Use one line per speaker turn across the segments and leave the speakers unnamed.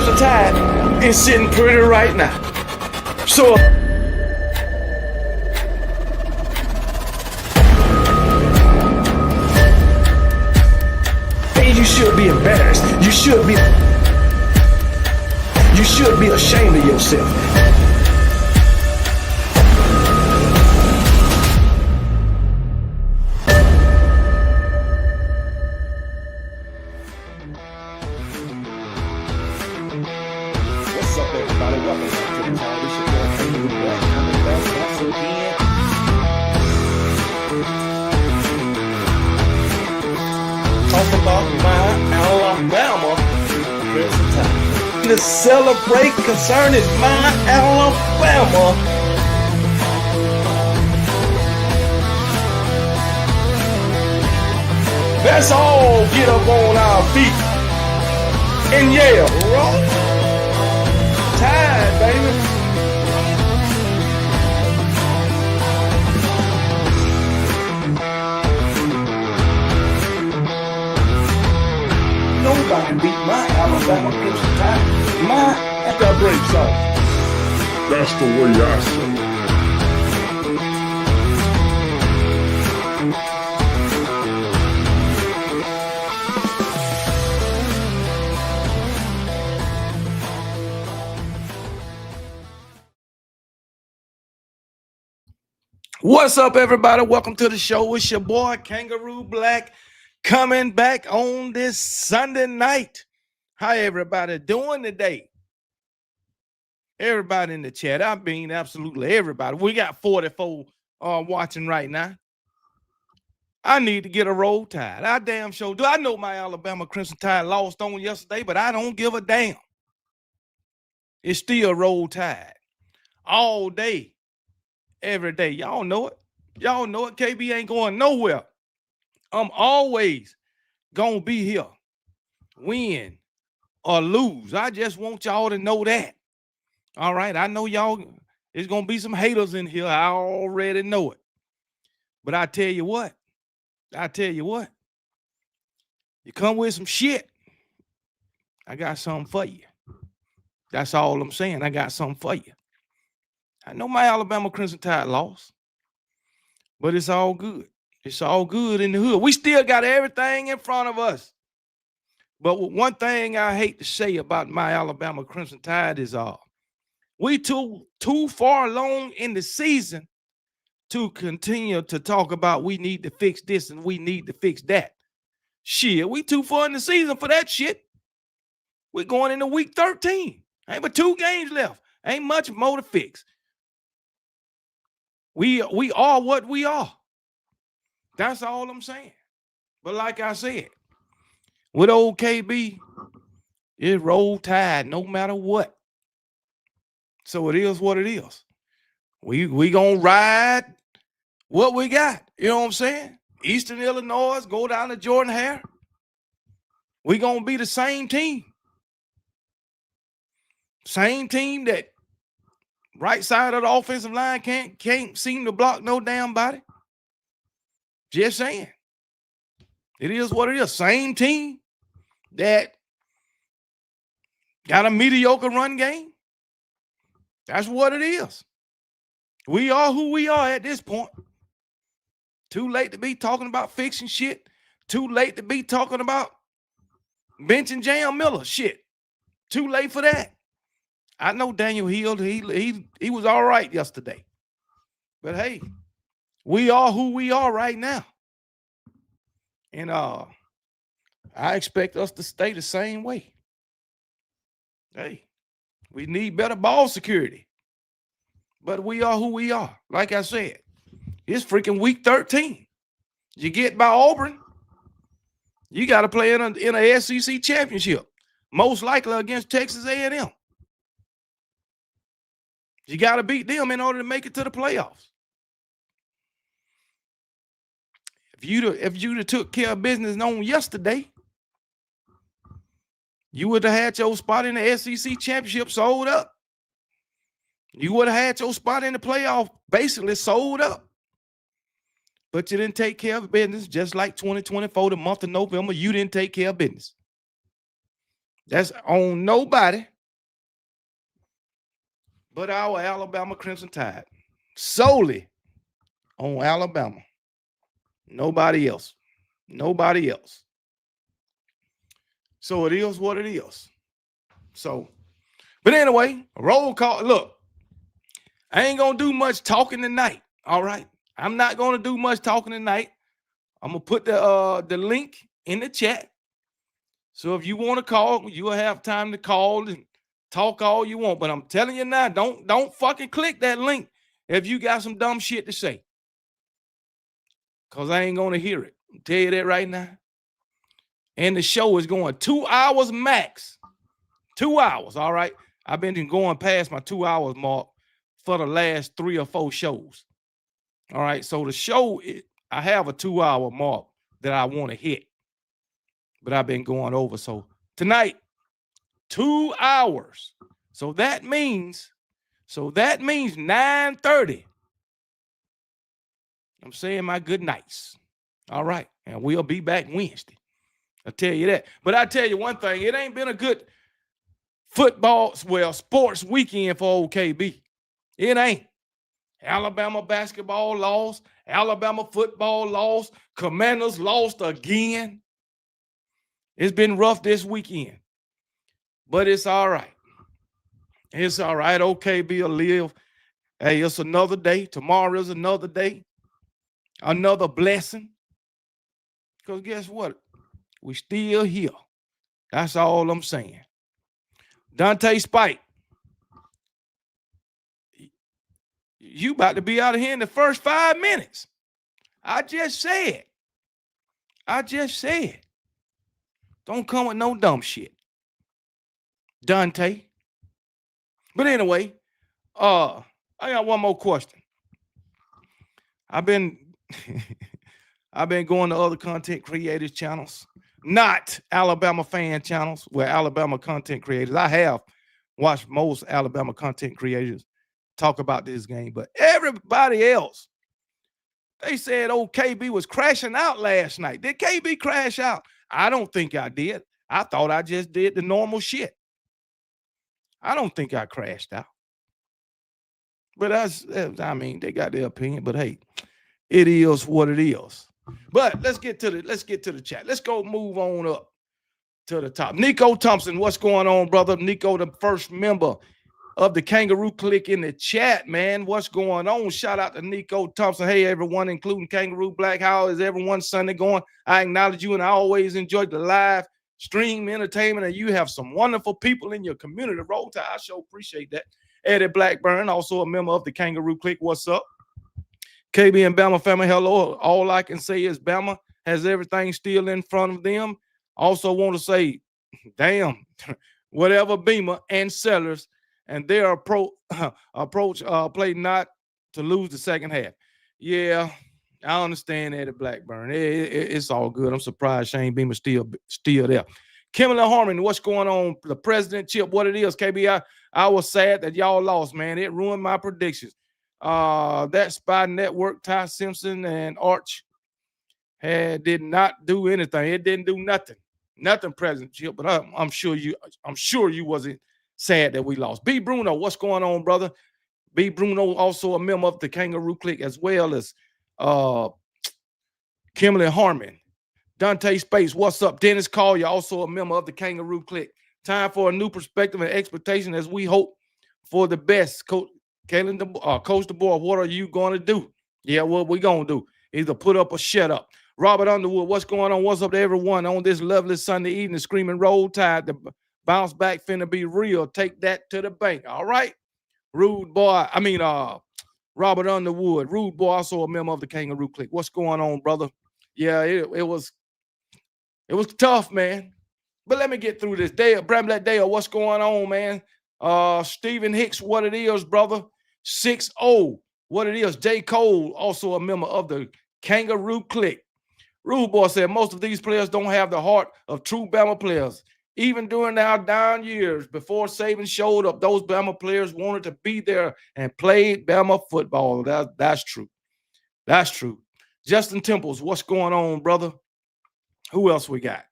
Crimson Tide is sitting pretty right now. So you should be embarrassed. You should be ashamed of yourself. What's up, everybody? Welcome back to the channel. This is your boy Kangaroo back. Coming back once again. Talk about my Alabama Crimson Tide. To celebrate concerning my Alabama. Let's all get up on our feet and yell, roll Tide, baby. Nobody beat my Alabama Crimson Tide. That's that great song.
That's the way I say it.
What's up, everybody? Welcome to the show. It's your boy Kangaroo Black coming back on this Sunday night. How everybody doing today? Everybody in the chat. I mean, absolutely everybody. We got 44 watching right now. I need to get a Roll Tide. I damn sure do. I know my Alabama Crimson Tide lost on yesterday, but I don't give a damn. It's still Roll Tide all day, every day. Y'all know it. Y'all know it. KB ain't going nowhere. I'm always gonna be here, win or lose. I just want y'all to know that. All right, I know y'all, there's gonna be some haters in here. I already know it. But I tell you what, you come with some shit, I got something for you. That's all I'm saying. I got something for you. I know my Alabama Crimson Tide lost, but it's all good. It's all good in the hood. We still got everything in front of us. But one thing I hate to say about my Alabama Crimson Tide is we too far along in the season to continue to talk about we need to fix this and we need to fix that. Shit, we too far in the season for that shit. We're going into week 13. Ain't but 2 games left. Ain't much more to fix. We are what we are. That's all I'm saying. But like I said, with old KB, it Roll Tide no matter what. So it is what it is. We gonna ride what we got. You know what I'm saying? Eastern Illinois, go down to Jordan Hare. We gonna be the same team. Same team that right side of the offensive line can't seem to block no damn body. Just saying. It is what it is. Same team that got a mediocre run game. That's what it is. We are who we are at this point. Too late to be talking about fixing shit. Too late to be talking about benching Jam Miller. Shit. Too late for that. I know Daniel Hill, he was all right yesterday. But hey, we are who we are right now. And I expect us to stay the same way. Hey, we need better ball security. But we are who we are. Like I said, it's freaking week 13. You get by Auburn, you got to play in a SEC championship, most likely against Texas A&M. You got to beat them in order to make it to the playoffs. If you'd have took care of business on yesterday, you would have had your spot in the SEC championship sold up. You would have had your spot in the playoff basically sold up. But you didn't take care of business, just like 2024, the month of November, you didn't take care of business. That's on nobody but our Alabama Crimson Tide. Solely on Alabama. Nobody else. Nobody else. So it is what it is. So, but anyway, roll call. Look, I ain't gonna do much talking tonight. All right. I'm not gonna do much talking tonight. I'm gonna put the link in the chat. So if you want to call, you'll have time to call and talk all you want. But I'm telling you now, don't fucking click that link if you got some dumb shit to say. Cause I ain't gonna hear it. I'll tell you that right now. And the show is going 2 hours max. 2 hours. All right. I've been going past my 2 hours mark for the last 3 or 4 shows. All right. So the show, I have a 2 hour mark that I want to hit. But I've been going over. So tonight, 2 hours. So that means 9:30. I'm saying my good nights. All right. And we'll be back Wednesday. I'll tell you that. But I tell you one thing, it ain't been a good sports weekend for old KB. It ain't. Alabama basketball lost. Alabama football lost. Commanders lost again. It's been rough this weekend. But it's all right. It's all right. OKB will live. Hey, it's another day. Tomorrow is another day. Another blessing. Because guess what? We still here. That's all I'm saying. Dante Spike. You about to be out of here in the first 5 minutes. I just said. Don't come with no dumb shit. Dante. But anyway, I got one more question. I've been going to other content creators channels, not Alabama fan channels where Alabama content creators. I have watched most Alabama content creators talk about this game, but everybody else, they said, oh, KB was crashing out last night. Did KB crash out? I don't think I did. I thought I just did the normal shit. I don't think I crashed out. But they got their opinion, but hey, it is what it is. But let's get to the chat. Let's go move on up to the top. Nico Thompson, what's going on, brother? Nico, the first member of the Kangaroo Click in the chat, man. What's going on? Shout out to Nico Thompson. Hey, everyone, including Kangaroo Black. How is everyone's Sunday going? I acknowledge you, and I always enjoy the live stream entertainment, and you have some wonderful people in your community. Roll Tide, I sure appreciate that. Eddie Blackburn, also a member of the Kangaroo Click. What's up? KB and Bama family, hello. All I can say is Bama has everything still in front of them. Also want to say, damn, whatever Beamer and Sellers and their approach play not to lose the second half. Yeah, I understand Eddie Blackburn. It's all good. I'm surprised Shane Beamer still there. Kimberly Harmon, what's going on? The president chip, what it is, KB. I was sad that y'all lost, man. It ruined my predictions. That Spy Network, Ty Simpson and Arch did not do anything. It didn't do nothing, President Chip. But I'm sure you wasn't sad that we lost. B. Bruno, what's going on, brother? B. Bruno, also a member of the Kangaroo Click, as well as Kimberly Harmon. Dante Space, what's up? Dennis Collier, also a member of the Kangaroo Click. Time for a new perspective and expectation as we hope for the best. Coach DeBoer, what are you going to do? Yeah, what we going to do? Either put up or shut up. Robert Underwood, what's going on? What's up to everyone on this lovely Sunday evening? Screaming Roll Tide. The bounce back finna be real. Take that to the bank. All right? Robert Underwood. Rude Boy, also a member of the Kangaroo Click. What's going on, brother? Yeah, it was tough, man. But let me get through this. Bramlett Dale, what's going on, man? Stephen Hicks, what it is, brother? 6-0, what it is. J. Cole, also a member of the Kangaroo Click. Rude Boy said most of these players don't have the heart of true Bama players. Even during our down years, before Saban showed up, those Bama players wanted to be there and play Bama football. That's true. That's true. Justin Temples, what's going on, brother? Who else we got?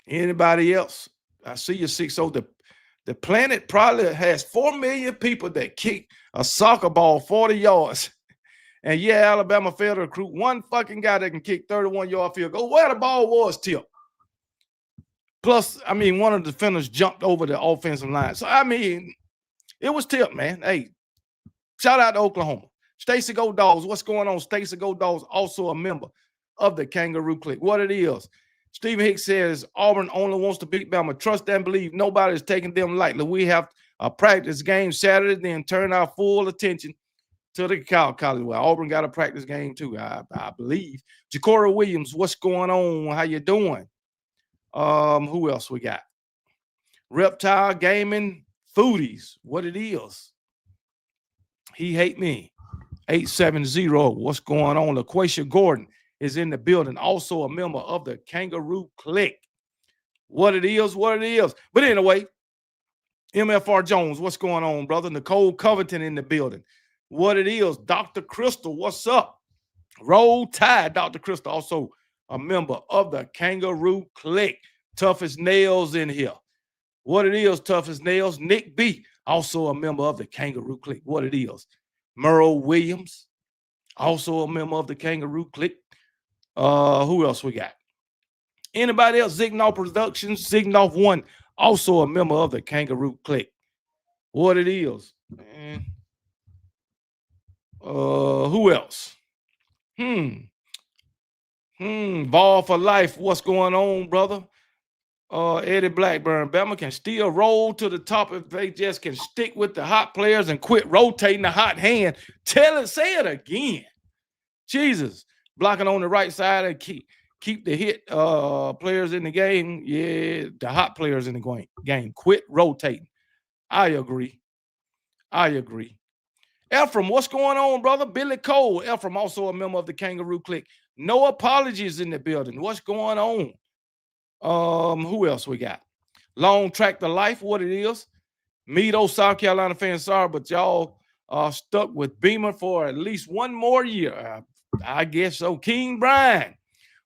Anybody else? I see you 6-0. The planet probably has 4 million people that kick a soccer ball 40 yards. And yeah, Alabama failed to recruit one fucking guy that can kick 31-yard field goal. Where the ball was tipped. Plus, I mean, one of the defenders jumped over the offensive line. So, I mean, it was tipped, man. Hey, shout out to Oklahoma. Stacey Go Dogs. What's going on? Stacey Go Dogs, also a member of the Kangaroo Clique. What it is. Stephen Hicks says Auburn only wants to beat Bama. Trust and believe nobody is taking them lightly. We have a practice game Saturday, then turn our full attention to the college. Well, Auburn got a practice game too, I believe. Ja'Cory Williams, what's going on? How you doing? Who else we got? Reptile Gaming Foodies. What it is? He hate me. 870. What's going on? LaQuasia Gordon is in the building, also a member of the Kangaroo Clique. What it is, what it is. But anyway, MFR Jones, what's going on, brother? Nicole Covington in the building. What it is, Dr. Crystal, what's up? Roll Tide, Dr. Crystal, also a member of the Kangaroo Clique. Toughest Nails in here. What it is, Toughest Nails. Nick B, also a member of the Kangaroo Clique. What it is. Merle Williams, also a member of the Kangaroo Clique. Who else we got? Anybody else? Zignoff Productions, Zignoff One, also a member of the Kangaroo Clique. What it is, man. Who else? Ball for life. What's going on, brother? Eddie Blackburn. Bama can still roll to the top if they just can stick with the hot players and quit rotating the hot hand. Say it again. Jesus. Blocking on the right side and keep the hit players in the game. Yeah, the hot players in the game. Quit rotating. I agree. Ephraim, what's going on, brother? Billy Cole. Ephraim, also a member of the Kangaroo Clique. No apologies in the building. What's going on? Who else we got? Long Track to Life, what it is. Meadow, South Carolina fans, sorry, but y'all are stuck with Beamer for at least one more year. I guess so. King Brian,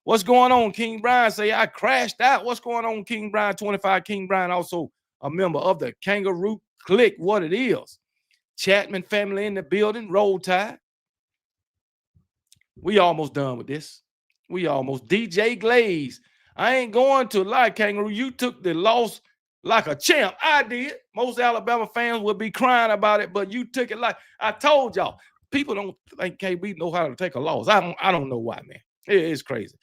what's going on? King Brian say I crashed out. What's going on, King Brian? 25 King Brian, also a member of the Kangaroo Clique, what it is. Chapman family in the building, Roll Tide. We almost done with this. DJ Glaze. I ain't going to lie, Kangaroo. You took the loss like a champ. I did. Most Alabama fans would be crying about it, but you took it like I told y'all. People don't think KB know how to take a loss. I don't know why, man. It's crazy.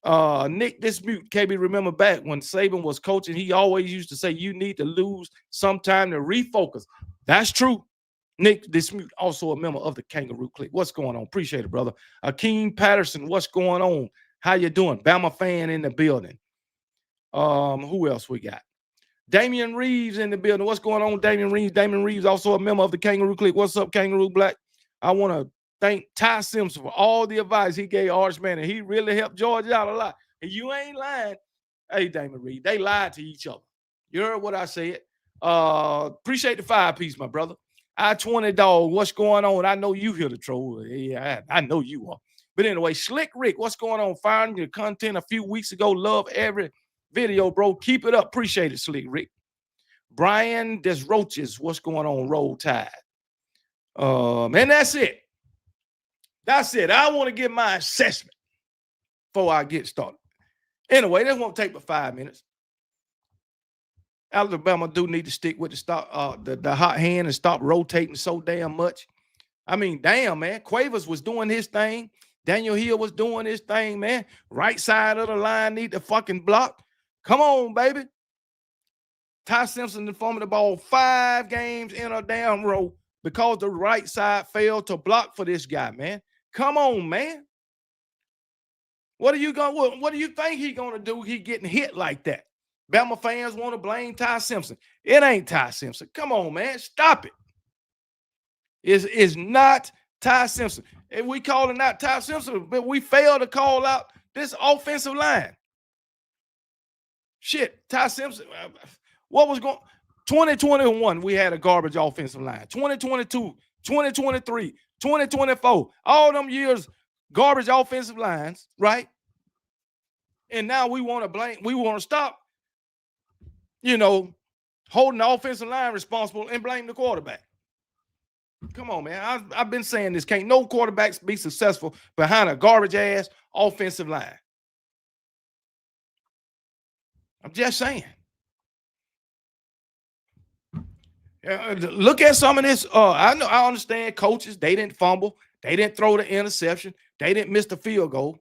Nick Dispute, KB, remember back when Saban was coaching, he always used to say you need to lose sometime to refocus. That's true. Nick Dispute, also a member of the Kangaroo Clique. What's going on? Appreciate it, brother. Akeem Patterson, what's going on? How you doing? Bama fan in the building. Who else we got? Damian Reeves in the building. What's going on, Damian Reeves? Damian Reeves, also a member of the Kangaroo Clique. What's up, Kangaroo Black? I want to thank Ty Simpson for all the advice he gave Archman, and he really helped Georgia out a lot. And you ain't lying. Hey, Damian Reeves, they lied to each other. You heard what I said. Appreciate the 5-piece, my brother. I-20 dog, what's going on? I know you hear the troll. Yeah, I know you are. But anyway, Slick Rick, what's going on? Firing your content a few weeks ago. Love every video, bro. Keep it up. Appreciate it, Slick Rick. Brian Desroches, what's going on? Roll Tide. And that's it. That's it. I want to give my assessment before I get started. Anyway, this won't take but 5 minutes. Alabama do need to stick with the hot hand and stop rotating so damn much. I mean, damn, man. Quavers was doing his thing. Daniel Hill was doing his thing, man. Right side of the line need to fucking block. Come on, baby. Ty Simpson informed the ball 5 games in a damn row because the right side failed to block for this guy, man. Come on, man. What do you think he's gonna do? He getting hit like that. Bama fans want to blame Ty Simpson. It ain't Ty Simpson. Come on, man. Stop it. It's not Ty Simpson. And we call it not Ty Simpson, but we failed to call out this offensive line. Shit, Ty Simpson. What was going 2021, we had a garbage offensive line. 2022, 2023, 2024, all them years, garbage offensive lines, right? And now we want to stop you know, holding the offensive line responsible and blame the quarterback. Come on, man. I've been saying this. Can't no quarterbacks be successful behind a garbage ass offensive line. I'm just saying. Look at some of this. I understand coaches, they didn't fumble, they didn't throw the interception, they didn't miss the field goal.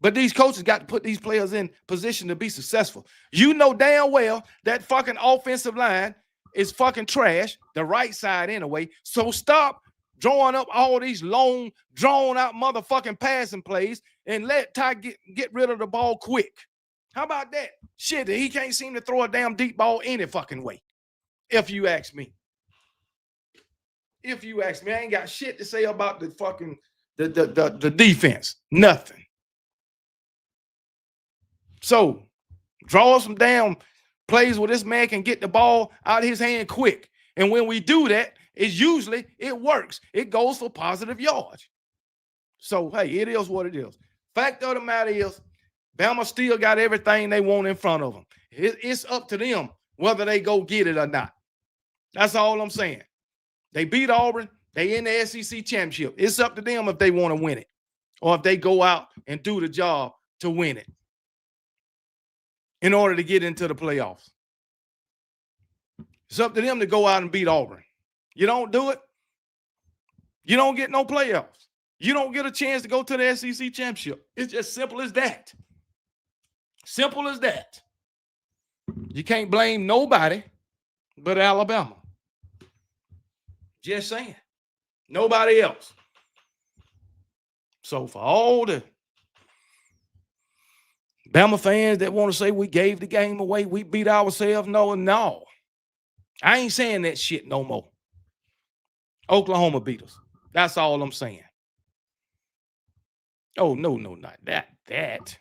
But these coaches got to put these players in position to be successful. You know damn well that fucking offensive line is fucking trash, the right side anyway. So stop drawing up all these long, drawn-out motherfucking passing plays and let Ty get rid of the ball quick. How about that? Shit, he can't seem to throw a damn deep ball any fucking way. If you ask me. If you ask me, I ain't got shit to say about the fucking the defense. Nothing. So draw some damn plays where this man can get the ball out of his hand quick. And when we do that, it works. It goes for positive yards. So hey, it is what it is. Fact of the matter is, Bama still got everything they want in front of them. It's up to them whether they go get it or not. That's all I'm saying. They beat Auburn. They in the SEC championship. It's up to them if they want to win it or if they go out and do the job to win it in order to get into the playoffs. It's up to them to go out and beat Auburn. You don't do it, you don't get no playoffs. You don't get a chance to go to the SEC championship. It's just simple as that. Simple as that. You can't blame nobody but Alabama. Just saying. Nobody else. So for all the Bama fans that want to say we gave the game away, we beat ourselves, no. I ain't saying that shit no more. Oklahoma beat us. That's all I'm saying. Oh, no, not that.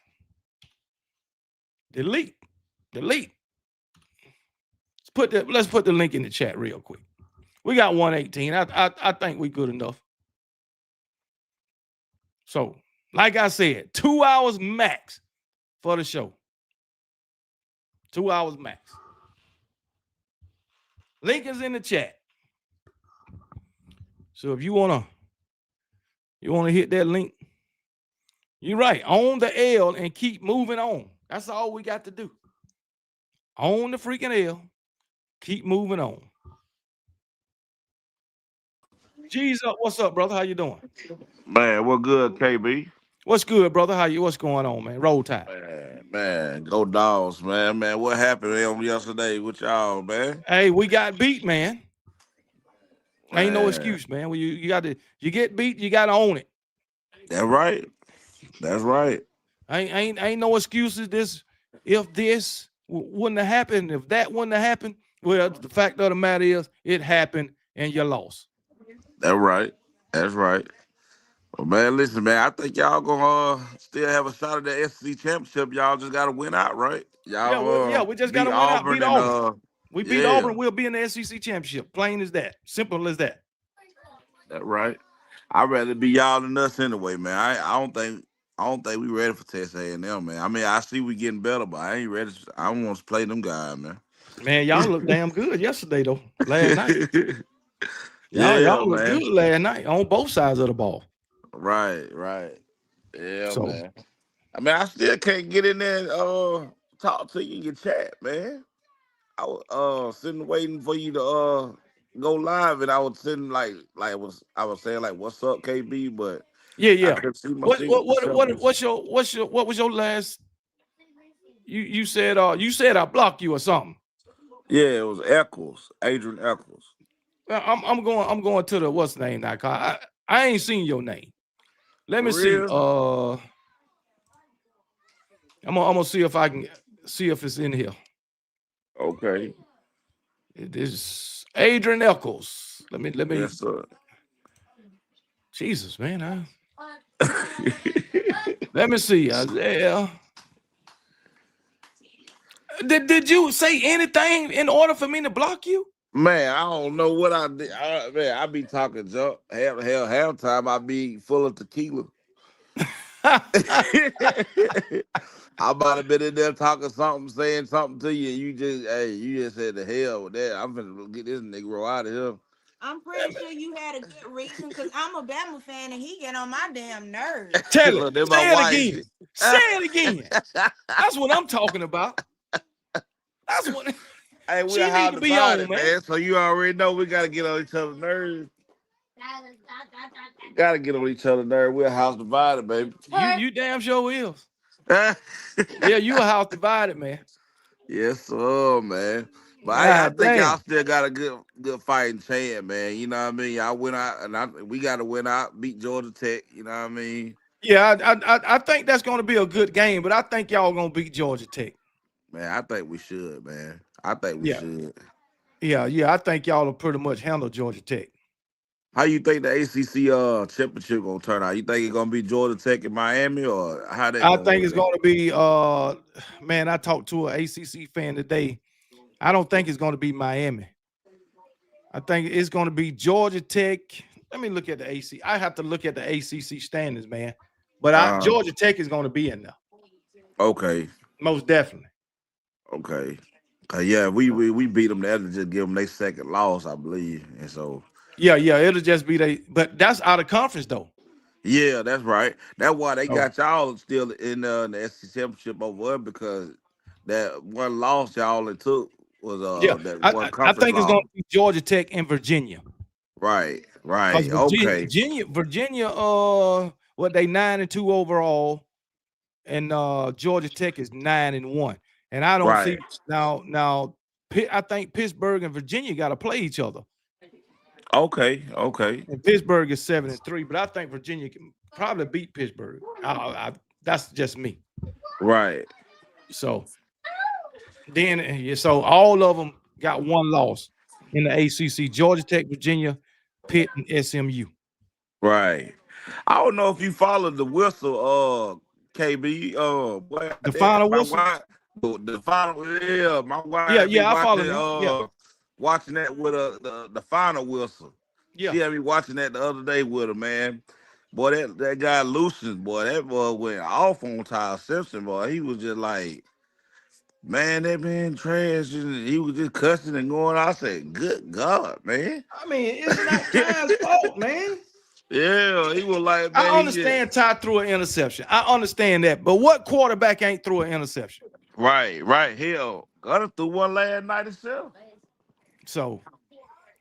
Delete. Let's put the link in the chat real quick. We got 118. I think we good enough. So, like I said, 2 hours max for the show. 2 hours max. Link is in the chat. So if you wanna hit that link, you're right. Own the L and keep moving on. That's all we got to do. Own the freaking L. Keep moving on. G's up. What's up, brother? How you doing?
Man, what good, KB?
What's good, brother? What's going on, man? Roll Tide.
Man, go Dogs, man. Man, what happened yesterday with y'all, man?
Hey, we got beat, man. Ain't no excuse, man. You get beat, you gotta own it.
That's right.
Ain't no excuses. If this wouldn't have happened, if that wouldn't have happened, well, the fact of the matter is, it happened and you lost.
That's right. Well, man, listen, man. I think y'all gonna still have a shot at the SEC championship. Y'all just gotta win out, right? Y'all,
we just gotta win out. Beat Auburn. We beat Auburn. We'll be in the SEC championship. Plain as that. Simple as that.
That's right. I'd rather be y'all than us anyway, man. I don't think we ready for Texas A&M, man. I mean, I see we getting better, but I ain't ready. I don't want to play them guys, man.
Man, y'all look damn good yesterday, though. Last night. y'all look good last night on both sides of the ball.
Right. Yeah, man. I mean, I still can't get in there and talk to you in your chat, man. I was sitting waiting for you to go live, and I was sitting I was saying like, "What's up, KB?" But
yeah.
I couldn't see my
what was your last? You said I blocked you or something.
Yeah, it was Eccles, Adrian Eccles.
I'm going to the what's the name now? I ain't seen your name. Let me see. I'm gonna see if I can see if it's in here.
Okay.
It is Adrian Eccles. Let me.
Yes, sir.
Jesus, man. Let me see. Isaiah. Did you say anything in order for me to block you?
Man, I don't know what I did. I be talking junk. Halftime I be full of tequila. I might have been in there talking something, saying something to you. You just said the hell with that. I'm finna get this Negro out of here.
I'm pretty sure you had a good reason because I'm a Bama fan and he get on my damn nerves.
Tell it.
Look, then my
Say it
wife.
again. Say it again. That's what I'm talking about. That's what
Hey, we're
she
how
need to be on,
divided,
man.
man. So you already know we gotta get on each other's nerves. Gotta get on each other's nerves. We're a house divided, baby.
You damn sure is. Yeah, you a house divided, man.
Yes, sir, man. But I
God
think y'all
damn.
still got a good fighting chance, man. You know what I mean? Y'all went out, and we got to win out, beat Georgia Tech. You know what I mean?
Yeah, I think that's going to be a good game, but I think y'all going to beat Georgia Tech.
Man, I think we should, man. I think we
Yeah.
should.
Yeah. I think y'all will pretty much handle Georgia Tech.
How you think the ACC championship gonna turn out? You think it's gonna be Georgia Tech and Miami, or how that
I
gonna
think
work
it's
out?
going to be man, I talked to an ACC fan today. I don't think it's going to be Miami. I think it's going to be Georgia Tech. Let me look at the AC. I have to look at the ACC standings, man. But
Uh,
Georgia Tech is going to be in there,
okay,
most definitely.
okay. Yeah, we beat them. That to just give them their second loss, I believe, and so.
Yeah, it'll just be but that's out of conference though.
Yeah, that's right. That's why they
So
got y'all still in the SEC championship over there, because that one loss y'all only took was
yeah,
that
I,
one
I I
conference
think it's going
loss.
to be Georgia Tech and Virginia
Right,
because
right.
Virginia,
Okay,
Virginia, Virginia, what they 9-2 overall, and Georgia Tech is 9-1, and I don't
right.
see now. I think Pittsburgh and Virginia got to play each other.
Okay, okay.
And Pittsburgh is 7-3, but I think Virginia can probably beat Pittsburgh. That's just me.
Right,
So so all of them got one loss in the ACC: Georgia Tech, Virginia, Pitt, and SMU.
right. I don't know if you followed the whistle, KB. Boy,
The final
my
whistle.
wife, the final. Yeah, my
Yeah,
wife be
I follow
watching
them. Yeah,
watching that with the final whistle.
yeah.
She had me watching that the other day with her, man. Boy, that guy Lucius, boy, that boy went off on Ty Simpson, boy. He was just like, man, that man trash, and he was just cussing and going. I said, good God, man.
I mean, it's not Ty's fault, man.
Yeah, he was like, man,
I
he just
understand Ty threw an interception. I understand that, but what quarterback ain't threw an interception?
right. Hell, Gunner threw one last night himself.
So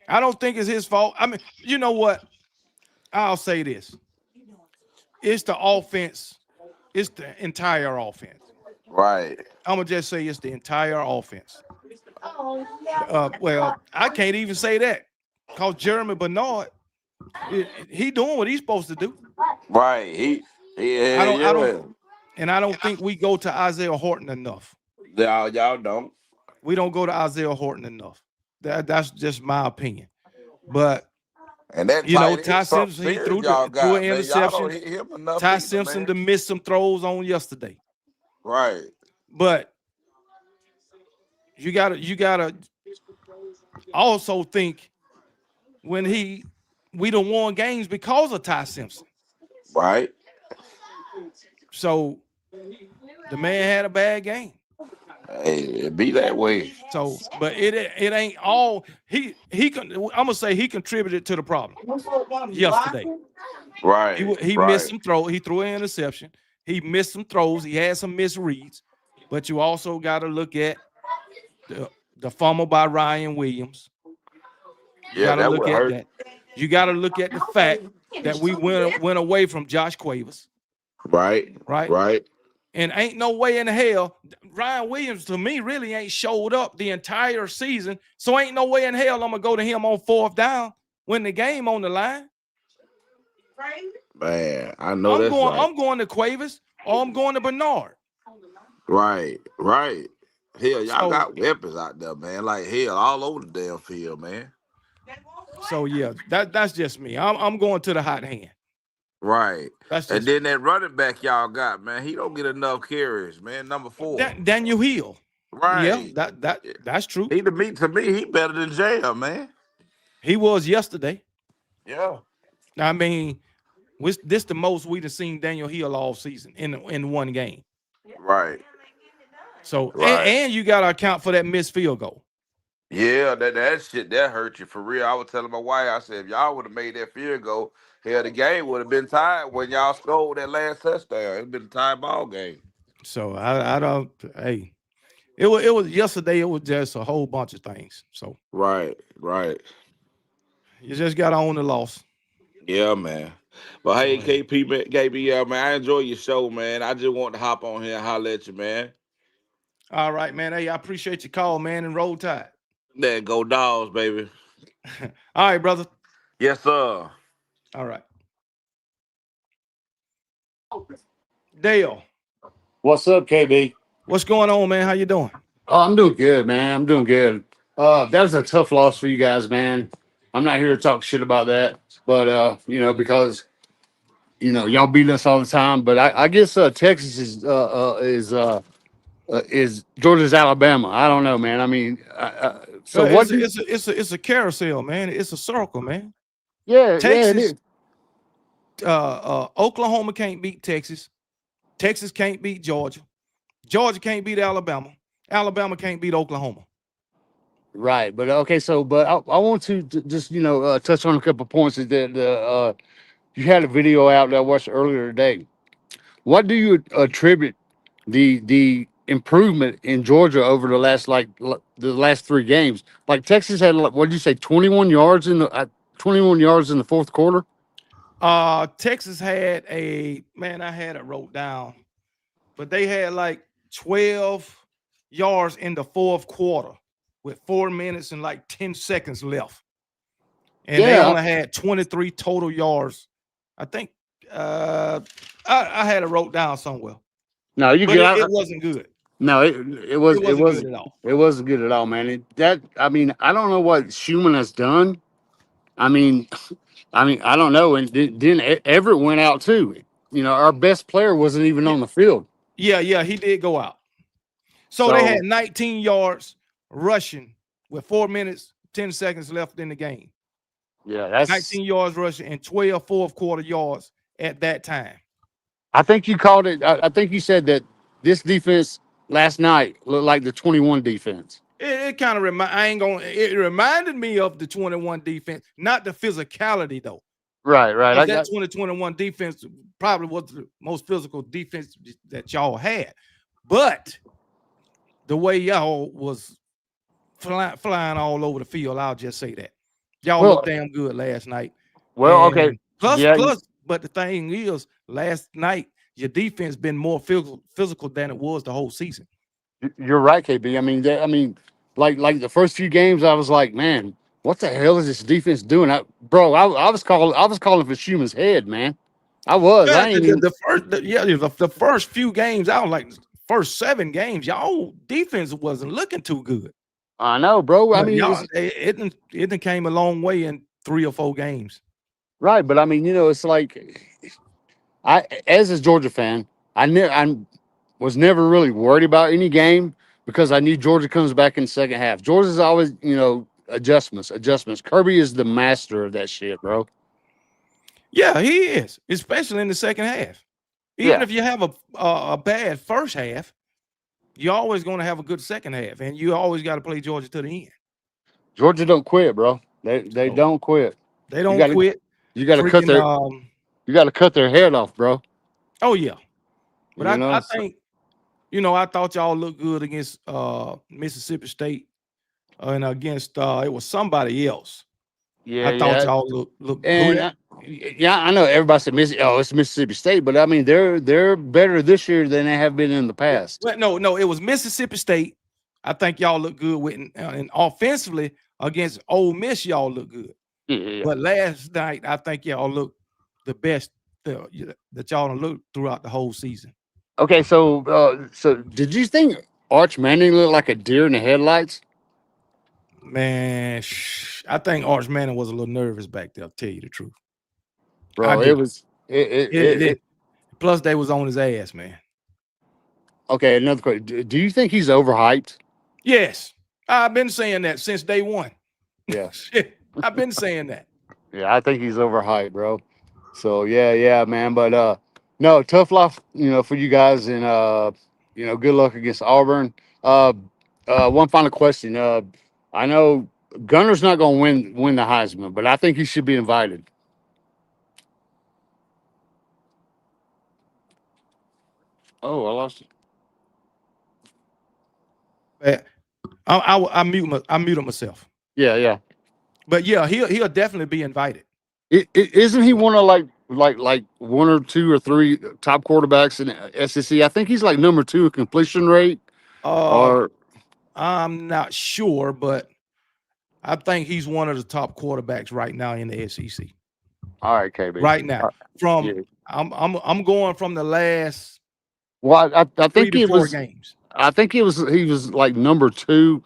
I don't think it's his fault. I mean, you know what? I'll say this: it's the offense. It's the entire offense.
Right.
I'm gonna just say it's the entire offense. Well, I can't even say that because Jeremy Bernard, he doing what he's supposed to do.
Right.
I don't, I don't,
Yeah.
and I don't think we go to Isaiah Horton enough.
Y'all don't.
We don't go to Isaiah Horton enough. That's just my opinion. But
And that tight end
Ty
something
Simpson, he
serious
threw
y'all
an
got, man. Y'all don't
interception.
hit him enough
Ty
either,
Simpson to
man.
miss some throws on yesterday.
Right.
But you gotta also think when we done won games because of Ty Simpson.
Right.
So the man had a bad game.
Hey, it be that way.
So, but it ain't all he can. I'm gonna say he contributed to the problem yesterday.
Right.
He missed
Right.
some throw. He threw an interception. He missed some throws. He had some misreads. But you also got to look at the fumble by Ryan Williams. You
Yeah,
got to
that
look
would
at
hurt.
that. You got to look at the fact that we went away from Josh Cuevas,
Right.
right?
Right.
And ain't no way in hell Ryan Williams to me really ain't showed up the entire season. So ain't no way in hell I'm gonna go to him on fourth down when the game on the line.
Man, I know that's right.
I'm going to Cuevas or I'm going to Bernard.
Right. Right. Hell, y'all
So
got weapons out there, man. Like hell, all over the damn field, man.
yeah, that's just me. I'm going to the hot hand.
Right.
That's
And
just
then that running back y'all got, man, he don't get enough carries, man. Number 4.
Daniel Hill. Yeah,
Right.
that's true.
To me, he better than Jam, man.
He was yesterday.
Yeah.
I mean, this the most we've seen Daniel Hill all season in one game.
Right.
So
Right.
and you got to account for that missed field goal.
Yeah, that shit that hurt you for real. I was telling my wife, I said, if y'all would have made that field goal, hell, the game would have been tied when y'all scored that last touchdown. It'd been a tie ball game.
So I don't. Hey, it was yesterday. It was just a whole bunch of things. So
Right, right.
you just got to own the loss.
Yeah, man. But
So
hey,
hey,
KP, man, KB, yeah, man, I enjoy your show, man. I just want to hop on here and holler at you, man.
all right, man. Hey, I appreciate your call, man, and roll tide.
There go dogs, baby.
All right, brother.
Yes, sir.
All right, Dale.
What's up, KB?
What's going on, man? How you doing?
Oh, I'm doing good, man. I'm doing good. That was a tough loss for you guys, man. I'm not here to talk shit about that, but because y'all beat us all the time. But I guess Texas is Georgia's Alabama. I don't know, man. I mean, so what?
It's a carousel, man. It's a circle, man.
Yeah, yeah, it
Texas,
is.
Oklahoma can't beat Texas. Texas can't beat Georgia. Georgia can't beat Alabama. Alabama can't beat Oklahoma.
Right, but okay. So, but I want to just touch on a couple of points that you had a video out that I watched earlier today. What do you attribute the improvement in Georgia over the last the last three games? Like Texas had what did you say 21 yards in the fourth quarter?
Texas had I had it wrote down, but they had like 12 yards in the fourth quarter with 4 minutes and like 10 seconds left. And they
Yeah,
only had 23 total yards. I think uh I had it wrote down somewhere,
no, you
but
get
it
out.
wasn't good.
No,
It wasn't good at all.
it wasn't good at all, man. I mean, I don't know what Schumann has done. I mean, I don't know. And then Everett went out too. Our best player wasn't even
Yeah,
on the field.
yeah, he did go out. So they had
So
19 yards rushing with 4 minutes, 10 seconds left in the game.
yeah, that's.
19 yards rushing and 12 fourth quarter yards at that time.
I think you called it. I think you said that this defense last night looked like the 21 defense.
It kind of it reminded me of the 21 defense, not the physicality though.
Right, right.
Because
I
that
got
2021 defense probably was the most physical defense that y'all had. But the way y'all was flying all over the field, I'll just say that. Y'all looked
well,
damn good last night.
okay,
And
yeah,
but the thing is, last night, your defense been more physical than it was the whole season.
you're right, KB. Like the first few games, I was like, man, what the hell is this defense doing? I was calling for Schumann's head, man. I was.
Yeah,
I ain't even.
the first few games, I was like first 7 games, y'all defense wasn't looking too good.
I know, bro. I
But
mean,
y'all,
it's
it done came a long way in 3 or 4 games.
right, but I mean, it's like as a Georgia fan, I was never really worried about any game because I knew Georgia comes back in the second half. Georgia's always, adjustments. Kirby is the master of that shit, bro.
Yeah, he is, especially in the second half. Even
Yeah,
if you have a bad first half, you're always going to have a good second half, and you always got to play Georgia to the end.
Georgia don't quit, bro. They
So
don't quit.
they
You
don't
got to
quit.
you got to cut
Freaking
their you got to cut their head off, bro.
oh yeah. But
You know.
I think I thought y'all looked good against Mississippi State and against it was somebody else.
Yeah,
I thought
yeah,
y'all look
and
good.
yeah, I know everybody said it's Mississippi State, but I mean they're better this year than they have been in the past.
Well, no, it was Mississippi State. I think y'all look good with and offensively against Ole Miss, y'all look good.
Yeah, yeah, yeah.
But last night, I think y'all look the best that y'all done looked throughout the whole season.
Okay, so did you think Arch Manning looked like a deer in the headlights?
Man, I think Arch Manning was a little nervous back there. I'll tell you the truth. I
Bro, it
do.
was
It plus they was on his ass, man.
okay. Another question: do you think he's overhyped?
Yes, I've been saying that since day one.
Yeah,
Shit, I've been saying that.
yeah, I think he's overhyped, bro. So yeah, man. But no, tough life, for you guys, and good luck against Auburn. Uh, one final question. I know Gunner's not going to win the Heisman, but I think he should be invited. Oh, I lost it.
Eh, I I muted myself.
Yeah, yeah.
But yeah, he'll definitely be invited.
Isn't he one of like one or two or three top quarterbacks in the SEC? I think he's like number two in completion rate.
Uh,
Or
I'm not sure, but I think he's one of the top quarterbacks right now in the SEC.
all right, KB.
Right now,
Yeah.
from I'm going from the last
Well, I
three
think
to
it
four
was.
games.
I think he was like number two.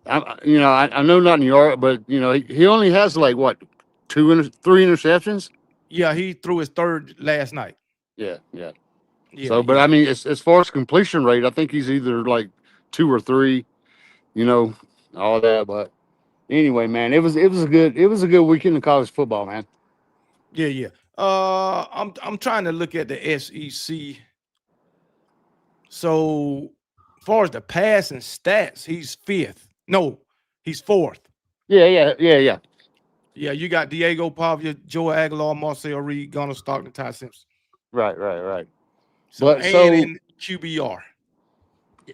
I know not in yard, but he only has like what three interceptions.
Yeah, he threw his third last night.
Yeah, yeah.
Yeah,
So, but
yeah,
I mean, as far as completion rate, I think he's either like two or three. You know, all that. But anyway, man, it was a good weekend in college football, man.
yeah, yeah. I'm trying to look at the SEC. So, far as the passing stats, he's fifth. No, he's fourth.
Yeah, yeah, yeah, yeah.
Yeah, you got Diego Pavia, Joe Aguilar, Marcel Reed, Gunnar Stockton, Ty Simpson.
Right, right, right.
So,
But
and
so
in QBR.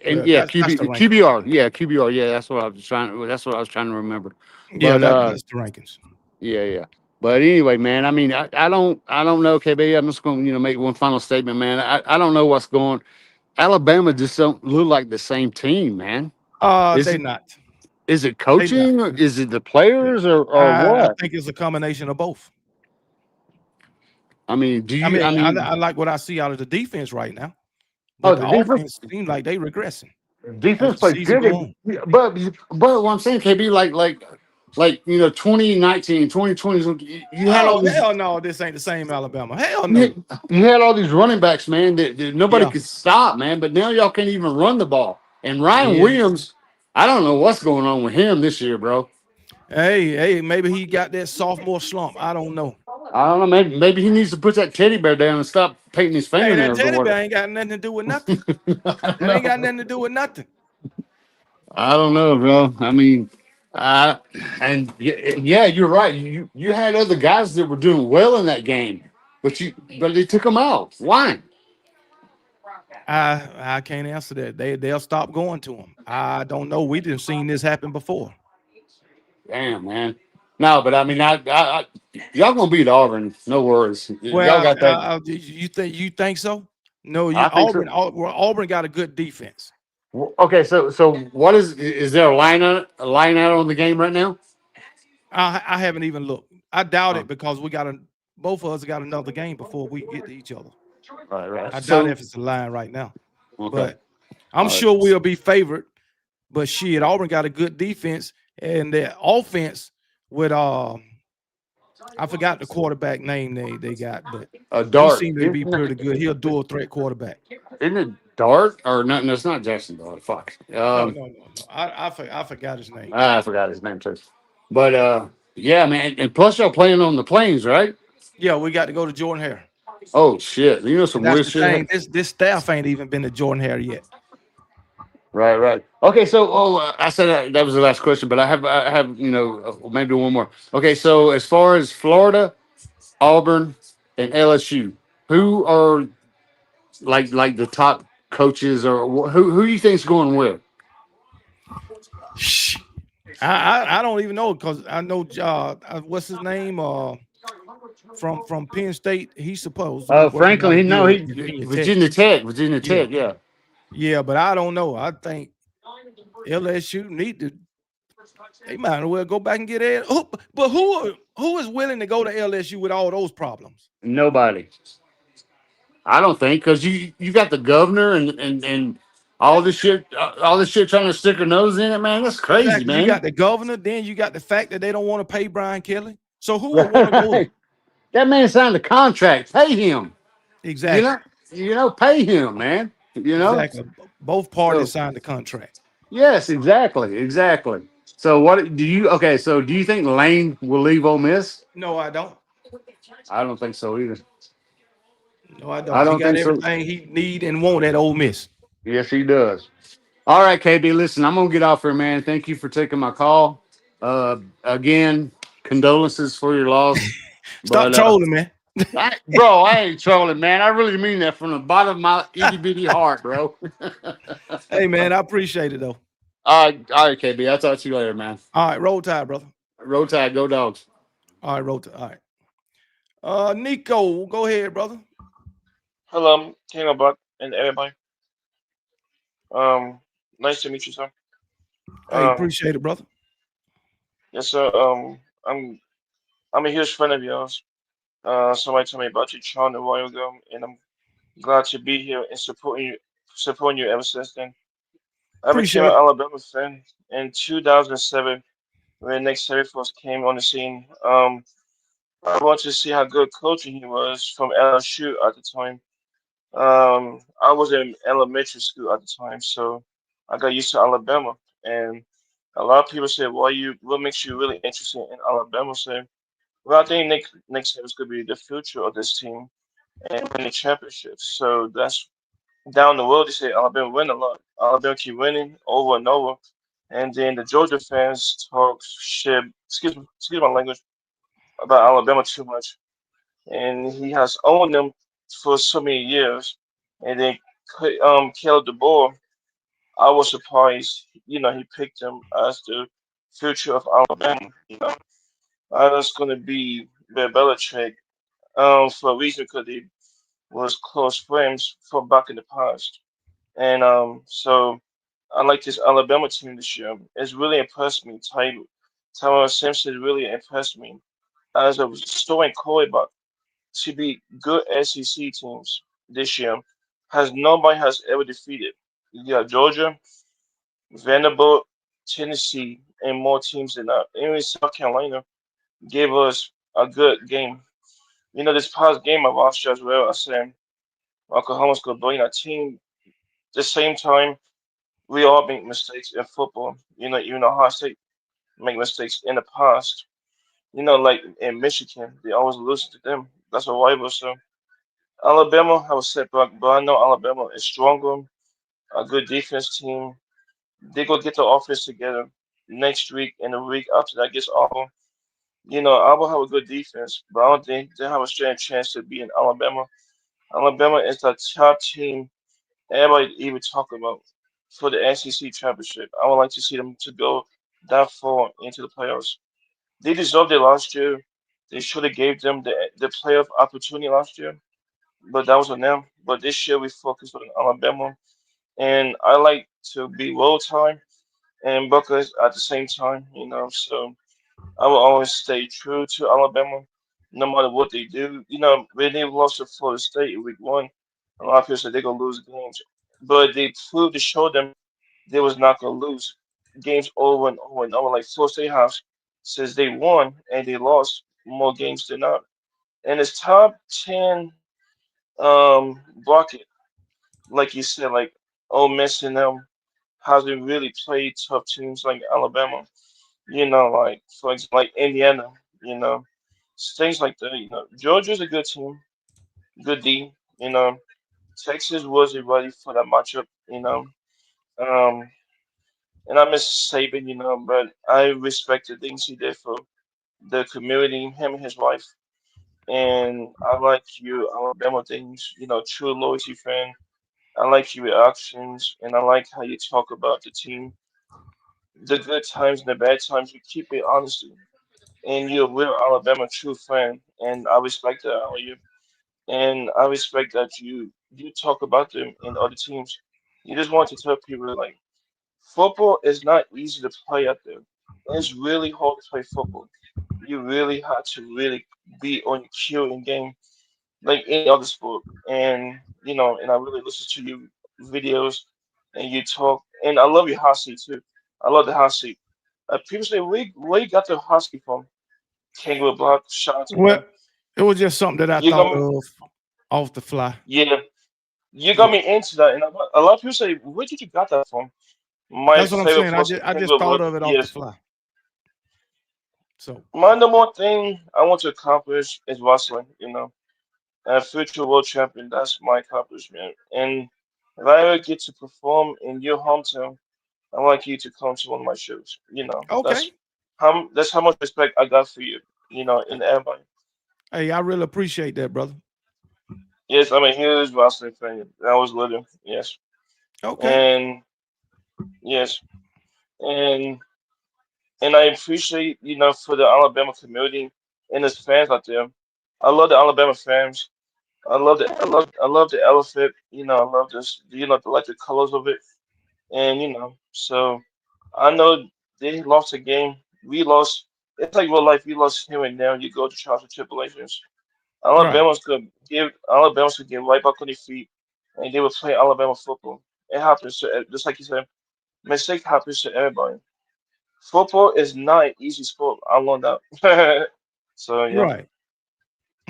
and
Well,
yeah,
that's the ranking.
QBR, yeah, QBR, yeah. That's what I was trying. That's what I was trying to remember.
Yeah,
But
that's the rankings.
yeah, yeah. But anyway, man, I mean, I don't know, KB. I'm just going to make one final statement, man. I don't know what's going. Alabama just don't look like the same team, man. Is
They
it
not.
is it
They not.
coaching? Or is it the
Yeah.
players or
I
what?
think it's a combination of both.
I mean, do
I
you? I
mean,
mean,
I like what I see out of the defense right now,
oh,
but the
the defense.
offense seems like they regressing as
Defense
the
plays
season
good,
go on.
but what I'm saying, KB, like 2019, 2020, you had all
Oh
these
hell no, this ain't the same Alabama. Hell
you
no.
had, you had all these running backs, man, that nobody
Yeah,
could stop, man. But now y'all can't even run the ball. And Ryan
yeah.
Williams, I don't know what's going on with him this year, bro.
Hey, maybe he got that sophomore slump. I don't know.
I don't know. Maybe he needs to put that teddy bear down and stop painting his
Hey, that
fingernails or
teddy bear
whatever.
ain't got nothing to do with nothing.
I don't
That ain't got
know.
nothing to do with nothing.
I don't know, bro. I mean, uh, and yeah, you're right. You had other guys that were doing well in that game, but they took them out. Why?
I can't answer that. They'll stop going to him. I don't know. We didn't seen this happen before.
Damn, man. No, but I mean, y'all gonna beat Auburn. No worries. Y'all
Well,
got that.
you think so? No, you
I think so.
Auburn got a good defense.
Okay, so what is there a line out on the game right now?
I haven't even looked. I doubt
Oh,
it because we got both of us got another game before we get to each other.
right, right.
I doubt
So
if it's a line right now,
okay,
but I'm
all right.
sure we'll be favored. But shit, Auburn got a good defense and their offense with I forgot the quarterback name they got, but he
Dart.
seemed to be pretty good. He a dual threat quarterback.
Isn't it Dart or no? No, it's not Jackson Dart. Fuck.
No. I forgot his name.
I forgot his name too. But yeah, man. And plus, y'all playing on the plains, right?
Yeah, we got to go to Jordan Hare.
Oh shit! You know
And
some
that's
weird
the
shit.
thing. This staff ain't even been to Jordan Hare yet.
Right, right. Okay, so I said that was the last question, but I have maybe one more. Okay, so as far as Florida, Auburn, and LSU, who are like the top coaches, or who you think's going where?
Shh. I don't even know because I know what's his name from Penn State. He's supposed to be working out
Franklin,
a
he no,
deal
he
with Virginia Tech.
Virginia
Yeah,
Tech, yeah.
yeah, but I don't know. I think LSU need to. They might as well go back and get it. But who is willing to go to LSU with all those problems?
Nobody. I don't think because you got the governor and all this shit trying to stick her nose in it, man. That's crazy,
Exactly. You got
man.
the governor, then you got the fact that they don't want to pay Brian Kelly. So who would want to go there?
Right. That man signed a contract. Pay him. You know,
Exactly.
pay him, man. You know.
Exactly. Both parties
So
signed the contract.
yes, exactly, exactly. So what do you? Okay, so do you think Lane will leave Ole Miss?
No, I don't.
I don't think so either.
No, I
I
don't. He
don't
got
think so.
everything he need and want at Ole Miss.
Yes, he does. All right, KB. Listen, I'm gonna get off here, man. Thank you for taking my call. Again, condolences for your loss.
Stop
But
trolling, man.
bro, I ain't trolling, man. I really mean that from the bottom of my itty bitty heart, bro.
Hey, man, I appreciate it though.
All right, KB. I'll talk to you later, man.
All right, roll tide, brother.
Roll Tide, go dogs.
All right, roll tide. All right. Nico, go ahead, brother.
Hello, King of Buck and everybody. Um, Nice to meet you, sir.
Hey,
Um,
appreciate it, brother.
yes, sir. I'm a huge fan of yours. Somebody told me about you, Sean, a while ago, and I'm glad to be here and supporting you ever since then. I became an
Appreciate it.
Alabama fan in 2007 when Nick Saban came on the scene. I wanted to see how good coaching he was from LSU at the time. I was in elementary school at the time, so I got used to Alabama. And a lot of people say, what makes you really interested in Alabama?" So, well, I think Nick Saban's could be the future of this team and win the championships. So that's down the road. They say Alabama win a lot. Alabama keep winning over and over. And then the Georgia fans talk shit. Excuse my language about Alabama too much, and he has owned them for so many years. And then Caleb DeBoer, I was surprised. He picked him as the future of Alabama. I was gonna be Bill Belichick for a reason because they was close friends from back in the past. And so I like this Alabama team this year. It's really impressed me. Tyler Simpson really impressed me as a story quarterback to be good SEC teams this year has nobody has ever defeated. You got Georgia, Vanderbilt, Tennessee, and more teams than that. Even South Carolina gave us a good game. This past game I watched as well, I said Oklahoma's going to bring a team. At the same time, we all make mistakes in football. Even Ohio State make mistakes in the past. Like in Michigan, they always lose to them. That's a rival. So Alabama have a setback, but I know Alabama is stronger, a good defense team. They go get the offense together next week and the week after that gets Auburn. Auburn have a good defense, but I don't think they have a strong chance to be in Alabama. Alabama is the top team everybody even talk about for the SEC championship. I would like to see them to go that far into the playoffs. They deserved it last year. They should have gave them the playoff opportunity last year, but that was on them. But this year we focused on Alabama, and I like to be roll time and Buckeyes at the same time. So I will always stay true to Alabama, no matter what they do. When they lost to Florida State in week one, a lot of people said they're gonna lose games, but they proved to show them they was not gonna lose games over and over and over. Like Florida State has since they won and they lost more games than not. And it's top 10 bracket, like you said, like Ole Miss and them hasn't really played tough teams like Alabama. Like for example, like Indiana. You know, things like that. Georgia's a good team, good D. Texas wasn't ready for that matchup. Um, and I miss Saban. But I respect the things he did for the community, him and his wife. And I like your Alabama things. True loyalty fan. I like your reactions, and I like how you talk about the team, the good times and the bad times. You keep it honest, and you're a real Alabama true fan, and I respect that out of you. And I respect that you talk about them in other teams. You just want to tell people like football is not easy to play out there. It's really hard to play football. You really have to really be on your cue in game like any other sport. And I really listen to your videos and you talk. And I love your hot seat too. I love the hot seat. People say, where you got the hot seat from? Kangaroo Block, shout out to
Well,
him.
it was just something that I
You got
thought
me,
of off the fly.
yeah, you got
Yeah,
me into that. And a lot of people say, where did you got that from? My
that's what I'm
favorite
saying.
person,
I just
Kangaroo
thought
Block,
of it off the
yes.
fly. So
My number one thing I want to accomplish is wrestling, a future world champion, that's my accomplishment. And If I ever get to perform in your hometown, I want you to come to one of my shows.
Okay.
That's how much respect I got for you. In everybody.
Hey, I really appreciate that, brother.
Yes, I'm a huge wrestling fan. I was little. Yes,
Okay.
and yes, and and I appreciate for the Alabama community and its fans out there. I love the Alabama fans. I love the elephant. I love this. Like the colors of it, and so I know they lost a game. We lost. It's like real life. We lost here and now. You go to trials and tribulations.
Right.
Alabama's could get right back on their feet, and they would play Alabama football. It happens to just like you said. Mistake happens to everybody. Football is not an easy sport. I learned that. So yeah.
Right.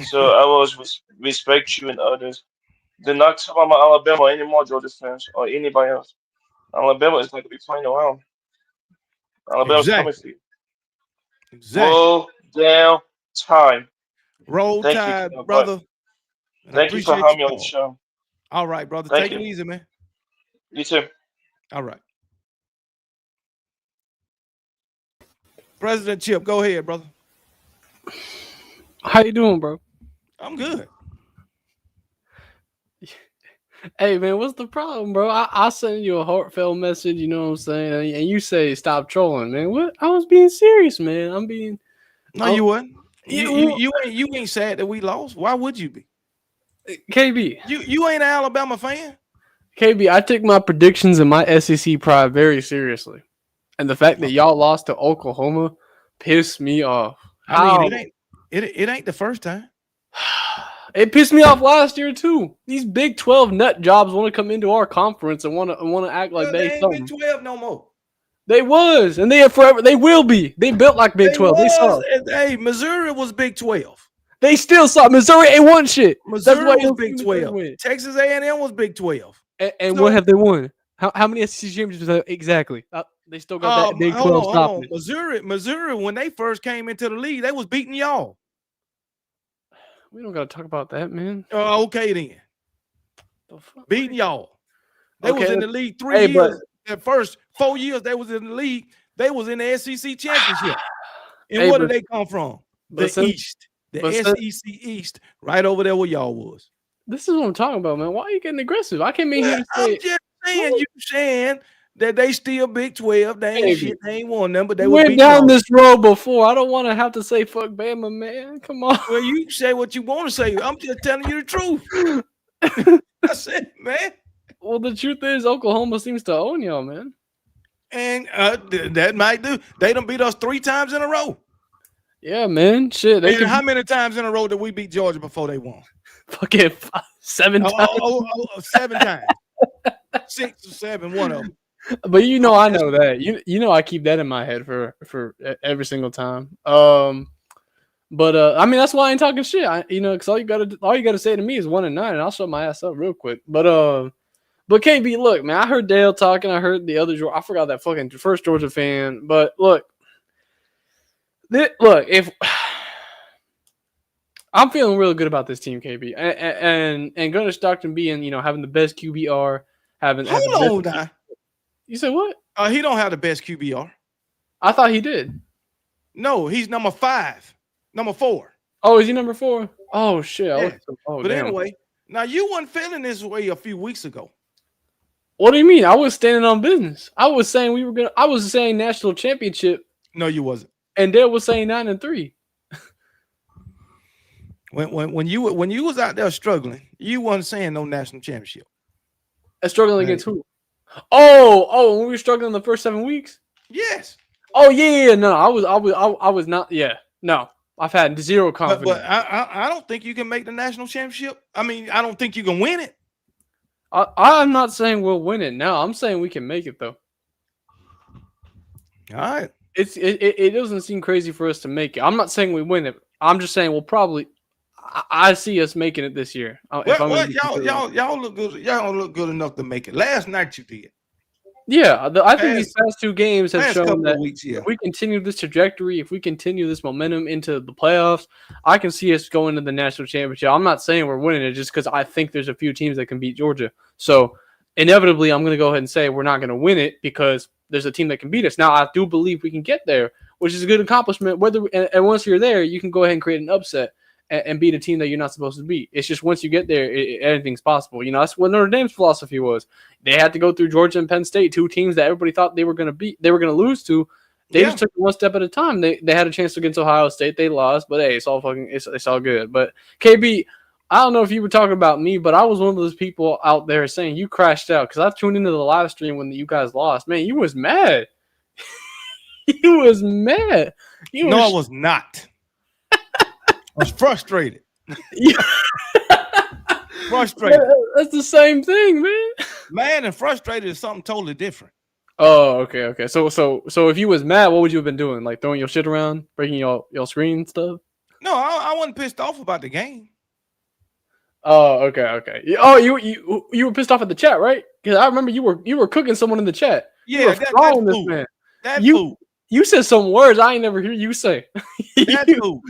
So I always respect you and others. Do not talk about Alabama anymore, Georgia fans, or anybody else. Alabama is not gonna be playing around. Alabama's coming
Exactly.
for you.
Exactly.
Roll down time.
Roll
Thank you,
Tide,
but
brother. And I
thank you for
appreciate
having
you
me on the
calling.
show.
All right, brother.
Thank
Take it
you.
easy, man.
You too.
All right. President Chip, go ahead, brother.
How you doing, bro?
I'm good.
Hey, man, what's the problem, bro? I sent you a heartfelt message, you know what I'm saying? And you say stop trolling, man. What? I was being serious, man.
No,
I,
you wasn't.
yeah,
You ain't sad that we lost. Why would you be?
KB,
You ain't an Alabama fan.
KB, I take my predictions and my SEC pride very seriously. And the fact that y'all lost to Oklahoma pissed me off.
I mean,
How?
it ain't the first time.
It pissed me off last year too. These Big 12 nut jobs want to come into our conference and want to act like
Well,
they
they ain't Big
something.
12 no more.
They was, and they have forever. They will be. They built like Big
They
12. They saw.
was. Hey, Missouri was Big 12.
They still saw. Missouri ain't won shit. That's
Missouri
why
was
you
Big
see Missouri
12.
win.
Texas A&M was Big 12.
And what
So,
have they won? How many SEC championships exactly? They still got that Big 12
hold on.
stopping it.
Missouri, when they first came into the league, they was beating y'all.
We don't got to talk about that, man.
Okay then.
The fuck?
Beating y'all. They was
Okay.
in the league 3
Hey, but
years. The first 4 years they was in the league, they was in the SEC championship. And
hey,
where did they come from?
but
The
since,
East. The
but since,
SEC East, right over there where y'all was.
this is what I'm talking about, man. Why are you getting aggressive? I came in here
Well,
to
I'm
say,
just saying, you saying that they still Big 12. They ain't
baby,
shit. They ain't won them, but they
we
was
went
beating
down
y'all.
this road before. I don't want to have to say fuck Bama, man. Come on.
Well, you say what you want to say. I'm just telling you the truth. That's it, man.
Well, the truth is, Oklahoma seems to own y'all, man.
And that might do. They done beat us 3 times in a row.
Yeah, man. Shit, they
And
could
how many times in a row did we beat Georgia before they won?
fucking 7 times.
7 times. 6 or 7, one of them.
But you know, I know that. You know, I keep that in my head for every single time. But I mean, that's why I ain't talking shit. Because all you gotta say to me is 1-9, and I'll shut my ass up real quick. But KB, look, man, I heard Dale talking. I heard the other. I forgot that fucking first Georgia fan. But look, if I'm feeling real good about this team, KB, and Gunnar Stockton being, having the best QBR, having the
Hold
best.
on now.
You said what?
He don't have the best QBR.
I thought he did.
No, he's number 5. Number 4.
Oh, is he number 4? Oh shit.
Yeah.
Oh,
But
damn.
anyway, now you weren't feeling this way a few weeks ago.
What do you mean? I was standing on business. I was saying I was saying national championship,
No, you wasn't.
and Dale was saying 9-3.
When you was out there struggling, you wasn't saying no national championship.
Struggling against who? Oh, when we were struggling the first 7 weeks.
Yes.
Oh yeah. No, I was not. Yeah, no. I've had zero confidence.
But I don't think you can make the national championship. I mean, I don't think you can win it.
I'm not saying we'll win it now. I'm saying we can make it though.
All right.
It doesn't seem crazy for us to make it. I'm not saying we win it. I'm just saying we'll probably. I see us making it this year.
Y'all look good. Y'all don't look good enough to make it. Last night you did.
Yeah, I think these past 2 games have shown that
weeks,
if we continue this trajectory, if we continue this momentum into the playoffs, I can see us going to the national championship. I'm not saying we're winning it just because I think there's a few teams that can beat Georgia. So inevitably, I'm going to go ahead and say we're not going to win it because there's a team that can beat us. Now, I do believe we can get there, which is a good accomplishment. And once you're there, you can go ahead and create an upset and beat a team that you're not supposed to beat. It's just once you get there, anything's possible. That's what Notre Dame's philosophy was. They had to go through Georgia and Penn State, two teams that everybody thought they were going to lose to. They just took it one step at a time. They had a chance against Ohio State. They lost, but hey, it's all good. But KB, I don't know if you were talking about me, but I was one of those people out there saying you crashed out because I tuned into the live stream when you guys lost. Man, you was mad. You was mad.
I was not. I was frustrated. Frustrated.
That's the same thing, man.
Mad and frustrated is something totally different.
Oh, okay. So if you was mad, what would you have been doing? Like throwing your shit around, breaking your screen and stuff?
No, I wasn't pissed off about the game.
Oh, okay. Oh, you were pissed off at the chat, right? Because I remember you were cooking someone in the chat.
Yeah, that's food.
Man.
That food.
You said some words I ain't never hear you say.
That's food.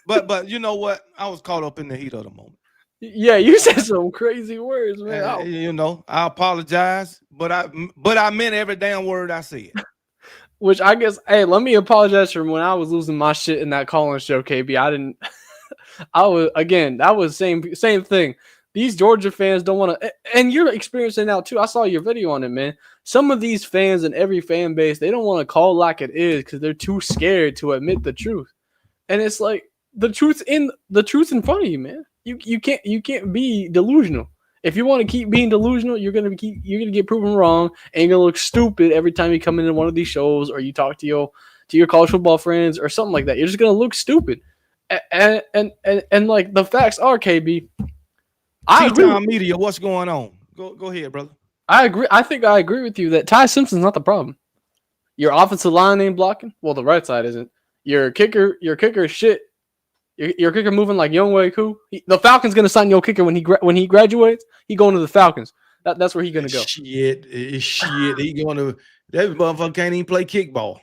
But you know what? I was caught up in the heat of the moment.
Yeah, you said some crazy words, man.
I apologize, but I meant every damn word I said.
Which I guess, hey, let me apologize for when I was losing my shit in that call-in show, KB. I didn't. That was same thing. These Georgia fans don't want to, and you're experiencing now too. I saw your video on it, man. Some of these fans in every fan base, they don't want to call like it is because they're too scared to admit the truth. And it's like the truth's in front of you, man. You can't be delusional. If you want to keep being delusional, you're gonna get proven wrong, and you're gonna look stupid every time you come into one of these shows or you talk to your college football friends or something like that. You're just gonna look stupid. And like the facts are, KB. I agree.
Media, what's going on? Go ahead, brother.
I agree. I think I agree with you that Ty Simpson's not the problem. Your offensive line ain't blocking. Well, the right side isn't. Your kicker is shit. Your kicker moving like Younghoe Koo. The Falcons gonna sign your kicker when he graduates. He going to the Falcons. That's where he gonna go.
Shit. He going to that motherfucker can't even play kickball.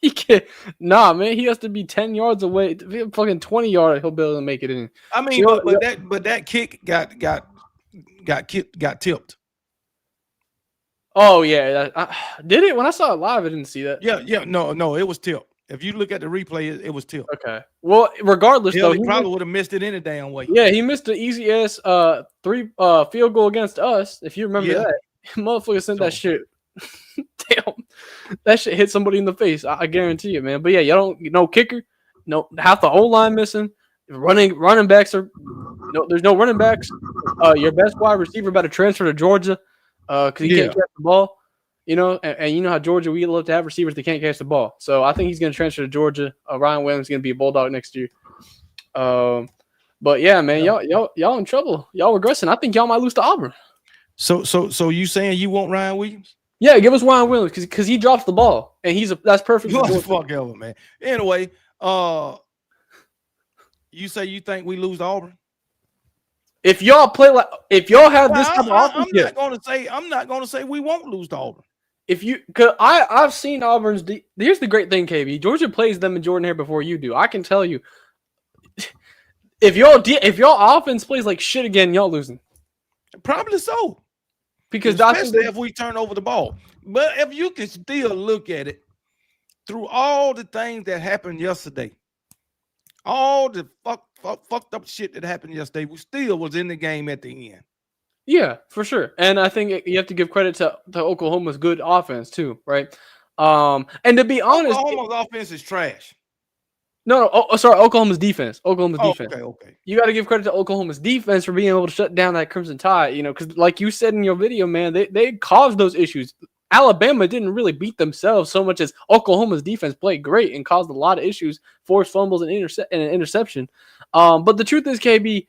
He can't. Nah, man. He has to be 10 yards away. Fucking 20 yards. He'll be able to make it in.
I mean, but that kick got tipped.
Oh yeah, did it? When I saw it live, I didn't see that.
Yeah. No, it was tipped. If you look at the replay, it was tipped.
Okay. Well, regardless, though,
he probably would have missed it any damn way.
Yeah, he missed the easy ass three field goal against us. If you remember that, motherfucker sent that shit. Damn, that shit hit somebody in the face. I guarantee it, man. But yeah, no kicker, no half the O line missing. Running backs are there's no running backs. Your best wide receiver about to transfer to Georgia because he can't catch the ball. And you know how Georgia, we love to have receivers that can't catch the ball. So I think he's going to transfer to Georgia. Ryan Williams is going to be a Bulldog next year. But yeah, man, y'all in trouble. Y'all regressing. I think y'all might lose to Auburn.
So you saying you want Ryan Williams?
Yeah, give us Ryan Williams because he drops the ball and that's perfect.
What the fuck ever, man. Anyway, you say you think we lose to Auburn?
If y'all have this type of offense,
I'm not gonna say we won't lose to Auburn.
Because I've seen Auburn's. Here's the great thing, KB. Georgia plays them in Jordan Hare before you do. I can tell you, if your offense plays like shit again, y'all losing.
Probably so.
Because
especially if we turn over the ball. But if you can still look at it through all the things that happened yesterday, all the fucked up shit that happened yesterday, we still was in the game at the end.
Yeah, for sure. And I think you have to give credit to Oklahoma's good offense too, right? And to be honest,
Oklahoma's offense is trash.
No, sorry, Oklahoma's defense. Defense.
Okay.
You got to give credit to Oklahoma's defense for being able to shut down that Crimson Tide, because like you said in your video, man, they caused those issues. Alabama didn't really beat themselves so much as Oklahoma's defense played great and caused a lot of issues, forced fumbles and an interception. But the truth is, KB,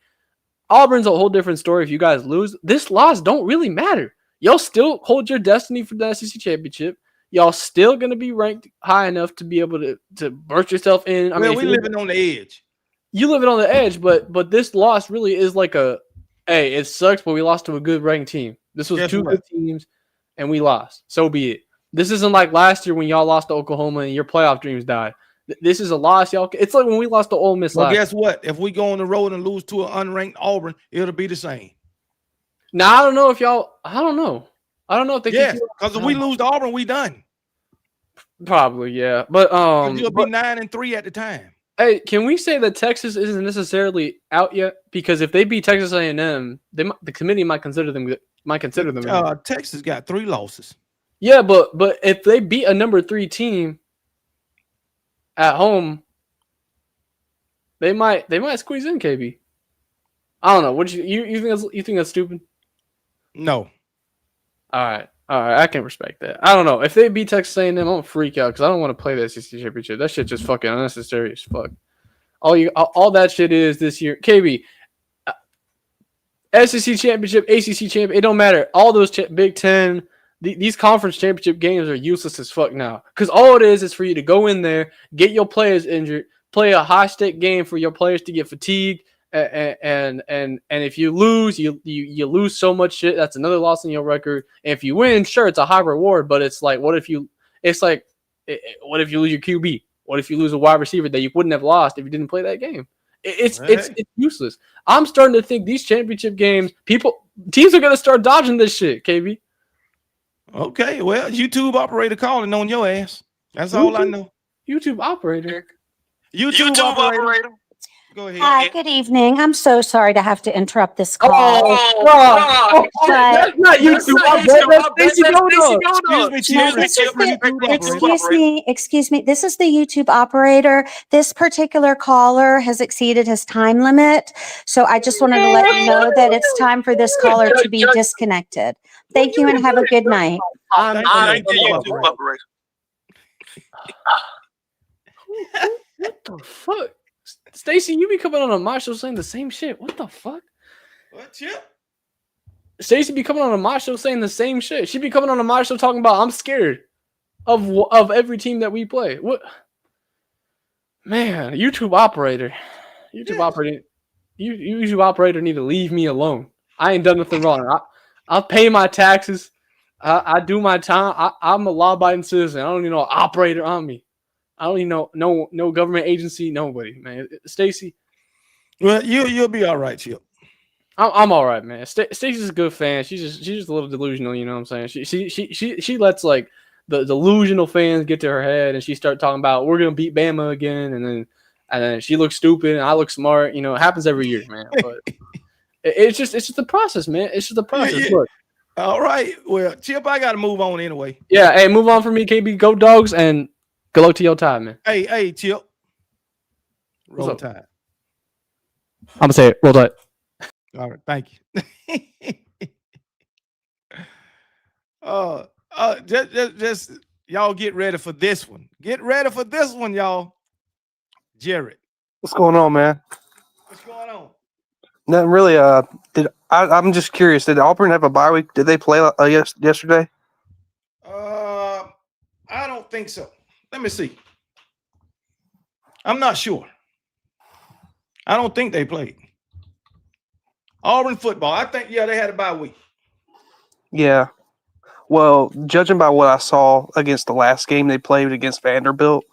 Auburn's a whole different story. If you guys lose, this loss don't really matter. Y'all still hold your destiny for the SEC championship. Y'all still going to be ranked high enough to be able to burst yourself in. I mean,
we're living on the edge.
You live it on the edge, but this loss really is like hey, it sucks, but we lost to a good ranked team. This was two good teams, and we lost. So be it. This isn't like last year when y'all lost to Oklahoma and your playoff dreams died. This is a loss, y'all. It's like when we lost to Ole Miss.
Well, guess what? If we go on the road and lose to an unranked Auburn, it'll be the same.
Now I don't know if y'all. I don't know. I don't know if they kick
Yes,
you.
because if we lose to Auburn, we done.
Probably, yeah. But
'Cause you'll be 9-3 at the time.
hey, can we say that Texas isn't necessarily out yet? Because if they beat Texas A&M, the committee might consider them.
Texas got 3 losses.
Yeah, but if they beat a number 3 team at home, they might squeeze in KB. I don't know. What you think that's stupid?
No.
All right, I can respect that. I don't know if they beat Texas A&M, I'm gonna freak out because I don't want to play the SEC championship. That shit just fucking unnecessary as fuck. All that shit is this year, KB. SEC championship, ACC champion, it don't matter. All those Big Ten, these conference championship games are useless as fuck now. Because all it is for you to go in there, get your players injured, play a high stake game for your players to get fatigued, and if you lose, you lose so much shit. That's another loss in your record. And if you win, sure, it's a high reward, but it's like, what if you lose your QB? What if you lose a wide receiver that you wouldn't have lost if you didn't play that game? It's useless. I'm starting to think these championship games, teams are gonna start dodging this shit, KB.
Okay, well, YouTube operator calling on your ass. That's all I know.
YouTube operator.
YouTube operator. Go ahead.
Hi, good evening. I'm so sorry to have to interrupt this call.
That's not YouTube operator.
Excuse me. This is the YouTube operator. This particular caller has exceeded his time limit. So I just wanted to let you know that it's time for this caller to be disconnected. Thank you and have a good night.
Thank you, YouTube operator.
What the fuck? Stacy, you be coming on a my show saying the same shit. What the fuck?
What, Chip?
Stacy be coming on a my show saying the same shit. She be coming on a my show talking about I'm scared of every team that we play. What? Man, YouTube operator need to leave me alone. I ain't done nothing wrong. I pay my taxes. I do my time. I'm a law-abiding citizen. I don't need no operator on me. I don't need no government agency. Nobody, man. Stacy.
Well, you'll be all right, Chip.
I'm all right, man. Stacy's a good fan. She's just a little delusional. You know what I'm saying? She lets like the delusional fans get to her head, and she start talking about we're gonna beat Bama again, and then she looks stupid and I look smart. You know, it happens every year, man. But it's just the process, man. It's just the process.
Yeah.
Look.
All right. Well, Chip, I gotta move on anyway.
Yeah. Hey, move on for me, KB. Go Dogs, and good luck to your time, man.
Hey, Chip. Roll Tide.
I'm gonna say it. Roll Tide.
All right, thank you. Just y'all get ready for this one. Get ready for this one, y'all. Jared.
What's going on, man?
What's going on?
Nothing really. I'm just curious. Did Auburn have a bye week? Did they play yesterday?
I don't think so. Let me see. I'm not sure. I don't think they played. Auburn football. I think, they had a bye week.
Yeah. Well, judging by what I saw against the last game they played against Vanderbilt,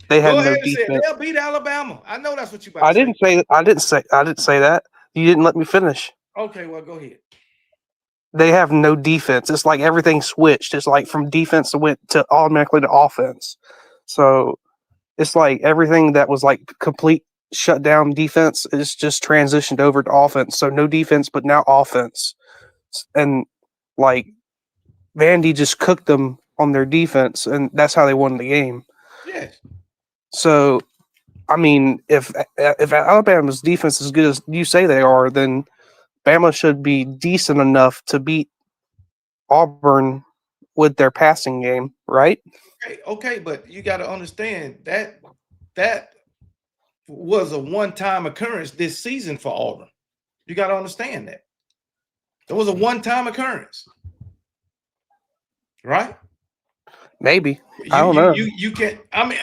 they had no defense.
They'll beat Alabama. I know that's what you about to say.
I didn't say that. You didn't let me finish.
Okay, well, go ahead.
They have no defense. It's like everything switched. It's like from defense went to automatically to offense. So it's like everything that was like complete shutdown defense is just transitioned over to offense. So no defense, but now offense. And like Vandy just cooked them on their defense, and that's how they won the game.
Yes.
So, I mean, if Alabama's defense is as good as you say they are, then Bama should be decent enough to beat Auburn with their passing game, right?
Okay, but you got to understand that was a one-time occurrence this season for Auburn. You got to understand that. It was a one-time occurrence. Right?
Maybe. I don't know.
You can't. I mean,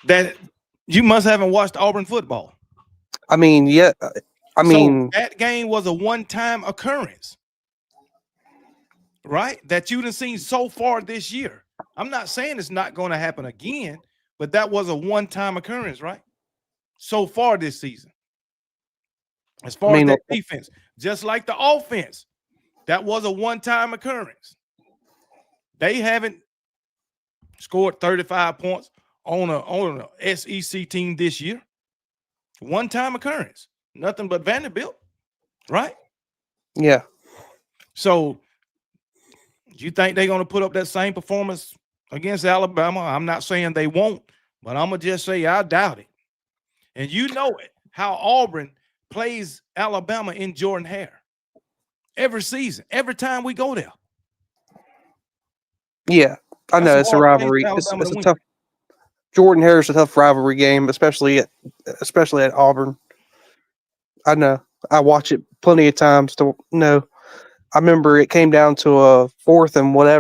that you must haven't watched Auburn football.
I mean, yeah. I mean,
so that game was a one-time occurrence, right? That you done seen so far this year. I'm not saying it's not going to happen again, but that was a one-time occurrence, right? So far this season. As far as that defense, just like the offense. That was a one-time occurrence. They haven't scored 35 points on a SEC team this year. One-time occurrence. Nothing but Vanderbilt, right?
Yeah.
So do you think they're going to put up that same performance against Alabama? I'm not saying they won't, but I'm going to just say I doubt it. And you know it, how Auburn plays Alabama in Jordan Hare every season, every time we go there.
Yeah, I know it's a rivalry. It's a tough. Jordan Hare is a tough rivalry game, especially at Auburn. I know. I watch it plenty of times to know. I remember it came down to a fourth and long.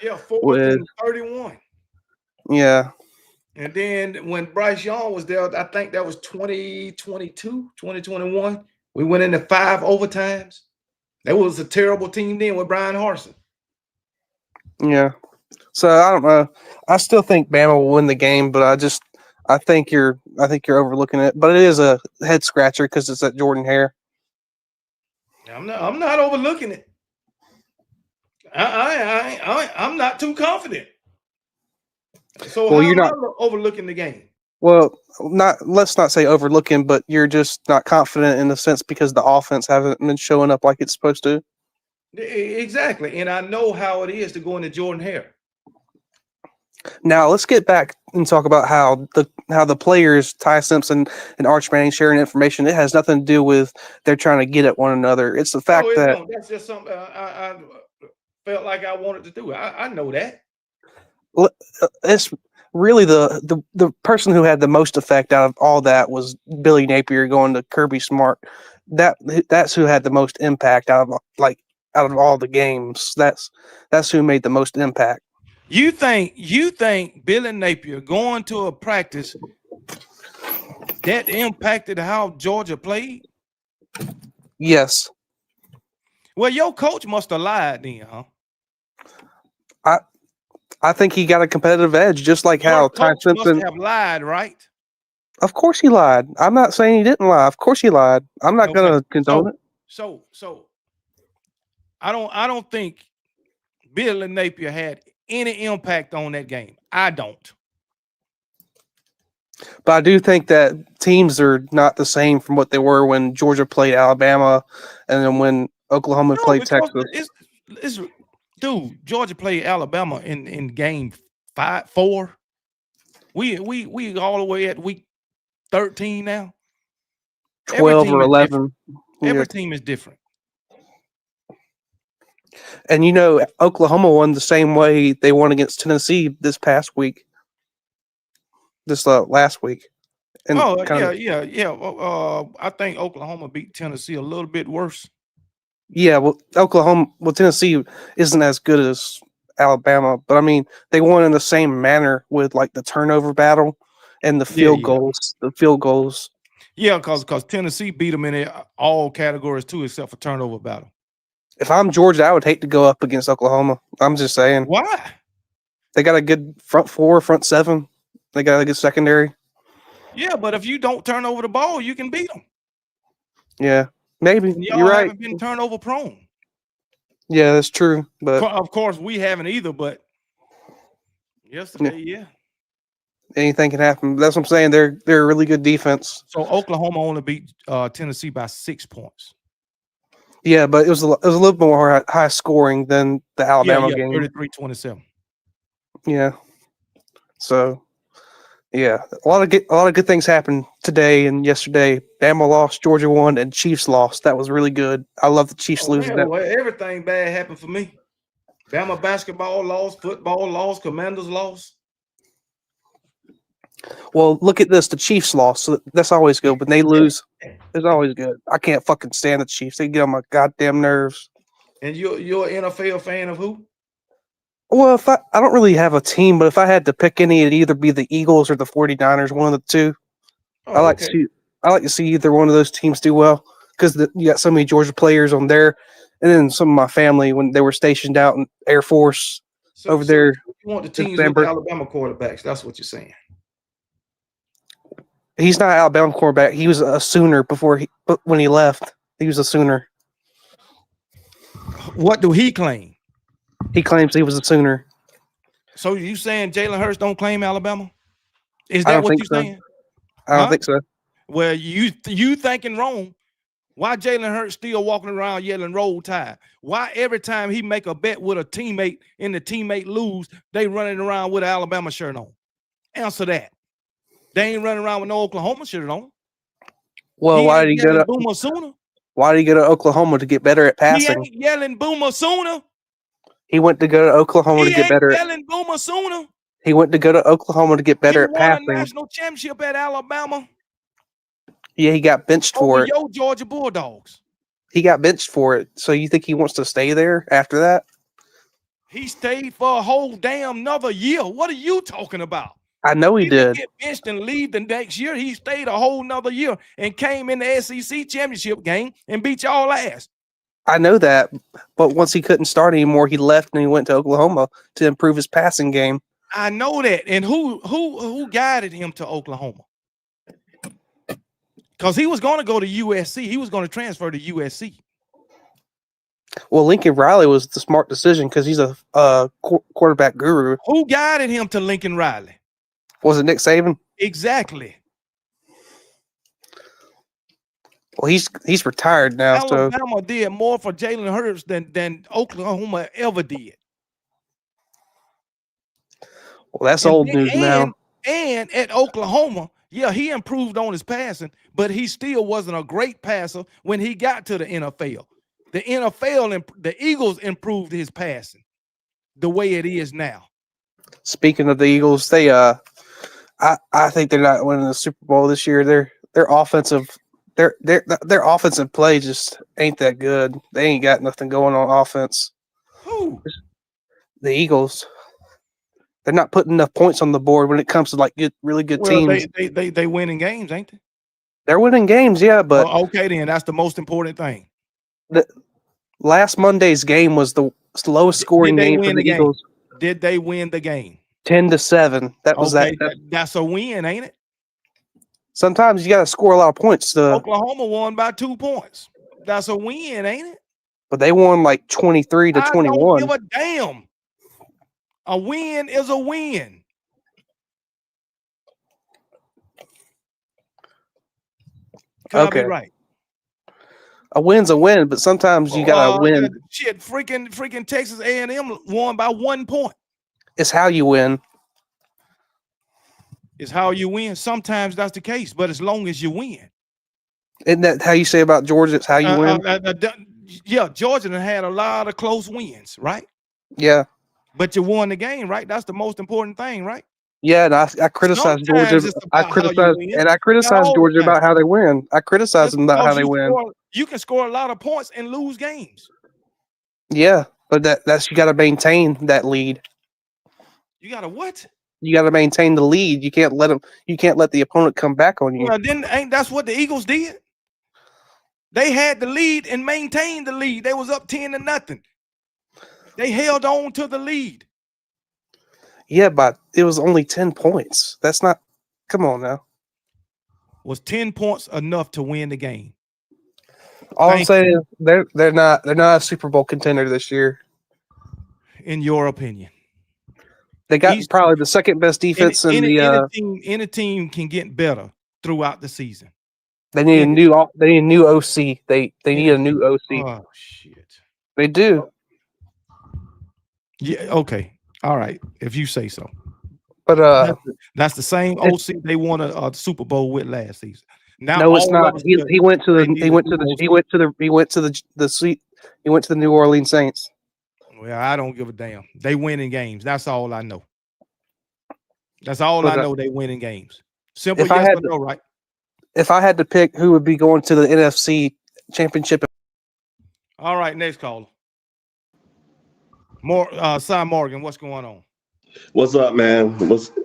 Yeah, 4th and 31.
Yeah.
And then when Bryce Young was there, I think that was 2022, 2021. We went into 5 overtimes. That was a terrible team then with Brian Harsin.
Yeah. So I don't know. I still think Bama will win the game, but I think you're overlooking it. But it is a head scratcher because it's at Jordan Hare.
I'm not overlooking it. I'm not too confident. So
well,
how
you're
am
not
I overlooking the game?
Well, let's not say overlooking, but you're just not confident in the sense because the offense hasn't been showing up like it's supposed to.
Exactly. And I know how it is to go into Jordan Hare.
Now let's get back and talk about how the players, Ty Simpson and Arch Manning, sharing information. It has nothing to do with they're trying to get at one another. It's the fact that
that's just something I felt like I wanted to do. I know that.
It's really the person who had the most effect out of all that was Billy Napier going to Kirby Smart. That's who had the most impact out of all the games. That's who made the most impact.
You think Billy Napier going to a practice that impacted how Georgia played?
Yes.
Well, your coach must have lied then, huh?
I think he got a competitive edge, just like how Ty Simpson
must have lied, right?
Of course he lied. I'm not saying he didn't lie. Of course he lied. I'm not going to condone it.
So I don't think Billy Napier had any impact on that game. I don't.
But I do think that teams are not the same from what they were when Georgia played Alabama and then when Oklahoma played Texas.
Dude, Georgia played Alabama in game 4. We all the way at week 13 now.
12 or 11.
Every team is different.
And Oklahoma won the same way they won against Tennessee this past week. Last week. And
yeah. I think Oklahoma beat Tennessee a little bit worse.
Yeah, Tennessee isn't as good as Alabama, but I mean, they won in the same manner with like the turnover battle and the field goals. The field goals.
Yeah, because Tennessee beat them in all categories too, except for turnover battle.
If I'm Georgia, I would hate to go up against Oklahoma. I'm just saying.
Why?
They got a good front 4, front 7. They got a good secondary.
Yeah, but if you don't turn over the ball, you can beat them.
Yeah, maybe. You're right.
Haven't been turnover prone.
Yeah, that's true. But
of course, we haven't either. But yesterday, yeah.
Anything can happen. That's what I'm saying. They're a really good defense.
So Oklahoma only beat Tennessee by 6 points.
Yeah, but it was a little bit more high scoring than the Alabama game.
33-27.
Yeah. So, yeah, a lot of good things happened today and yesterday. Bama lost, Georgia won, and Chiefs lost. That was really good. I love the Chiefs losing.
Everything bad happened for me. Bama basketball lost, football lost, Commanders lost.
Well, look at this. The Chiefs lost, so that's always good. When they lose, it's always good. I can't fucking stand the Chiefs. They get on my goddamn nerves.
And you're an NFL fan of who?
Well, I don't really have a team, but if I had to pick any, it'd either be the Eagles or the 49ers, one of the two. I like to see either one of those teams do well because you got so many Georgia players on there, and then some of my family when they were stationed out in Air Force over there.
You want the teams with the Alabama quarterbacks? That's what you're saying.
He's not an Alabama quarterback. He was a Sooner when he left. He was a Sooner.
What do he claim?
He claims he was a Sooner.
So you saying Jalen Hurts don't claim Alabama? Is
I
that
don't
what
think
you
so.
saying?
I don't
Huh?
think so.
Well, you thinking wrong. Why Jalen Hurts still walking around yelling roll tide? Why every time he make a bet with a teammate and the teammate lose, they running around with an Alabama shirt on? Answer that. They ain't running around with no Oklahoma shirt on.
Well,
He
why
ain't
did he go
yelling
to
Boomer Sooner.
Why did he go to Oklahoma to get better at
He
passing?
ain't yelling Boomer Sooner.
He went to go to Oklahoma to
He
get
ain't
better.
yelling Boomer Sooner.
He went to go to Oklahoma to get better
You
at
won a
passing.
national championship at Alabama
Yeah, he got benched
over
for it.
your Georgia Bulldogs.
He got benched for it. So you think he wants to stay there after that?
He stayed for a whole damn another year. What are you talking about?
I know he
He didn't
did.
get benched and leave the next year. He stayed a whole nother year and came in the SEC championship game and beat y'all ass.
I know that. But once he couldn't start anymore, he left and he went to Oklahoma to improve his passing game.
I know that. And who guided him to Oklahoma? Because he was going to go to USC. He was going to transfer to USC.
Well, Lincoln Riley was the smart decision because he's a quarterback guru.
Who guided him to Lincoln Riley?
Was it Nick Saban?
Exactly.
Well, he's retired now. So
Alabama did more for Jalen Hurts than Oklahoma ever did.
well, that's old news now.
And at Oklahoma, yeah, he improved on his passing, but he still wasn't a great passer when he got to the NFL. The NFL and the Eagles improved his passing the way it is now.
Speaking of the Eagles, they I think they're not winning the Super Bowl this year. Their offensive their offensive play just ain't that good. They ain't got nothing going on offense.
Who?
The Eagles. They're not putting enough points on the board when it comes to like really good
Well,
teams.
they winning games, ain't they?
They're winning games, yeah, but
Okay, then that's the most important thing.
the last Monday's game was the lowest scoring
Did they
game for
win
the
the game?
Eagles.
Did they win the game?
10-7. That was
Okay,
that.
that's a win, ain't it?
Sometimes you got to score a lot of points
Oklahoma won by 2 points. That's a win, ain't it?
but they won like 23 to
I don't
21.
give a damn. A win is a win. Could I be right?
A win's a win, but sometimes you gotta win.
Shit, freaking Texas A&M won by 1 point.
It's how you win.
It's how you win. Sometimes that's the case, but as long as you win.
Isn't that how you say about Georgia? It's how you win.
Yeah, Georgia had a lot of close wins, right?
Yeah.
But you won the game, right? That's the most important thing, right?
Yeah, and I criticize Georgia.
Sometimes it's about how you win.
I criticize
Not all
Georgia
the time.
about how they win. I criticize
Just
them about how
because
they win.
you can score a lot of points and lose games.
Yeah, but that's you got to maintain that lead.
You got to what?
You got to maintain the lead. You can't let them. You can't let the opponent come back on you.
Well, then ain't that's what the Eagles did? They had the lead and maintained the lead. They was up 10-0. They held on to the lead.
Yeah, but it was only 10 points. That's not. Come on now.
Was 10 points enough to win the game?
All I'm saying is they're not a Super Bowl contender this year.
In your opinion,
they got probably the second best defense in the.
Any team can get better throughout the season.
They need a new OC. They need a new OC.
Oh shit.
They do.
Yeah. Okay. All right. If you say so.
But
that's the same OC they won a Super Bowl with last season. Now
no, it's not. He went to the New Orleans Saints.
Well, I don't give a damn. They winning games. That's all I know. That's all I know. They winning games. Simple yes or no, right?
If I had to pick who would be going to the NFC Championship.
All right, next caller. Cy Morgan, what's going on?
What's up, man?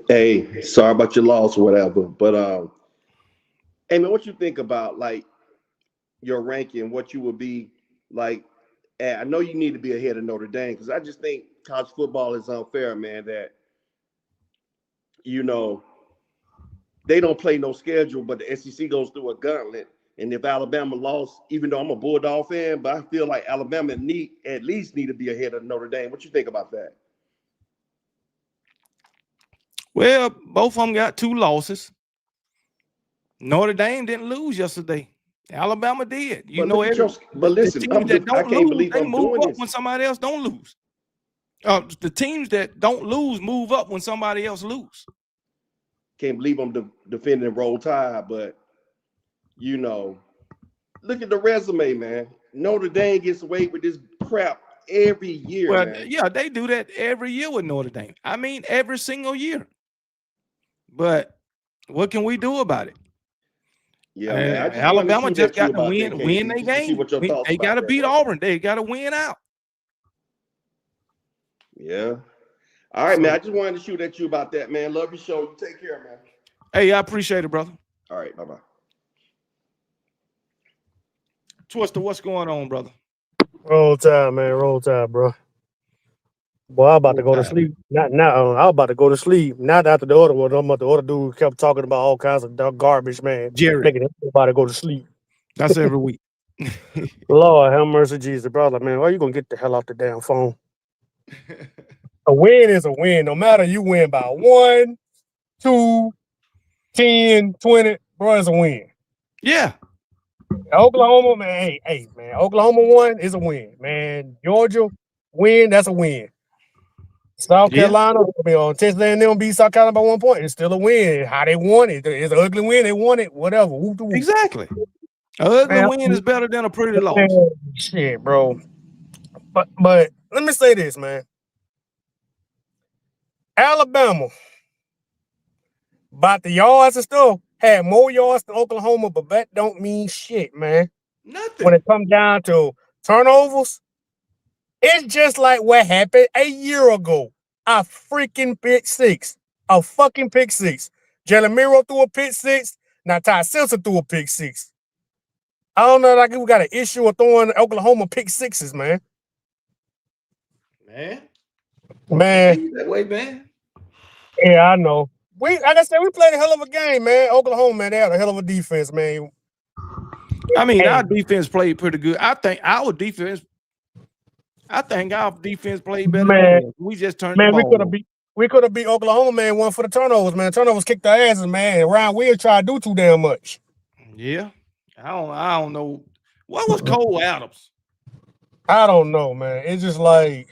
Hey, sorry about your loss or whatever. But hey man, what you think about like your ranking, what you would be like I know you need to be ahead of Notre Dame because I just think college football is unfair, man, that they don't play no schedule, but the SEC goes through a gauntlet And if Alabama lost, even though I'm a Bulldog fan, but I feel like Alabama at least need to be ahead of Notre Dame. What you think about that?
Well, both of them got 2 losses. Notre Dame didn't lose yesterday. Alabama did. You
But
know,
look at your. But
the
listen,
teams that
I
don't
can't
lose,
believe
they
I'm
move
doing
up
this.
when somebody else don't lose. The teams that don't lose move up when somebody else lose.
Can't believe I'm defending Roll Tide, but you know, look at the resume, man. Notre Dame gets away with this crap every year,
Well,
man.
yeah, they do that every year with Notre Dame. I mean, every single year. But what can we do about it?
Yeah, man. I just wanted to
Alabama
shoot
just
at you
got to
about that,
win
KC,
their
just to see
game.
what your thoughts
They
about
got to
that
beat
was.
Auburn. They got to win out.
Yeah. All right, man. I just wanted to shoot at you about that, man. Love your show. You take care, man.
Hey, I appreciate it, brother.
All right, bye-bye.
Twister, what's going on, brother?
Roll Tide, man. Roll Tide, bro. Boy, I'm about to go to sleep. Not now. I'm about to go to sleep. Not after the other one. The other dude kept talking about all kinds of garbage, man.
Jared.
Making everybody go to sleep.
That's every week.
Lord have mercy, Jesus, brother, man. Why you gonna get the hell off the damn phone? A win is a win. No matter you win by 1, 2, 10, 20, bro, it's a win.
Yeah.
Oklahoma, man. Hey, man. Oklahoma won is a win, man. Georgia win, that's a win. South Carolina, Texas A&M beat South Carolina by 1 point. It's still a win. How they won it. It's an ugly win. They won it. Whatever.
Exactly. An ugly win is better than a pretty loss.
Shit, bro. But let me say this, man. Alabama, about the yards and stuff, had more yards than Oklahoma, but that don't mean shit, man.
Nothing.
When it comes down to turnovers, it's just like what happened a year ago. A freaking pick six. A fucking pick six. Jalen Miro threw a pick six. Now Ty Simpson threw a pick six. I don't know, like we got an issue with throwing Oklahoma pick sixes, man.
Man.
That
way, man.
Yeah, I know. Like I said, we played a hell of a game, man. Oklahoma, man, they had a hell of a defense, man.
I mean, our defense played pretty good. I think our defense played better than theirs. We just turned the ball over.
We could have beat Oklahoma, man, one for the turnovers, man. Turnovers kicked our asses, man. Ryan Weir tried to do too damn much.
Yeah. I don't know. What was Cole Adams?
I don't know, man. It's just like,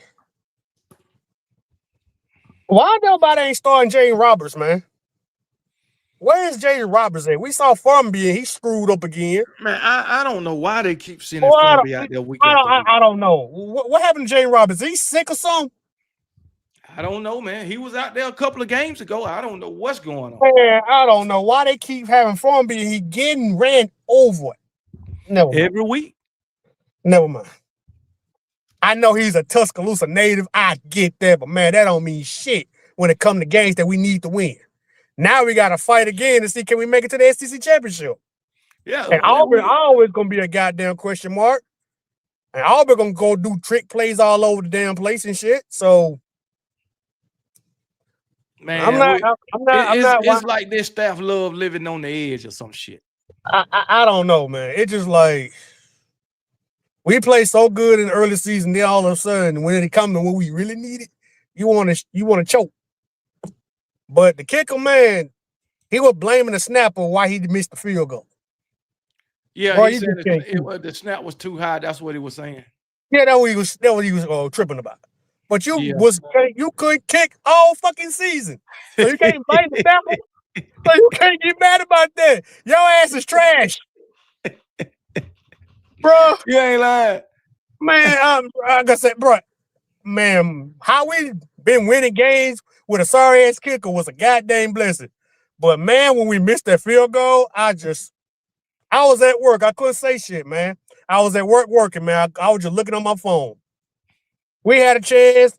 why nobody ain't starting Jay Roberts, man? Where is Jay Roberts at? We saw Farmby and he screwed up again.
Man, I don't know why they keep sending Farmby out there week after week.
I don't know. What happened to Jay Roberts? Is he sick or something?
I don't know, man. He was out there a couple of games ago. I don't know what's going on.
Man, I don't know why they keep having Farmby and he getting ran over.
Every week.
Never mind. I know he's a Tuscaloosa native. I get that, but man, that don't mean shit when it comes to games that we need to win. Now we got to fight again to see can we make it to the SEC championship.
Yeah.
And Auburn always going to be a goddamn question mark. And Auburn going to go do trick plays all over the damn place and shit. So,
man, it's like this staff love living on the edge or some shit.
I don't know, man. It's just like we play so good in the early season, then all of a sudden when it comes to when we really need it, you want to choke. But the kicker, man, he was blaming the snapper why he missed the field goal.
Yeah,
Boy,
he said the snap was too high. That's what he was saying.
Yeah, that's what he was tripping about. But you could kick all fucking season, so you can't blame the snapper. So you can't get mad about that. Your ass is trash, bro.
You ain't lying,
man. Like I said, bro, man, how we been winning games with a sorry ass kicker was a goddamn blessing. But man, when we missed that field goal, I was at work. I couldn't say shit, man. I was at work working, man. I was just looking on my phone. We had a chance,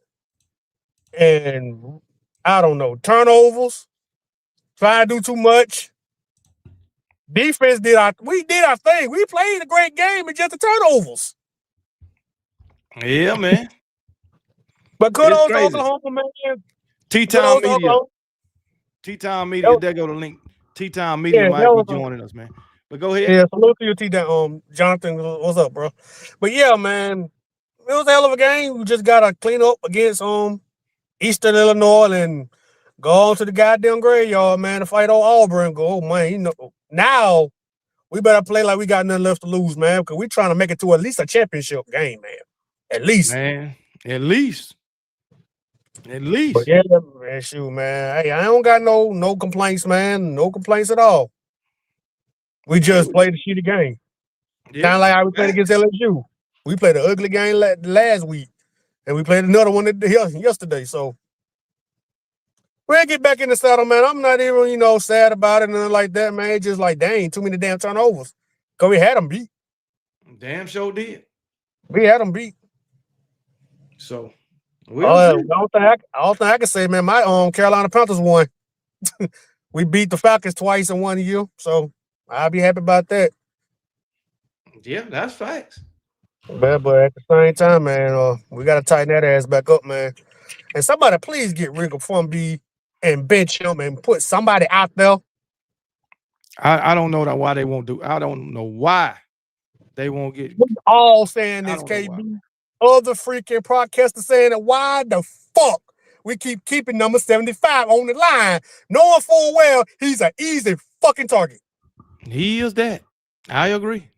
and I don't know, turnovers, trying to do too much. Defense we did our thing. We played a great game, and just the turnovers.
Yeah, man.
But good old Oklahoma, man.
T-Town Media. T-Town Media, there go the link. T-Town Media might be joining us, man. But go ahead.
Yeah, salute to you, T. Jonathan, what's up, bro? But yeah, man, it was a hell of a game. We just gotta clean up against Eastern Illinois and go on to the goddamn graveyard, man, to fight on Auburn. Go, oh, man, you know, now we better play like we got nothing left to lose, man, because we're trying to make it to at least a championship game, man. At least.
Man, at least. At least.
But yeah, man, shoot, man. Hey, I don't got no complaints, man. No complaints at all. We just played a shitty game.
Yeah.
Kind of like how we played against LSU. We played an ugly game last week, and we played another one yesterday. So we'll get back in the saddle, man. I'm not even, sad about it, nothing like that, man. It's just like, dang, too many damn turnovers. Because we had them beat.
Damn sure did.
We had them beat.
So,
all thing I can say, man, my Carolina Panthers won. We beat the Falcons twice in 1 year, so I'll be happy about that.
Yeah, that's facts.
But at the same time, man, we got to tighten that ass back up, man. And somebody please get rid of Funby and bench him and put somebody out there.
I don't know why they won't do. I don't know why they won't get.
We're all saying this, KB. Other freaking broadcasters saying that why the fuck we keep keeping number 75 on the line, knowing full well he's an easy fucking target.
He is that. I agree.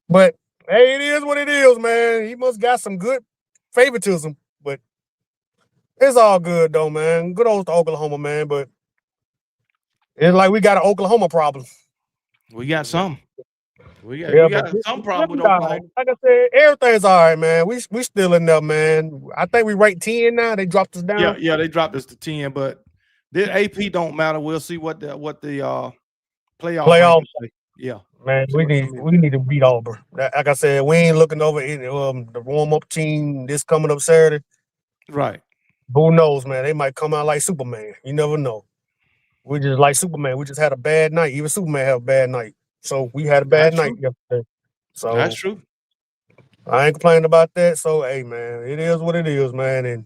But hey, it is what it is, man. He must got some good favoritism, but it's all good though, man. Good old Oklahoma, man. But it's like we got an Oklahoma problem.
We got some. We got some problem with Oklahoma.
Right. Like I said, everything's all right, man. We still in there, man. I think we ranked 10 now. They dropped us down.
Yeah, they dropped us to 10, but this AP don't matter. We'll see what the playoff. Yeah,
man. We need to beat Auburn. Like I said, we ain't looking over the warm up team this coming up Saturday.
Right.
Who knows, man? They might come out like Superman. You never know. We just like Superman. We just had a bad night. Even Superman had a bad night. So we had a bad night yesterday. So
that's true.
I ain't complaining about that. So hey, man, it is what it is, man. And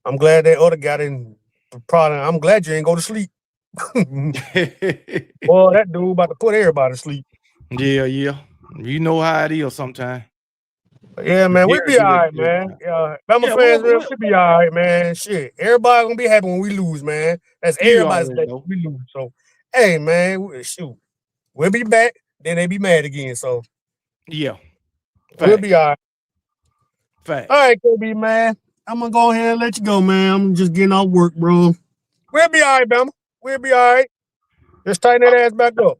I'm glad that other guy didn't. Probably, I'm glad you ain't go to sleep. Well, that dude about to put everybody to sleep.
Yeah. You know how it is sometimes.
Yeah, man, we'll be all right, man. Bama fans, we'll be all right, man. Shit, everybody gonna be happy when we lose, man. That's everybody's day we lose. So, hey, man, shoot, we'll be back. Then they be mad again. So,
yeah,
we'll be all right.
Fact.
All right, KB, man. I'm gonna go ahead and let you go, man. I'm just getting off work, bro. We'll be all right, Bama. We'll be all right. Just tighten that ass back up.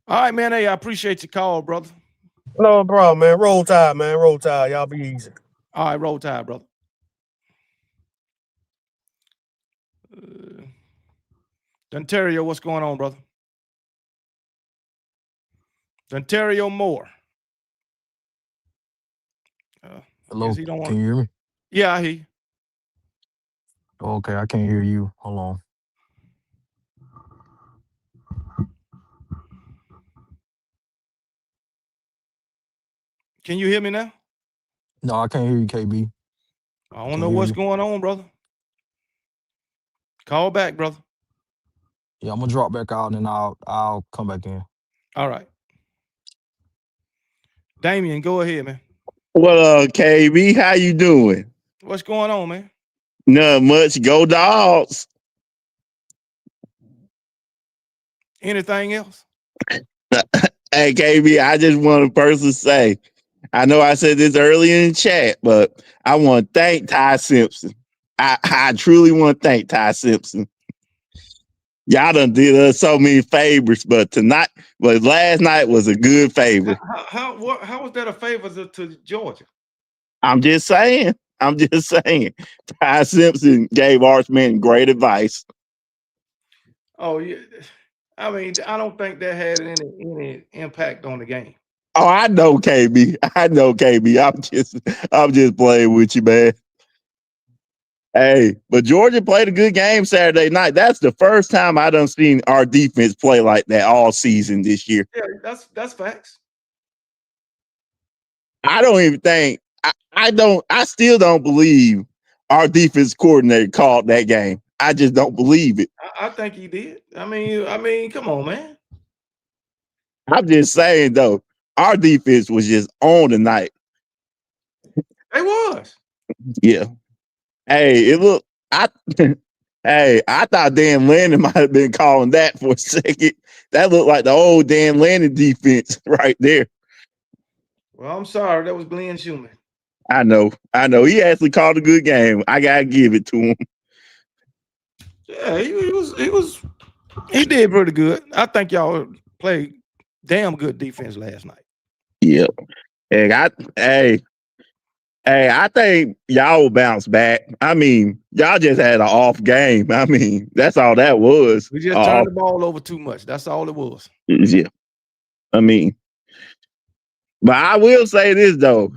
All right, man. Hey, I appreciate your call, brother.
No problem, man. Roll Tide, man. Roll Tide. Y'all be easy.
All right, Roll Tide, brother. Ontario, what's going on, brother? Ontario Moore.
Hello,
can you
hear me?
Yeah, I hear you.
Okay, I can't hear you. Hold on.
Can you hear me now?
No, I can't hear you, KB.
I don't know what's going on, brother. Call back, brother.
Yeah, I'm gonna drop back out and I'll come back in.
All right. Damien, go ahead, man.
Well, KB, how you doing?
What's going on, man?
Not much. Go Dogs.
Anything else?
Hey, KB, I just want to personally say, I know I said this earlier in the chat, but I want to thank Ty Simpson. I truly want to thank Ty Simpson. Y'all done did us so many favors, but last night was a good favor.
How was that a favor to Georgia?
I'm just saying. Ty Simpson gave Archman great advice.
Oh, yeah. I mean, I don't think that had any impact on the game.
Oh, I know, KB. I'm just playing with you, man. Hey, but Georgia played a good game Saturday night. That's the first time I done seen our defense play like that all season this year.
Yeah, that's facts.
I don't even think I still don't believe our defense coordinator called that game. I just don't believe it.
I think he did. I mean, come on, man.
I'm just saying though, our defense was just on tonight.
It was.
Yeah. Hey, it looked. Hey, I thought Dan Lanning might have been calling that for a second. That looked like the old Dan Lanning defense right there.
Well, I'm sorry. That was Glenn Schumann.
I know. He actually called a good game. I gotta give it to him.
Yeah, he did pretty good. I think y'all played damn good defense last night.
Yeah. Hey, I think y'all will bounce back. I mean, y'all just had an off game. I mean, that's all that was.
We just turned the ball over too much. That's all it was.
Yeah. I mean, but I will say this though.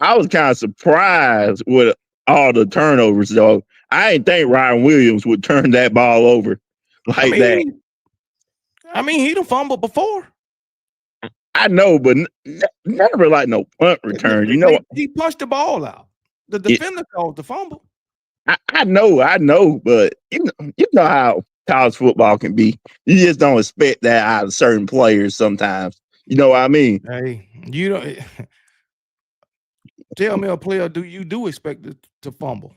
I was kind of surprised with all the turnovers though. I didn't think Ryan Williams would turn that ball over like that.
I mean, he done fumbled before.
I know, but never like no punt return. You know,
he punched the ball out. The defender caused the fumble.
I know, but you know how college football can be. You just don't expect that out of certain players sometimes. You know what I mean?
Hey, you don't tell me a player you do expect to fumble.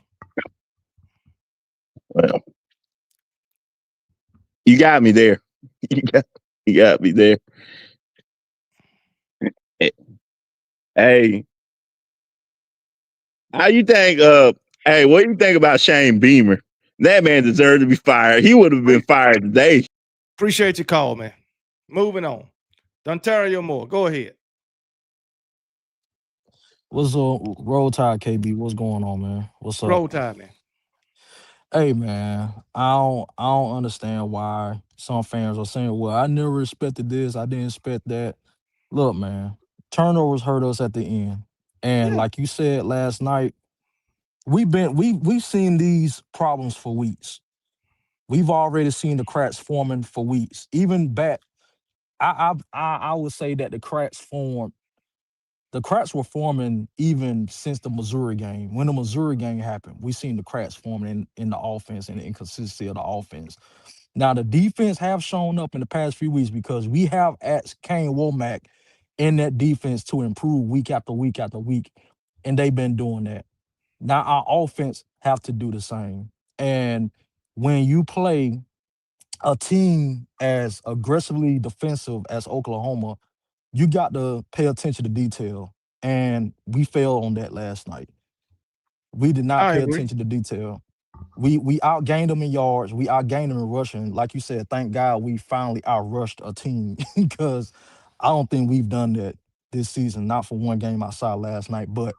Well, you got me there. You got me there. Hey, how you think? Hey, what do you think about Shane Beamer? That man deserved to be fired. He would have been fired today.
Appreciate your call, man. Moving on. Dontario Moore, go ahead.
What's Roll Tide KB? What's going on, man? What's up?
Roll Tide, man.
Hey man, I don't understand why some fans are saying, well, I never expected this, I didn't expect that. Look, man, turnovers hurt us at the end. And like you said last night, we've seen these problems for weeks. We've already seen the cracks forming for weeks. Even back, I would say that the cracks were forming even since the Missouri game. When the Missouri game happened, we seen the cracks forming in the offense and the inconsistency of the offense. Now the defense have shown up in the past few weeks because we have asked Kane Womack in that defense to improve week after week after week, and they've been doing that. Now our offense have to do the same. And when you play a team as aggressively defensive as Oklahoma, you got to pay attention to detail. And we failed on that last night. We did not
I
pay
agree.
attention to detail. We outgained them in yards. We outgained them in rushing. Like you said, thank God we finally outrushed a team because I don't think we've done that this season, not for one game outside last night. But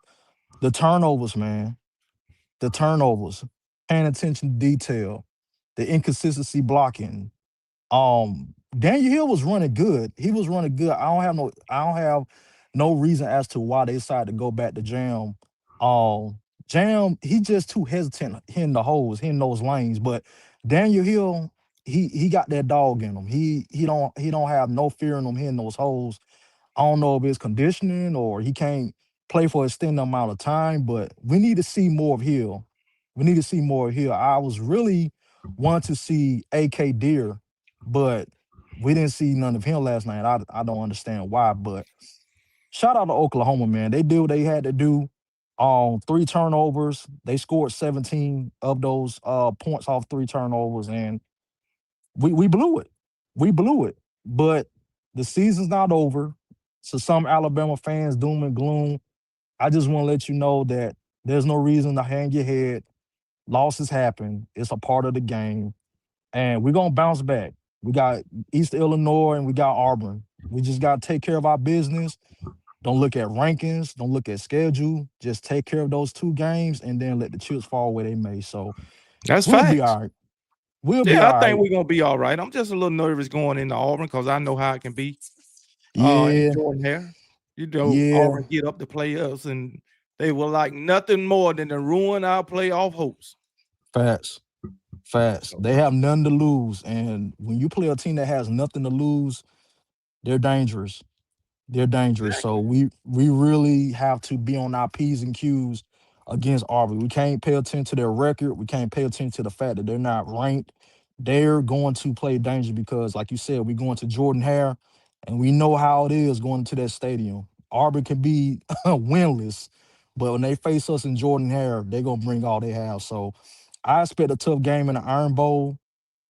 the turnovers, man, the turnovers, paying attention to detail, the inconsistency blocking, Daniel Hill was running good. He was running good. I don't have no reason as to why they decided to go back to Jam. Jam, he just too hesitant hitting the holes, hitting those lanes. But Daniel Hill, he got that dog in him. He don't have no fear in him hitting those holes. I don't know if it's conditioning or he can't play for an extended amount of time, but we need to see more of Hill. We need to see more of Hill. I was really wanting to see AK Deer, but we didn't see none of him last night. I don't understand why, but shout out to Oklahoma, man. They did what they had to do. 3 turnovers. They scored 17 of those points off 3 turnovers, and we blew it. We blew it. But the season's not over. So some Alabama fans, doom and gloom. I just want to let you know that there's no reason to hang your head. Losses happen. It's a part of the game. And we're gonna bounce back. We got East Illinois and we got Auburn. We just gotta take care of our business. Don't look at rankings, don't look at schedule. Just take care of those 2 games and then let the chips fall where they may. So
That's
we'll be
facts.
all right. We'll be
Yeah,
all
I think
right.
we're gonna be all right. I'm just a little nervous going into Auburn because I know how it can be. In
Yeah,
Jordan Hare. You know,
yeah.
Auburn get up to play us, and they were like nothing more than to ruin our playoff hopes.
Facts. Facts. They have nothing to lose. And when you play a team that has nothing to lose, they're dangerous. They're dangerous. So we really have to be on our P's and Q's against Auburn. We can't pay attention to their record. We can't pay attention to the fact that they're not ranked. They're going to play danger because, like you said, we're going to Jordan Hare, And we know how it is going into that stadium. Auburn can be winless, but when they face us in Jordan Hare, they're gonna bring all they have. So I expect a tough game in the Iron Bowl.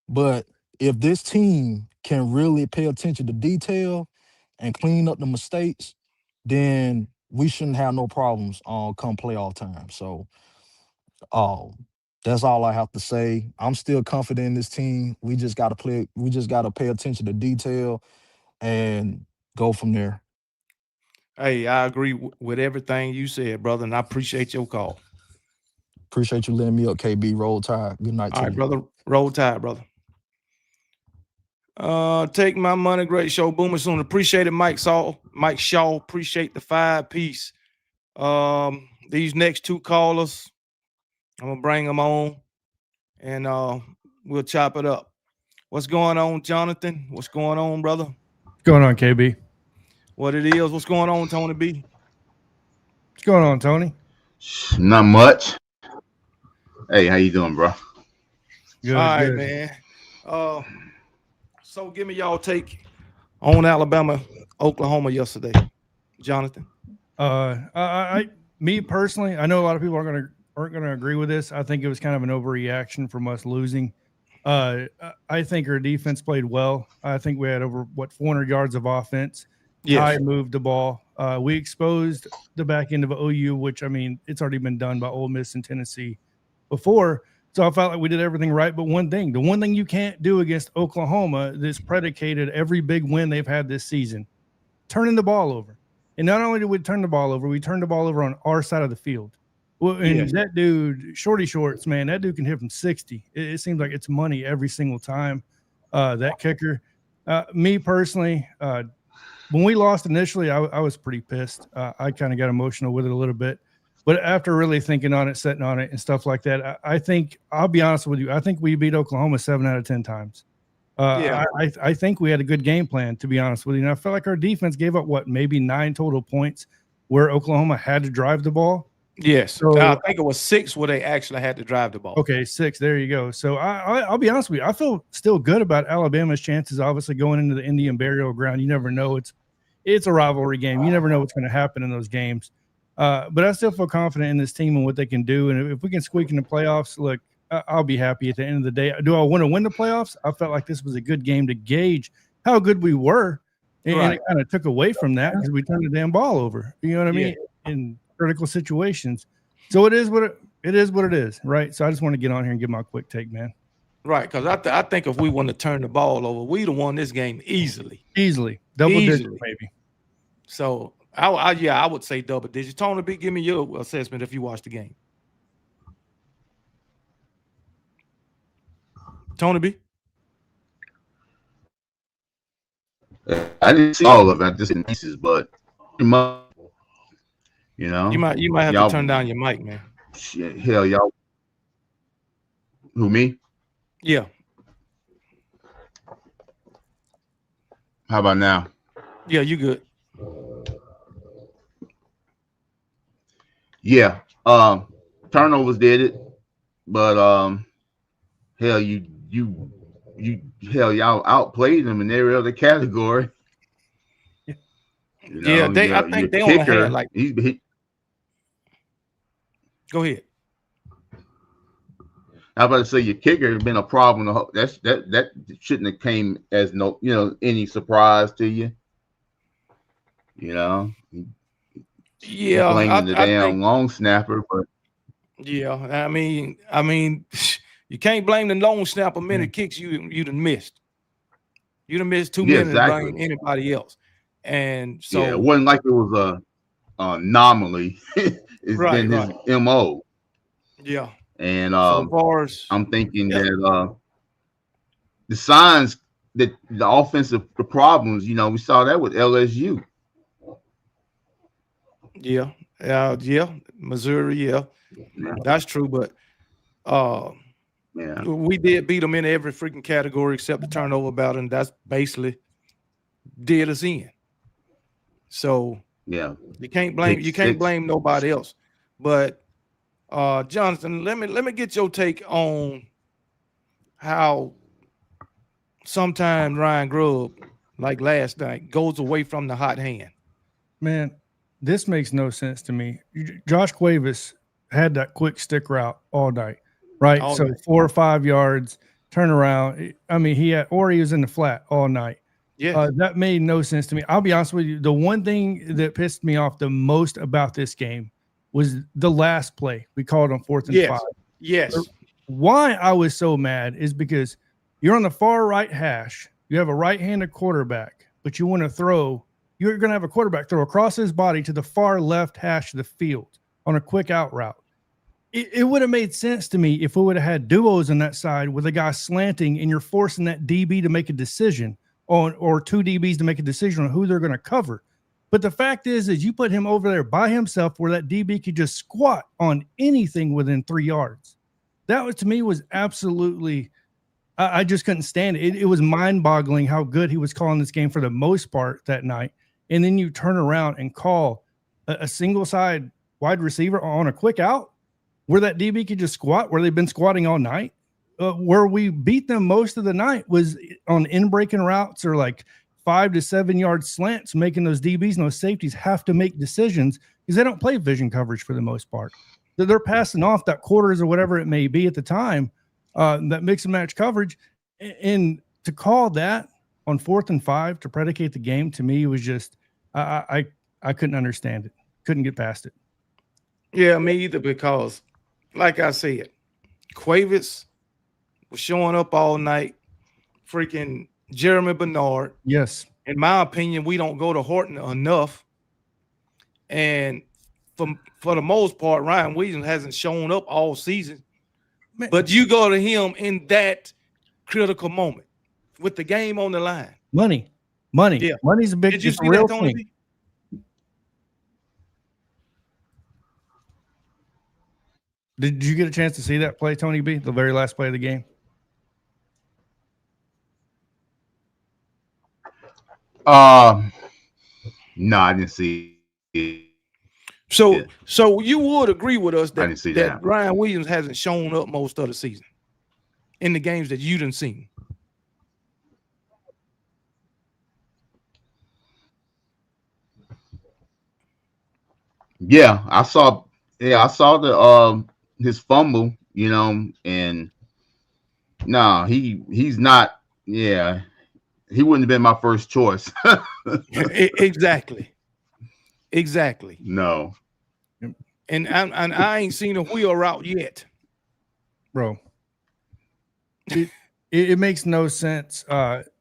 But if this team can really pay attention to detail and clean up the mistakes, then we shouldn't have no problems come playoff time. So that's all I have to say. I'm still confident in this team. We just gotta play, we just gotta pay attention to detail and go from there.
Hey, I agree with everything you said, brother, and I appreciate your call.
Appreciate you letting me up, KB. Roll Tide. Good night
All
to
right,
you.
brother. Roll Tide, brother. Take my money, great show, Boomer Soon. Appreciate it, Mike Shaw. Appreciate the 5-piece. These next two callers, I'm gonna bring them on, and we'll chop it up. What's going on, Jonathan? What's going on, brother?
What's going on, KB?
What it is? What's going on, Tony B?
What's going on, Tony?
Not much. Hey, how you doing, bro?
Good.
All right,
Good.
man. So give me y'all take on Alabama, Oklahoma yesterday, Jonathan.
Me personally, I know a lot of people aren't gonna agree with this. I think it was kind of an overreaction from us losing. I think our defense played well. I think we had over 400 yards of offense.
Yes.
Ty moved the ball. We exposed the back end of OU, which I mean, it's already been done by Ole Miss and Tennessee before. So I felt like we did everything right. But the one thing you can't do against Oklahoma that's predicated every big win they've had this season, turning the ball over. And not only did we turn the ball over, we turned the ball over on our side of the field. Well, and
Yes.
that dude, Shorty Shorts, man, that dude can hit from 60. It seems like it's money every single time. That kicker. Me personally, when we lost initially, I was pretty pissed. I kind of got emotional with it a little bit. But after really thinking on it, sitting on it, and stuff like that, I think, I'll be honest with you, I think we beat Oklahoma 7 out of 10 times. I think we had a good game plan, to be honest with you. And I felt like our defense gave up, maybe 9 total points where Oklahoma had to drive the ball.
Yes.
So,
I think it was 6 where they actually had to drive the ball.
Okay, 6. There you go. So I'll be honest with you. I feel still good about Alabama's chances, obviously, going into the Indian Burial Ground. You never know. It's a rivalry game. You never know what's going to happen in those games. But I still feel confident in this team and what they can do. And if we can squeak in the playoffs, look, I'll be happy at the end of the day. Do I want to win the playoffs? I felt like this was a good game to gauge how good we were. And it kind of took away from that because we turned the damn ball over. You know what I mean? In critical situations. So it is what it is, right? So I just want to get on here and give my quick take, man.
Right, because I think if we want to turn the ball over, we'd have won this game easily.
Double digits, maybe.
So I would say double digits. Tony B, give me your assessment if you watched the game. Tony B.
I didn't see all of it, just in pieces, but you know,
you might have to turn down your mic, man.
Shit, hell, y'all. Who, me?
Yeah.
How about now?
Yeah, you good.
Yeah. Turnovers did it, but hell, y'all outplayed them in every other category. You know,
I think they only had like. Go ahead.
I was about to say your kicker has been a problem. That shouldn't have came as any surprise to you. You know.
Yeah,
blaming the damn long snapper, but
yeah, I mean, you can't blame the long snapper many kicks you done missed. You done missed too many to blame anybody else. And so
it wasn't like it was a anomaly. It's been his MO.
Yeah.
And
so far as,
I'm thinking that the signs that the offensive problems, we saw that with LSU.
Yeah, Missouri, that's true. But we did beat them in every freaking category except the turnover battle, and that's basically did us in. So you can't blame nobody else. But Jonathan, let me get your take on how sometimes Ryan Grubb like last night, goes away from the hot hand.
Man, this makes no sense to me. Josh Cuevas had that quick stick route all night, right?
All
So
night.
4 or 5 yards, turn around. I mean, he was in the flat all night.
Yes.
That made no sense to me. I'll be honest with you. The one thing that pissed me off the most about this game was the last play we called on 4th and 5.
Yes.
Why I was so mad is because you're on the far right hash. You have a right-handed quarterback, but you want to throw. You're going to have a quarterback throw across his body to the far left hash of the field on a quick out route. It would have made sense to me if we would have had duos on that side with a guy slanting and you're forcing that DB to make a decision or two DBs to make a decision on who they're going to cover. But the fact is you put him over there by himself where that DB could just squat on anything within 3 yards. That was, to me, was absolutely – I just couldn't stand it. It was mind-boggling how good he was calling this game for the most part that night. And then you turn around and call a single-side wide receiver on a quick out where that DB could just squat, where they've been squatting all night. Where we beat them most of the night was on in-breaking routes or like 5 to 7 yard slants, making those DBs and those safeties have to make decisions because they don't play vision coverage for the most part. They're passing off that quarters or whatever it may be at the time, that mix and match coverage. And to call that on 4th and 5 to predicate the game, to me, was just I couldn't understand it. Couldn't get past it.
Yeah, me either, because like I said, Cuevas was showing up all night. Freaking Jeremy Bernard.
Yes.
In my opinion, we don't go to Horton enough. And for the most part, Ryan Williams hasn't shown up all season.
Man.
But you go to him in that critical moment with the game on the line.
Money.
Yeah.
Money's a big,
Did you
it's a
see
real
that, Tony
thing.
B?
Did you get a chance to see that play, Tony B, the very last play of the game?
No, I didn't see it.
So you would agree with us
I didn't see
that
that.
Ryan Williams hasn't shown up most of the season in the games that you didn't see.
Yeah, I saw the his fumble, and no, he's not. Yeah, he wouldn't have been my first choice.
Exactly.
No.
And I ain't seen a wheel route yet,
bro. It makes no sense.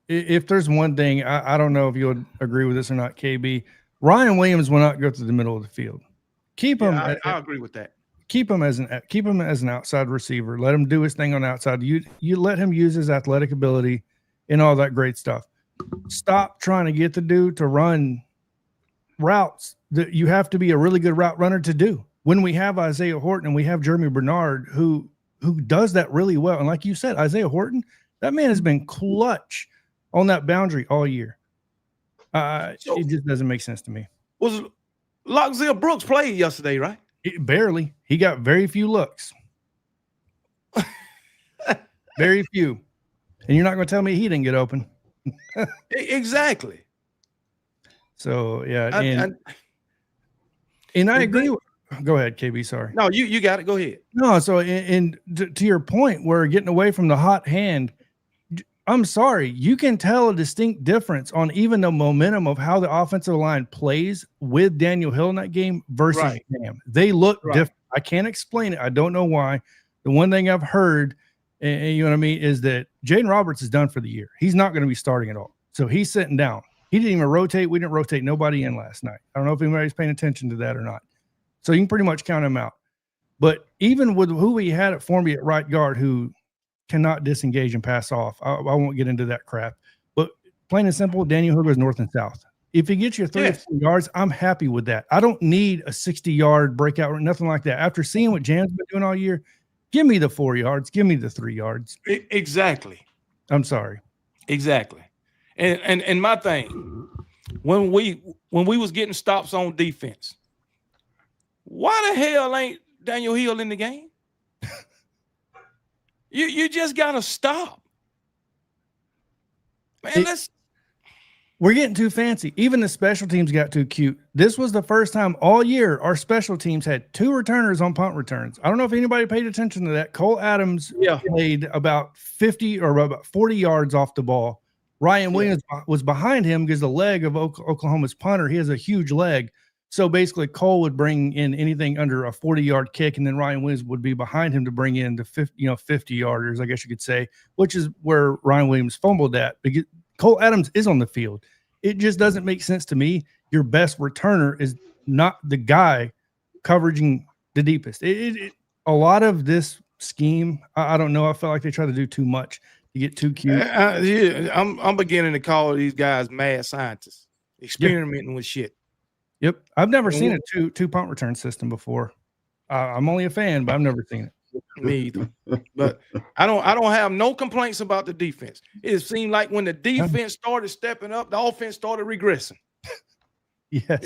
If there's one thing, I don't know if you would agree with this or not, KB. Ryan Williams will not go through the middle of the field. Keep him.
I agree with that.
Keep him as an outside receiver. Let him do his thing on the outside. You let him use his athletic ability and all that great stuff. Stop trying to get the dude to run routes that you have to be a really good route runner to do. When we have Isaiah Horton and we have Jeremy Bernard who does that really well. And like you said, Isaiah Horton, that man has been clutch on that boundary all year. It just doesn't make sense to me.
Was Lockzell Brooks played yesterday, right?
Barely. He got very few looks. Very few. And you're not going to tell me he didn't get open.
Exactly.
So, yeah.
And
I agree. Go ahead, KB. Sorry.
No, you got it. Go ahead.
No, so to your point, we're getting away from the hot hand. I'm sorry. You can tell a distinct difference on even the momentum of how the offensive line plays with Daniel Hill in that game versus Cam. They look different. I can't explain it. I don't know why. The one thing I've heard, and you know what I mean, is that Jaden Roberts is done for the year. He's not going to be starting at all. So he's sitting down. He didn't even rotate. We didn't rotate nobody in last night. I don't know if anybody's paying attention to that or not. So you can pretty much count him out. But even with who we had at Formby at right guard, who cannot disengage and pass off, I won't get into that crap. But plain and simple, Daniel Hill goes north and south. If he gets you 3 or 4 yards, I'm happy with that. I don't need a 60-yard breakout or nothing like that. After seeing what Jan's been doing all year, give me the 4 yards. Give me the 3 yards.
Exactly.
I'm sorry.
Exactly. And my thing, when we was getting stops on defense, why the hell ain't Daniel Hill in the game? You just gotta stop, man.
We're getting too fancy. Even the special teams got too cute. This was the first time all year our special teams had 2 returners on punt returns. I don't know if anybody paid attention to that. Cole Adams played about 50 or about 40 yards off the ball. Ryan Williams was behind him because the leg of Oklahoma's punter, he has a huge leg. So basically Cole would bring in anything under a 40-yard kick, and then Ryan Williams would be behind him to bring in the 50-yarders, I guess you could say, which is where Ryan Williams fumbled at. Because Cole Adams is on the field. It just doesn't make sense to me. Your best returner is not the guy covering the deepest. A lot of this scheme, I don't know. I felt like they try to do too much to get too cute.
I'm beginning to call these guys mad scientists, experimenting with shit.
Yep, I've never seen a two punt return system before. I'm only a fan, but I've never seen it.
Me either. But I don't have no complaints about the defense. It seemed like when the defense started stepping up, the offense started regressing.
Yes.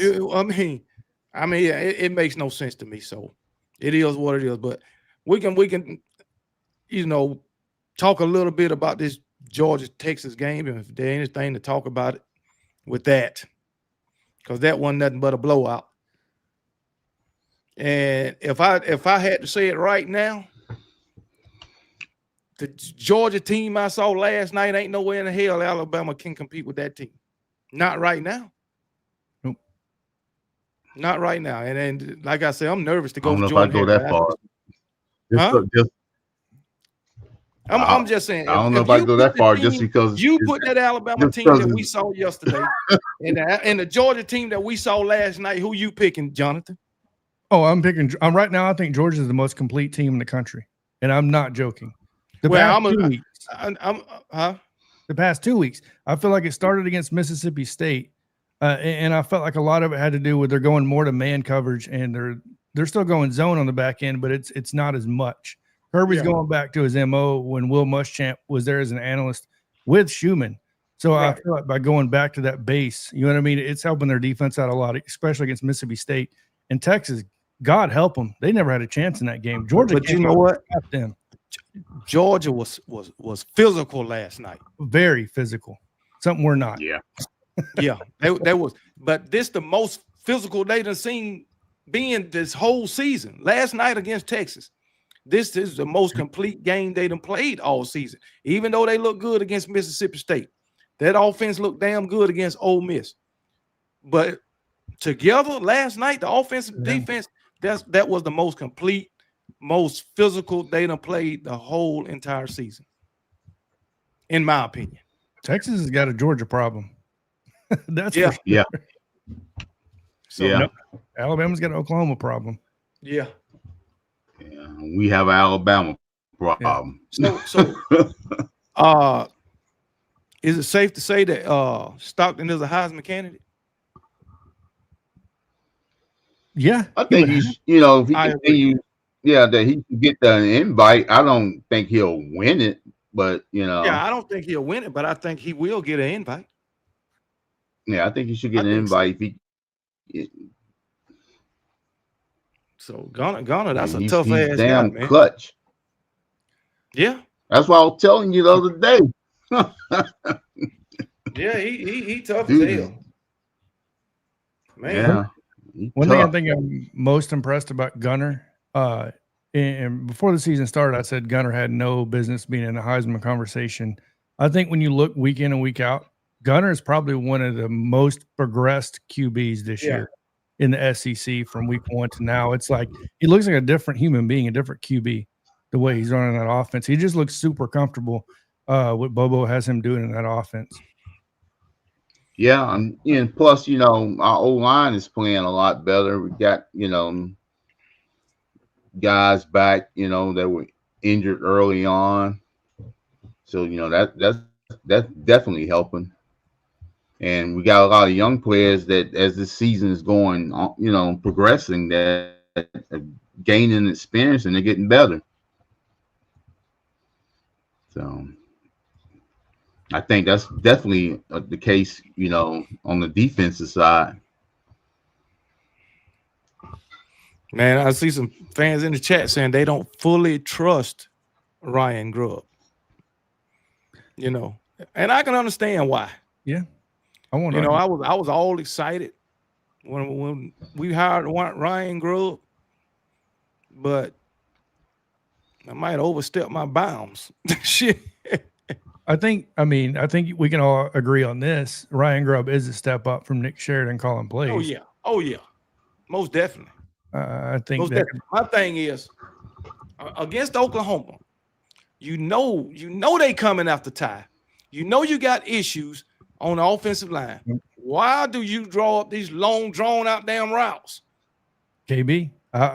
It makes no sense to me. So it is what it is. But we can talk a little bit about this Georgia-Texas game, and if there's anything to talk about it with that, because that wasn't nothing but a blowout. And if I had to say it right now, the Georgia team I saw last night ain't nowhere in the hell Alabama can compete with that team. Not right now.
Nope.
Not right now. And like I said, I'm nervous to go.
I don't know
Jordan
if I go that far.
I'm just saying.
I don't know if I go that far just because
you put that Alabama team that we saw yesterday and the Georgia team that we saw last night. Who you picking, Jonathan?
Oh, I'm right now. I think Georgia is the most complete team in the country, and I'm not joking. The past 2 weeks, I feel like it started against Mississippi State, and I felt like a lot of it had to do with they're going more to man coverage, and they're still going zone on the back end, but it's not as much. Kirby's going back to his MO when Will Muschamp was there as an analyst with Schumann. So I feel like by going back to that base, you know what I mean? It's helping their defense out a lot, especially against Mississippi State and Texas. God help them. They never had a chance in that game. Georgia,
but you know what?
Them.
Georgia was physical last night.
Very physical. Something we're not.
Yeah.
They was. But this the most physical they done seen being this whole season. Last night against Texas. This is the most complete game they done played all season. Even though they look good against Mississippi State. That offense looked damn good against Ole Miss. But together last night, the offense and defense, that was the most complete, most physical they done played the whole entire season, in my opinion.
Texas has got a Georgia problem. That's
for sure. Yeah.
So Alabama's got an Oklahoma problem.
Yeah.
Yeah, we have an Alabama problem.
Yeah. So is it safe to say that Stockton is a Heisman candidate?
Yeah,
I think if he continues, that he can get the invite. I don't think he'll win it, but
yeah, I don't think he'll win it, but I think he will get an invite.
Yeah, I think he should get an invite.
So Gunner, that's a tough ass
damn
guy, man.
Clutch.
Yeah,
that's what I was telling you the other day.
Yeah, he tough as hell, man.
Yeah.
One thing I think I'm most impressed about Gunner, and before the season started, I said Gunner had no business being in the Heisman conversation. I think when you look week in and week out, Gunner is probably one of the most progressed QBs this year in the SEC from week 1 to now. It's like he looks like a different human being, a different QB, the way he's running that offense. He just looks super comfortable what Bobo has him doing in that offense.
Yeah, and plus, our O-line is playing a lot better. We got, guys back, that were injured early on. So, that's definitely helping. And we got a lot of young players that, as this season is going on, progressing, that are gaining experience and they're getting better. So I think that's definitely the case, on the defensive side.
Man, I see some fans in the chat saying they don't fully trust Ryan Grubb. And I can understand why.
Yeah.
You know, I was all excited when we hired Ryan Grubb, but I might overstep my bounds. Shit.
I think we can all agree on this. Ryan Grubb is a step up from Nick Sheridan calling plays.
Oh yeah, most definitely.
I think
Most
that
definitely. My thing is against Oklahoma. You know they coming after Ty. You know you got issues on the offensive line. Why do you draw up these long, drawn out damn routes?
KB,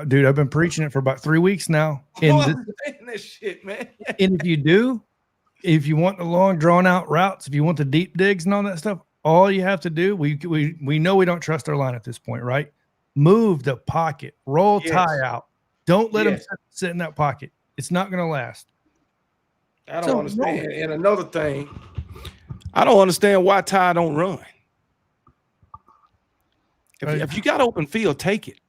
dude, I've been preaching it for about 3 weeks now.
I'm saying this shit, man.
And if you want the long, drawn out routes, if you want the deep digs and all that stuff, all you have to do, we know we don't trust our line at this point, right? Move the pocket, roll Ty out. Don't let him sit in that pocket. It's not going to last.
I don't understand. And another thing, I don't understand why Ty don't run. If you got open field, take it.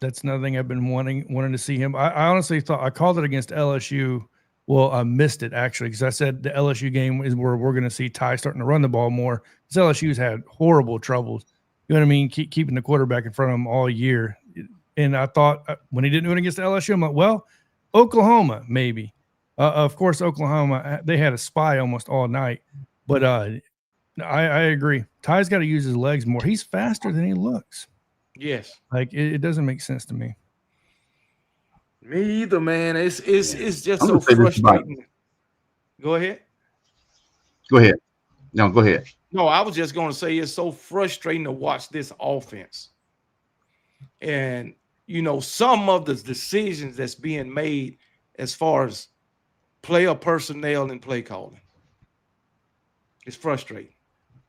That's another thing I've been wanting to see him. I honestly thought I called it against LSU. Well, I missed it actually because I said the LSU game is where we're going to see Ty starting to run the ball more. Because LSU's had horrible troubles. You know what I mean? Keeping the quarterback in front of him all year. And I thought when he didn't do it against LSU, I'm like, well, Oklahoma maybe. Of course, Oklahoma, they had a spy almost all night. But I agree. Ty's got to use his legs more. He's faster than he looks.
Yes.
Like it doesn't make sense to me.
Me either, man. It's just so frustrating. Go ahead.
Go ahead. No, go ahead.
No, I was just going to say it's so frustrating to watch this offense. And, you know, some of the decisions that's being made as far as player personnel and play calling. It's frustrating.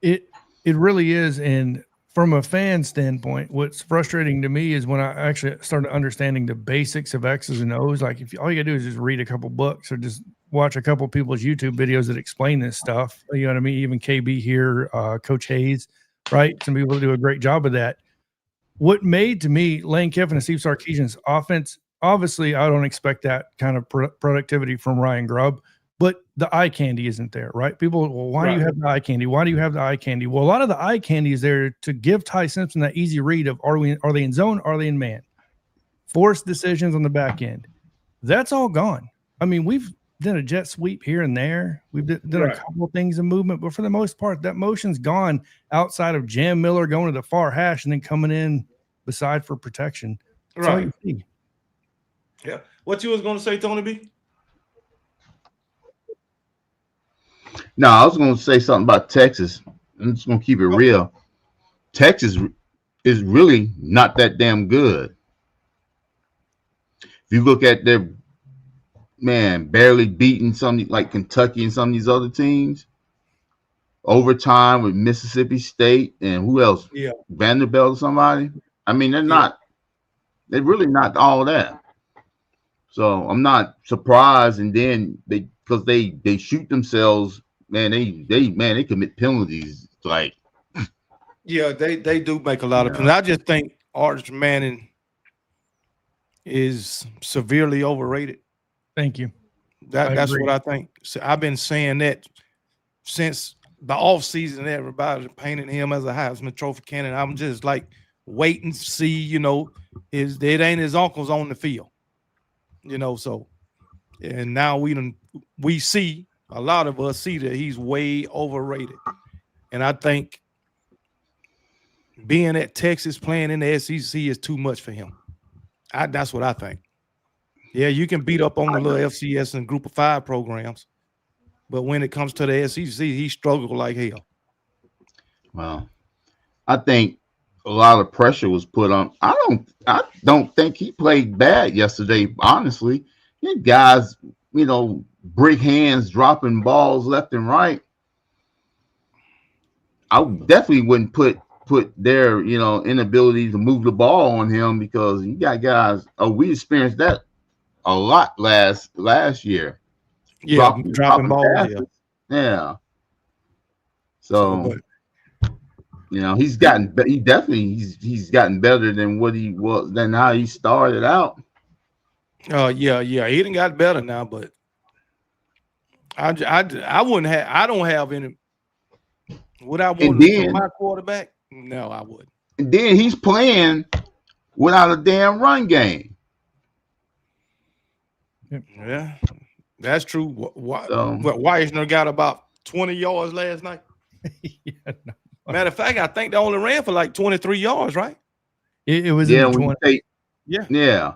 It really is. And from a fan standpoint, what's frustrating to me is when I actually started understanding the basics of X's and O's. Like if all you gotta do is just read a couple books or just watch a couple people's YouTube videos that explain this stuff. You know what I mean? Even KB here, Coach Hayes, right? Some people do a great job of that. What made to me Lane Kiffin and Steve Sarkisian's offense, obviously I don't expect that kind of productivity from Ryan Grubb, but the eye candy isn't there, right? People, well, why do you have the eye candy? Why do you have the eye candy? Well, a lot of the eye candy is there to give Ty Simpson that easy read of are they in zone? Are they in man? Forced decisions on the back end. That's all gone. I mean, we've done a jet sweep here and there. We've done a couple of things in movement, but for the most part, that motion's gone outside of Jam Miller going to the far hash and then coming in beside for protection. That's all you see.
Yeah. What you was going to say, Tony B?
No, I was going to say something about Texas. I'm just going to keep it real. Texas is really not that damn good. If you look at their barely beating some like Kentucky and some of these other teams, overtime with Mississippi State and who else?
Yeah,
Vanderbilt or somebody. I mean, they're really not all that. So I'm not surprised. And then because they shoot themselves. Man, they commit penalties like.
Yeah, they do make a lot of penalties. I just think Arch Manning is severely overrated.
Thank you.
That's what I think. So I've been saying that since the offseason. Everybody's painting him as a Heisman Trophy candidate. I'm just like waiting to see, you know, it ain't his uncles on the field. You know, so and now we see. A lot of us see that he's way overrated. And I think being at Texas playing in the SEC is too much for him. That's what I think. Yeah, you can beat up on the little FCS and Group of 5 programs, but when it comes to the SEC, he struggled like hell.
Well, I think a lot of pressure was put on. I don't think he played bad yesterday, honestly. You guys, you know, brick hands dropping balls left and right. I definitely wouldn't put their, you know, inability to move the ball on him because you got guys. We experienced that a lot last year.
Yeah, dropping balls.
Yeah. So you know, he's gotten better than what he was than how he started out.
Yeah, he done got better now, but I wouldn't have. I don't have any. Would I
And
want it from
then,
my quarterback? No, I wouldn't.
and then he's playing without a damn run game.
Yeah, that's true. Why?
So
Weisner got about 20 yards last night.
Yeah, no.
Matter of fact, I think they only ran for like 23 yards, right?
It was
yeah,
in the
when you
20.
take
Yeah,
yeah.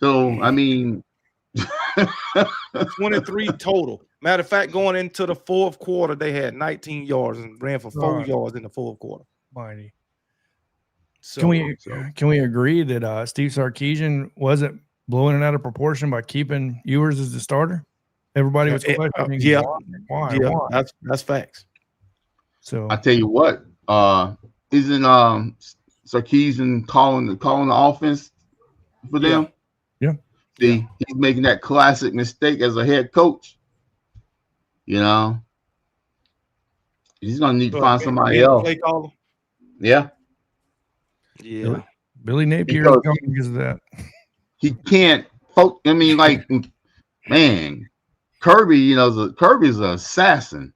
So I mean,
23 total. Matter of fact, going into the fourth quarter, they had 19 yards and ran for 4 yards in the fourth quarter.
Mighty.
So,
Can we agree that Steve Sarkisian wasn't blowing it out of proportion by keeping Ewers as the starter? Everybody was questioning.
yeah,
why?
yeah,
Why?
that's facts.
So
I tell you what, isn't Sarkisian calling the offense for them?
Yeah.
See, he's making that classic mistake as a head coach. You know, he's gonna need to find somebody else.
Play caller.
Yeah.
Yeah.
Billy Napier is going because of that.
He can't. I mean, like, man, Kirby. You know, Kirby's an assassin.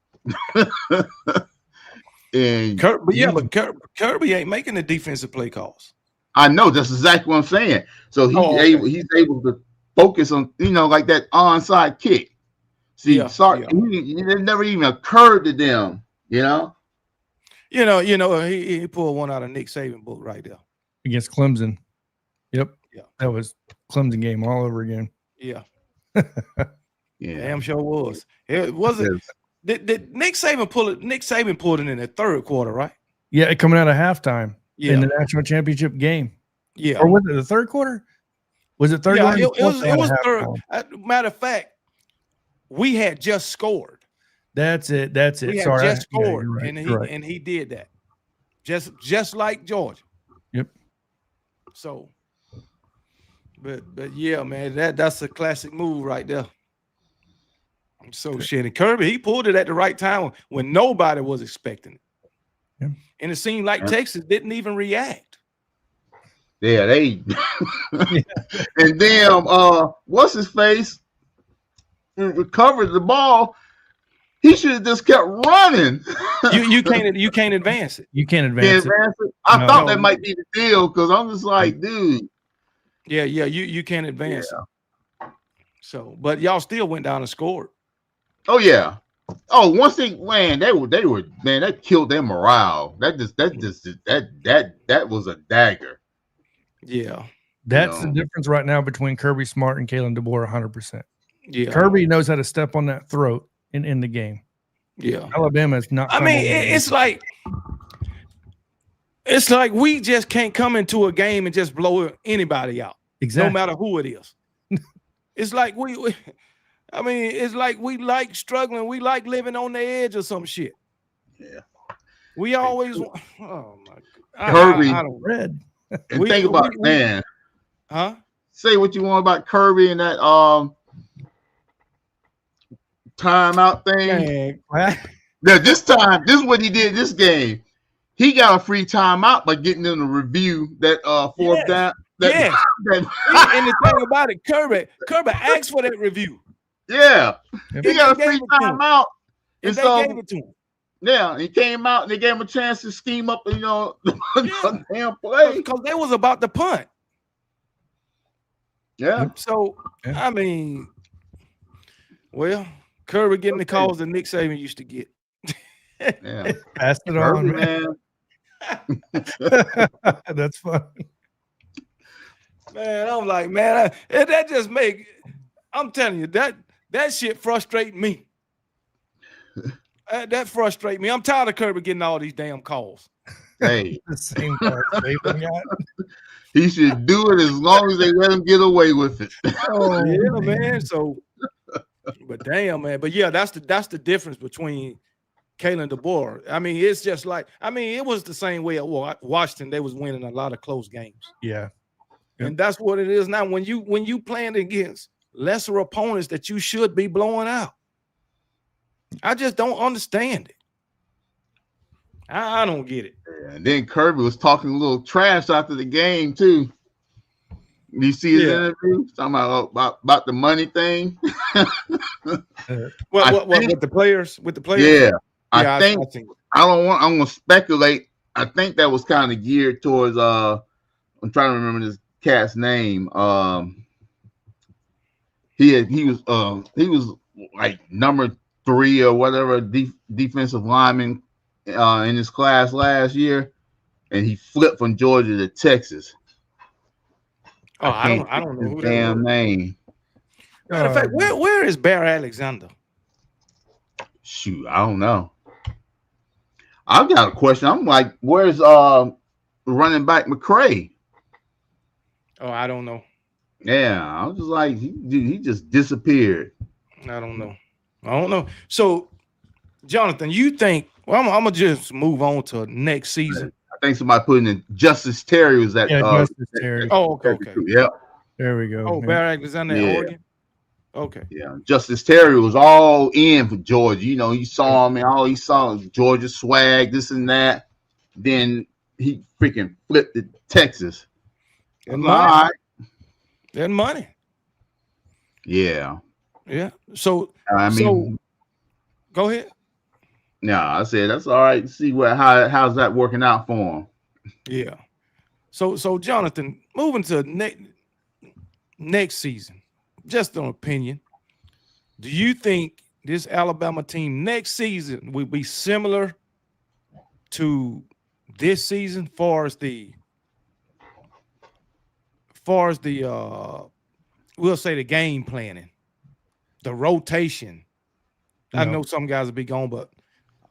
And
Kirby ain't making the defensive play calls.
I know that's exactly what I'm saying. So he's able to focus on, you know, like that onside kick. See, it never even occurred to them, you know.
He pulled one out of Nick Saban book right there
Against Clemson. Yep.
Yeah.
That was Clemson game all over again.
Yeah.
Yeah.
Damn sure was. It wasn't. Did Nick Saban pull it? Nick Saban pulled it in the third quarter, right?
Yeah, coming out of halftime in the national championship game.
Yeah.
Or was it the third quarter? Was it third quarter?
It was third. Matter of fact, we had just scored.
That's it.
We had just scored, and he did that. Just like Georgia.
Yep.
So, but yeah, man, that's a classic move right there. So shit, and Kirby, he pulled it at the right time when nobody was expecting it.
Yeah.
And it seemed like Texas didn't even react.
Yeah, they and then what's his face recovered the ball. He should have just kept running.
You can't advance it.
You can't advance it.
I thought that might be the deal because I'm just like, dude.
Yeah, you can't advance it. So, but y'all still went down and scored.
Oh yeah. Oh, once they ran, they were man, that killed their morale. That was a dagger.
Yeah.
That's the difference right now between Kirby Smart and Kalen DeBoer 100%.
Yeah.
Kirby knows how to step on that throat and end the game.
Yeah.
Alabama is not.
I mean, it's like we just can't come into a game and just blow anybody out.
Exactly.
No matter who it is. It's like it's like we like struggling. We like living on the edge or some shit.
Yeah.
We always oh my God.
Kirby.
I don't read.
And think about man.
Huh?
Say what you want about Kirby and that timeout thing. Now this is what he did this game. He got a free timeout by getting them to review that fourth down.
And the thing about it, Kirby asked for that review.
Yeah. He got a free timeout.
And they gave it to him.
Yeah, he came out and they gave him a chance to scheme up, the damn play.
Because they was about to punt.
Yeah.
So, I mean, well, Kirby getting the calls that Nick Saban used to get.
Yeah.
Pass it on, man. That's funny.
Man, I'm like, man, that just I'm telling you, that shit frustrate me. That frustrates me. I'm tired of Kirby getting all these damn calls.
Hey,
the same Saban got.
He should do it as long as they let him get away with it.
Oh yeah, man. So, but damn, man. But yeah, that's the difference between Kalen DeBoer. I mean, it's just like it was the same way at Washington. They was winning a lot of close games.
Yeah,
and that's what it is now. When you playing against lesser opponents that you should be blowing out. I just don't understand it. I don't get it.
Yeah, and then Kirby was talking a little trash after the game too. You see his interview talking about the money thing.
What with the players? With the players?
Yeah. I think
I think.
I'm gonna speculate. I think that was kind of geared towards I'm trying to remember this cat's name. He was like number 3 or whatever defensive lineman in his class last year, and he flipped from Georgia to Texas.
Oh,
I can't
I
think
don't
of
know
his
who that
damn
was.
name.
Matter of fact, where is Barry Alexander?
Shoot, I don't know. I've got a question. I'm like, where's running back McCray?
Oh, I don't know.
Yeah, I was just like, he just disappeared.
I don't know. I don't know. So, Jonathan, you think? Well, I'm gonna just move on to next season.
I think somebody put in Justice Terry was that.
Justice Terry.
Oh, okay.
Yeah.
There we go.
Oh, Barry Alexander at
Yeah.
Oregon. Okay.
Yeah, Justice Terry was all in for Georgia. You know, you saw him and all he saw was Georgia swag, this and that. Then he freaking flipped to Texas.
And
Like, all
money.
right.
And money.
Yeah.
Yeah. So
I mean,
go ahead.
no, I said that's all right. See how's that working out for him.
Yeah. So Jonathan, moving to next season, just an opinion. Do you think this Alabama team next season will be similar to this season, far as the we'll say the game planning, the rotation? I know some guys will be gone, but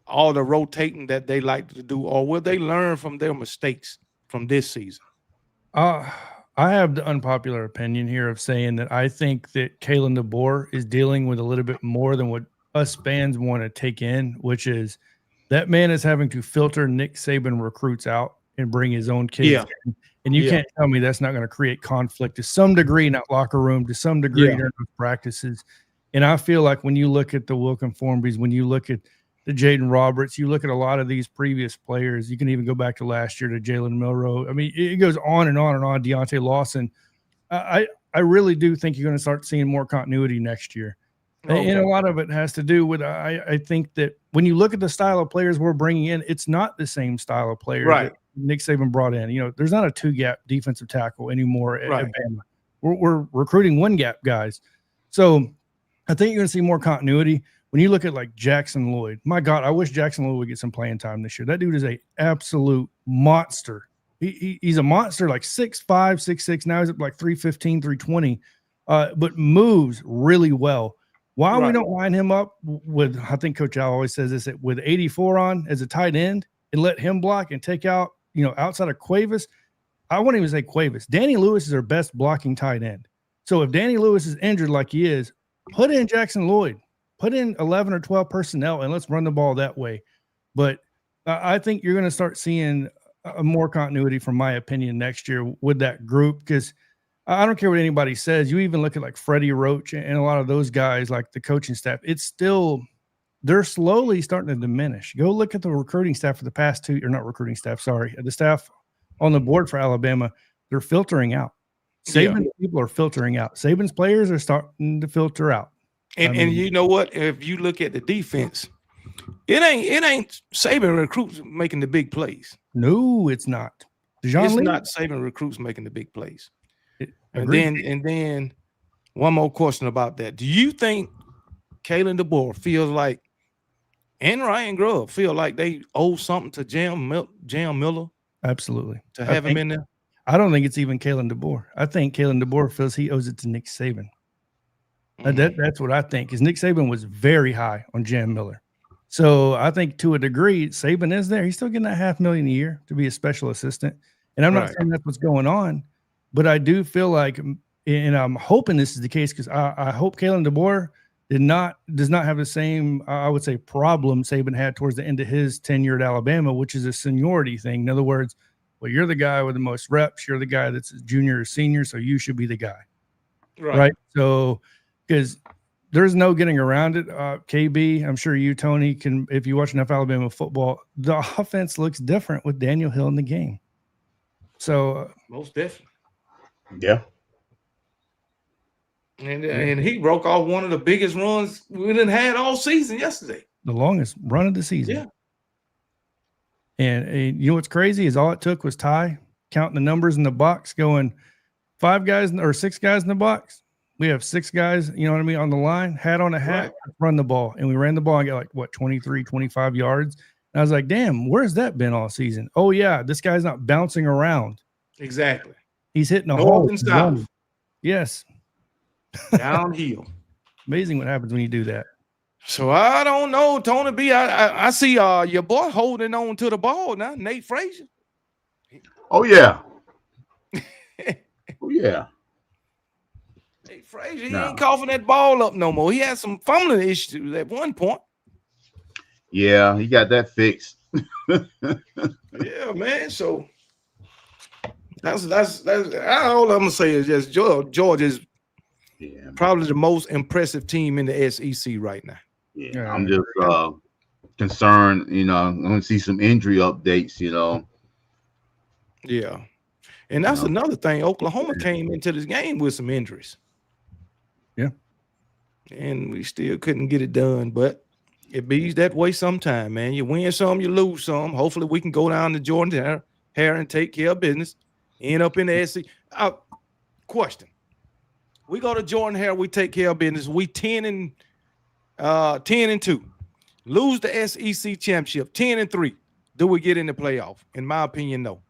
all the rotating that they like to do, or will they learn from their mistakes from this season?
I have the unpopular opinion here of saying that I think that Kalen DeBoer is dealing with a little bit more than what us fans want to take in, which is that man is having to filter Nick Saban recruits out and bring his own kids in. And you can't tell me that's not going to create conflict to some degree in that locker room, to some degree during those practices. And I feel like when you look at the Wilkin Formbies, when you look at the Jaden Roberts, you look at a lot of these previous players. You can even go back to last year to Jalen Milroe. I mean, it goes on and on and on. Deontay Lawson. I really do think you're going to start seeing more continuity next year. Okay. And a lot of it has to do with I think that when you look at the style of players we're bringing in, it's not the same style of players that Nick Saban brought in. You know, there's not a 2-gap defensive tackle anymore at Bama. We're recruiting 1-gap guys. So I think you're going to see more continuity. When you look at like Jackson Lloyd, my God, I wish Jackson Lloyd would get some playing time this year. That dude is a absolute monster. He's a monster, like 6'5", 6'6". Now he's up like 315, 320, but moves really well. Why we don't line him up with, I think Coach Al always says this, with 84 on as a tight end and let him block and take out, you know, outside of Cuevas. I wouldn't even say Cuevas. Danny Lewis is our best blocking tight end. So if Danny Lewis is injured like he is, put in Jackson Lloyd. Put in 11 or 12 personnel and let's run the ball that way. But I think you're going to start seeing a more continuity, from my opinion, next year with that group, because I don't care what anybody says. You even look at like Freddie Roach and a lot of those guys, like the coaching staff, it's still, they're slowly starting to diminish. Go look at the recruiting staff for the past the staff on the board for Alabama. They're filtering out. Saban's people are filtering out. Saban's players are starting to filter out.
And you know what? If you look at the defense, it ain't Saban recruits making the big plays.
No, it's not.
It's not Saban recruits making the big plays. And then one more question about that. Do you think Kalen DeBoer feels like, and Ryan Grubb feel like they owe something to Jam Miller?
Absolutely.
To have him in there?
I don't think it's even Kalen DeBoer. I think Kalen DeBoer feels he owes it to Nick Saban. That's what I think, because Nick Saban was very high on Jam Miller. So I think to a degree, Saban is there. He's still getting that $500,000 a year to be a special assistant. And I'm not saying that's what's going on, but I do feel like, and I'm hoping this is the case, because I hope Kalen DeBoer does not have the same, I would say, problem Saban had towards the end of his tenure at Alabama, which is a seniority thing. In other words, well, you're the guy with the most reps. You're the guy that's a junior or senior, so you should be the guy. Right? So, because there's no getting around it. KB, I'm sure you, Tony, can, if you watch enough Alabama football, the offense looks different with Daniel Hill in the game. So
most definitely.
Yeah.
And he broke off one of the biggest runs we done had all season yesterday.
The longest run of the season.
Yeah.
And you know what's crazy is all it took was Ty counting the numbers in the box, going 5 guys or 6 guys in the box. We have 6 guys, you know what I mean, on the line, hat on a hat,
Right.
run the ball. And we ran the ball and got like, what, 23, 25 yards. And I was like, damn, where's that been all season? Oh, yeah, this guy's not bouncing around.
Exactly.
He's hitting a
North
hole.
and south.
Yes.
Downhill.
Amazing what happens when you do that.
So I don't know, Tony B. I see your boy holding on to the ball now, Nate Frazier.
Oh yeah. Oh yeah.
Nate Frazier, he ain't coughing that ball up no more. He had some fumbling issues at one point.
Yeah, he got that fixed.
Yeah, man. So that's all I'm gonna say is just Georgia's probably the most impressive team in the SEC right now.
Yeah, I'm just concerned, you know, I'm gonna see some injury updates, you know.
Yeah. And that's another thing. Oklahoma came into this game with some injuries.
Yeah.
And we still couldn't get it done, but it be that way sometime, man. You win some, you lose some. Hopefully we can go down to Jordan Hare and take care of business. End up in the SEC. Question. We go to Jordan Hare, we take care of business. We 10-2. Lose the SEC championship, 10-3. Do we get in the playoff? In my opinion, no.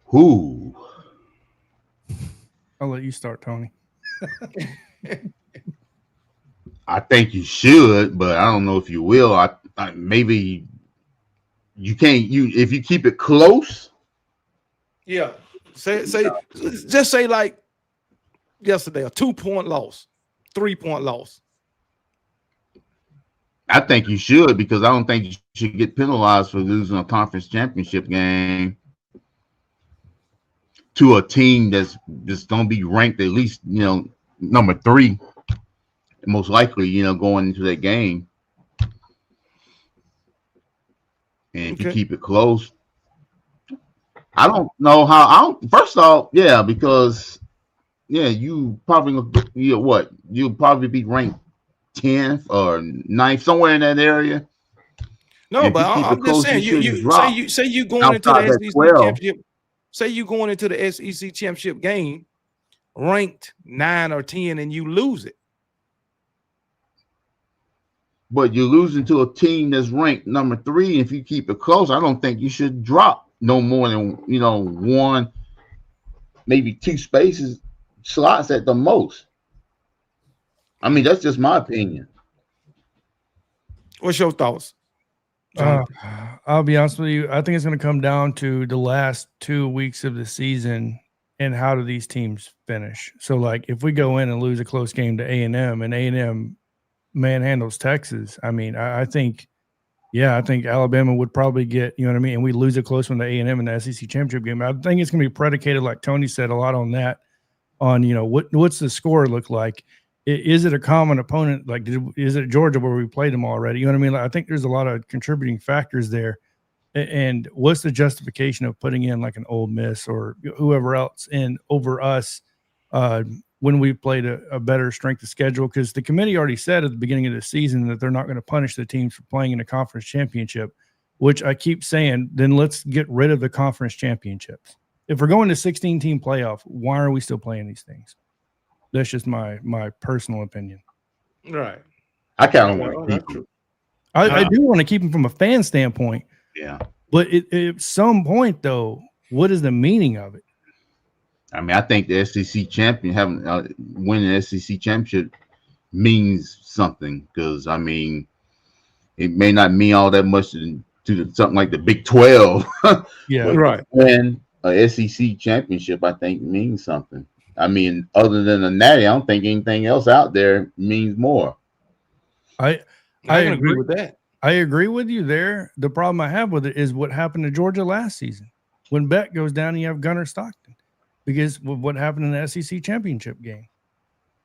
Who?
I'll let you start, Tony.
I think you should, but I don't know if you will. I maybe you can't. If you keep it close.
Yeah. Just say like yesterday, a 2-point loss, 3-point loss.
I think you should, because I don't think you should get penalized for losing a conference championship game to a team that's just going to be ranked at least, you know, number 3, most likely, you know, going into that game. And if you keep it close, I don't know how. First off, yeah, because you probably you'll probably be ranked 10th or 9th, somewhere in that area.
No, but I'm just saying, you say you going into the SEC championship. Say you going into the SEC championship game ranked 9 or 10 and you lose it.
But you're losing to a team that's ranked number 3. If you keep it close, I don't think you should drop no more than 1, maybe 2 slots at the most. I mean, that's just my opinion.
What's your thoughts?
I'll be honest with you. I think it's going to come down to the last 2 weeks of the season and how do these teams finish. So, like, if we go in and lose a close game to A&M and A&M manhandles Texas, I mean, I think Alabama would probably get, you know what I mean, and we lose a close one to A&M in the SEC championship game. I think it's going to be predicated, like Tony said, a lot on that, on, you know, what's the score look like? Is it a common opponent? Like, is it Georgia where we played them already? You know what I mean? Like, I think there's a lot of contributing factors there. And what's the justification of putting in like an Ole Miss or whoever else in over us when we played a better strength of schedule? Because the committee already said at the beginning of the season that they're not going to punish the teams for playing in a conference championship, which I keep saying, then let's get rid of the conference championships. If we're going to 16-team playoff, why are we still playing these things? That's just my personal opinion.
Right.
I kind of want to keep them.
I do want to keep them from a fan standpoint.
Yeah.
But at some point, though, what is the meaning of it?
I mean, I think the SEC champion winning the SEC championship means something, because I mean, it may not mean all that much to something like the Big 12.
Yeah,
right.
Win a SEC championship, I think, means something. I mean, other than the Natty, I don't think anything else out there means more.
I
can agree with that.
I agree with you there. The problem I have with it is what happened to Georgia last season. When Beck goes down, you have Gunnar Stockton, because of what happened in the SEC championship game.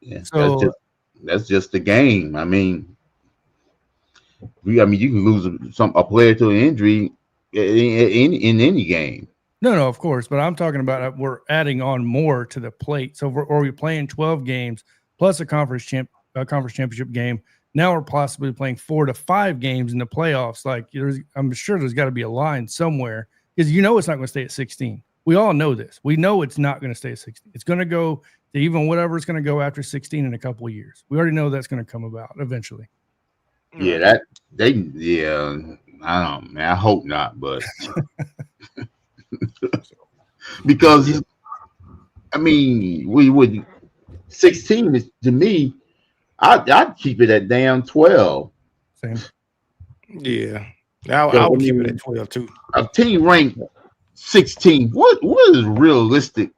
Yeah,
so
that's just the game. I mean, you can lose a player to an injury in any game.
No, of course. But I'm talking about we're adding on more to the plate. So we're playing 12 games plus a conference conference championship game. Now we're possibly playing 4 to 5 games in the playoffs. Like, I'm sure there's got to be a line somewhere because it's not going to stay at 16. We all know this. We know it's not going to stay at 16. It's going to go to even whatever it's going to go after 16 in a couple of years. We already know that's going to come about eventually.
Yeah, I don't, man. I hope not, but because I mean, we would 16 is to me. I'd keep it at damn 12.
Same.
Yeah, I would keep it at 12 too.
A team ranked 16. What is realistic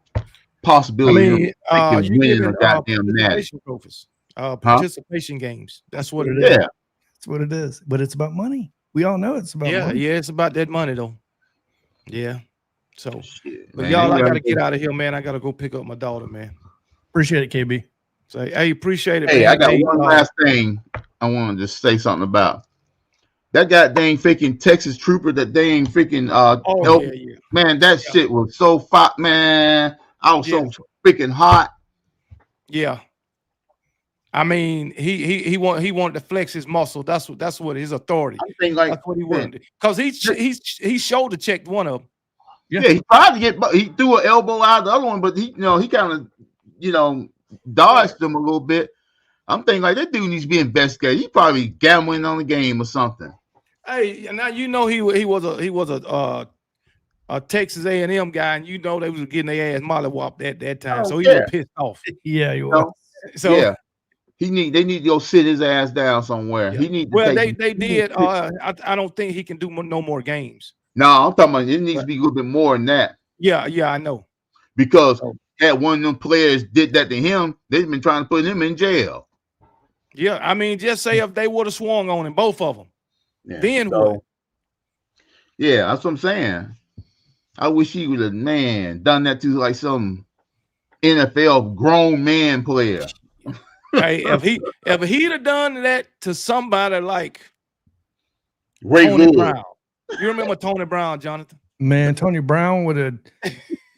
possibility?
I mean, you give
win
it
a goddamn
participation trophies, participation games. That's what it is.
Yeah,
that's what it is. But it's about money. We all know it's about money.
Yeah, it's about that money though. Yeah. So, but
man,
y'all, I gotta get out of here, man. I gotta go pick up my daughter, man.
Appreciate it, KB.
So, hey, appreciate it.
Hey,
man.
I got one last thing I want to just say something about. That goddamn freaking Texas trooper, that dang freaking man, that shit was so man. I was so freaking hot.
Yeah. I mean, he wanted to flex his muscle. That's what his authority.
I think like
that's what he wanted. Because he shoulder checked one of them.
Yeah, he tried to he threw an elbow out the other one, but he kind of dodged them a little bit. I'm thinking like that dude needs to be investigated. He probably gambling on the game or something.
Hey, now he was a Texas A&M guy, and they was getting their ass mollywopped at that time, so he was pissed off.
Yeah, he was.
So
yeah, they need to go sit his ass down somewhere.
Yeah.
He need.
They did. I don't think he can do no more games.
No, I'm talking about it needs to be a little bit more than that.
Yeah, I know.
Because had one of them players did that to him, they've been trying to put him in jail.
Yeah, I mean, just say if they would have swung on him, both of them, then what?
Yeah, that's what I'm saying. I wish he would have, done that to like some NFL grown man player.
Hey, if he'd have done that to somebody like
Ray
Tony Brown. You remember Tony Brown, Jonathan?
Man, Tony Brown would have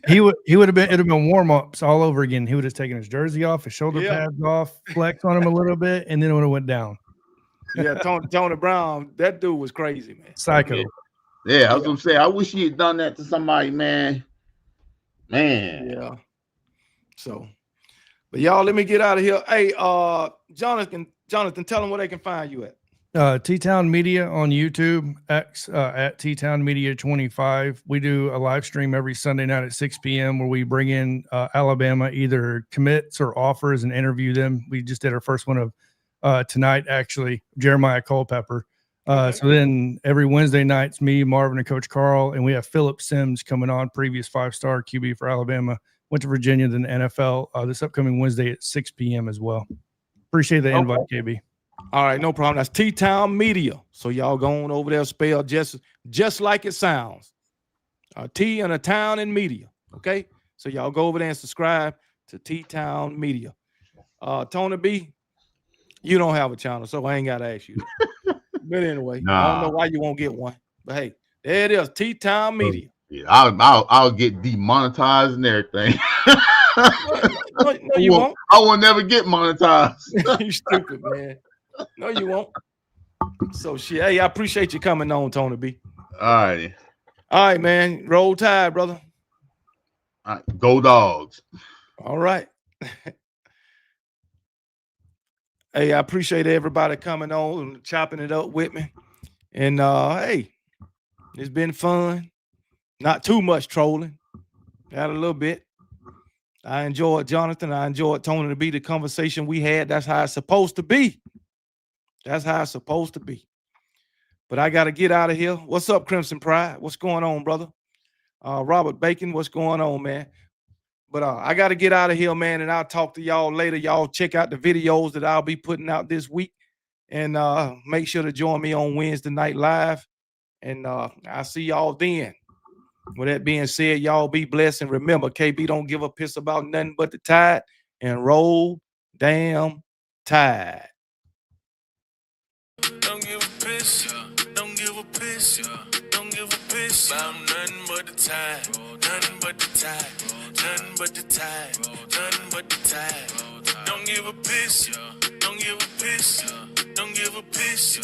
it'd have been warm-ups all over again. He would have taken his jersey off, his shoulder pads off, flexed on him a little bit, and then it would have went down.
Yeah, Tony Brown, that dude was crazy, man.
Psycho.
Yeah, that's what I'm saying. I wish he had done that to somebody, man.
Yeah. So, but y'all, let me get out of here. Hey, Jonathan, tell them where they can find you at.
T-Town Media on YouTube, X at T-Town Media 25. We do a live stream every Sunday night at 6 p.m. where we bring in Alabama either commits or offers and interview them. We just did our first one of tonight, actually, Jeremiah Culpepper. So then every Wednesday night, it's me, Marvin, and Coach Carl, and we have Philip Sims coming on, previous 5-star QB for Alabama, went to Virginia, then the NFL this upcoming Wednesday at 6 p.m. as well. Appreciate the invite, KB.
All right, no problem. That's T-Town Media. So y'all going over there, spell just like it sounds. T and a town and media. Okay, so y'all go over there and subscribe to T-Town Media. Tony B, you don't have a channel, so I ain't got to ask you that. But anyway, I don't know why you won't get one. But hey, there it is, T-Town Media.
Yeah, I'll get demonetized and everything.
No, you won't.
I will never get monetized.
You stupid, man. No, you won't. So shit. Hey, I appreciate you coming on, Tony B.
All right.
All right, man. Roll Tide, brother.
All right. Go Dogs.
All right. Hey, I appreciate everybody coming on and chopping it up with me. And hey, it's been fun. Not too much trolling. Got a little bit. I enjoyed Jonathan. I enjoyed Tony to be the conversation we had. That's how it's supposed to be. That's how it's supposed to be. But I got to get out of here. What's up, Crimson Pride? What's going on, brother? Robert Bacon, what's going on, man? But I got to get out of here, man, and I'll talk to y'all later. Y'all check out the videos that I'll be putting out this week. And make sure to join me on Wednesday Night Live. And I'll see y'all then. With that being said, y'all be blessed. And remember, KB don't give a piss about nothing but the Tide. And roll damn Tide.
Don't give a piss. Don't give a piss. Don't give a piss. I'm nothing but the Tide. Nothing but the Tide. Nothing but the Tide. Nothing but the Tide. Don't give a piss. Don't give a piss, don't give a piss,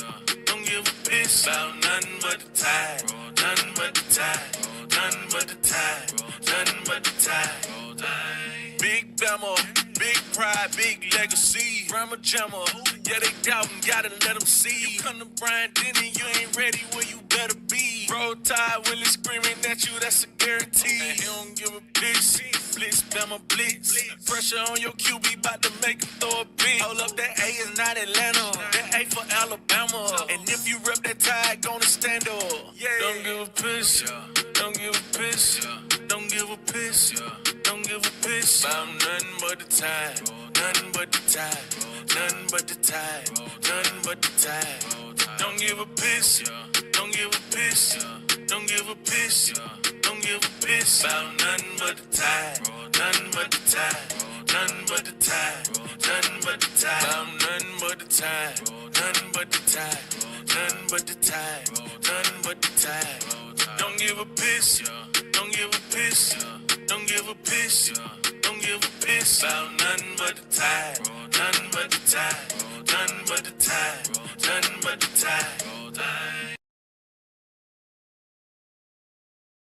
don't give a piss about nothing but the tide, nothing but the tide, nothing but the tide, nothing but the tide. Big Bama, big pride, big legacy. Rama Jamma, yeah, they doubting, gotta let them see. You come to Brian Denny, you ain't ready, well, you better be. Roll Tide, Willie screaming at you, that's a guarantee. And he don't give a piss, blitz, Bama, blitz. Pressure on your QB, bout to make him throw a pick. Hold up, that A is not Atlanta, that A for Alabama. And if you rep that Tide, gonna stand up. Yeah. Don't give a piss, don't give a piss, don't give a piss, don't give a piss about nothing but the Tide, nothing but the Tide, nothing but the Tide, nothing but the Tide. Don't give a piss, don't give a piss, don't give a piss, don't give a piss about nothing but the Tide, nothing but the Tide, nothing but the Tide, nothing but the Tide, about nothing but the Tide, nothing but the Tide, nothing but the Tide, nothing but the Tide. Don't give a piss, don't give a piss, don't give a piss, don't give a piss about nothing but the Tide, nothing but the Tide, nothing but the Tide, nothing but the Tide.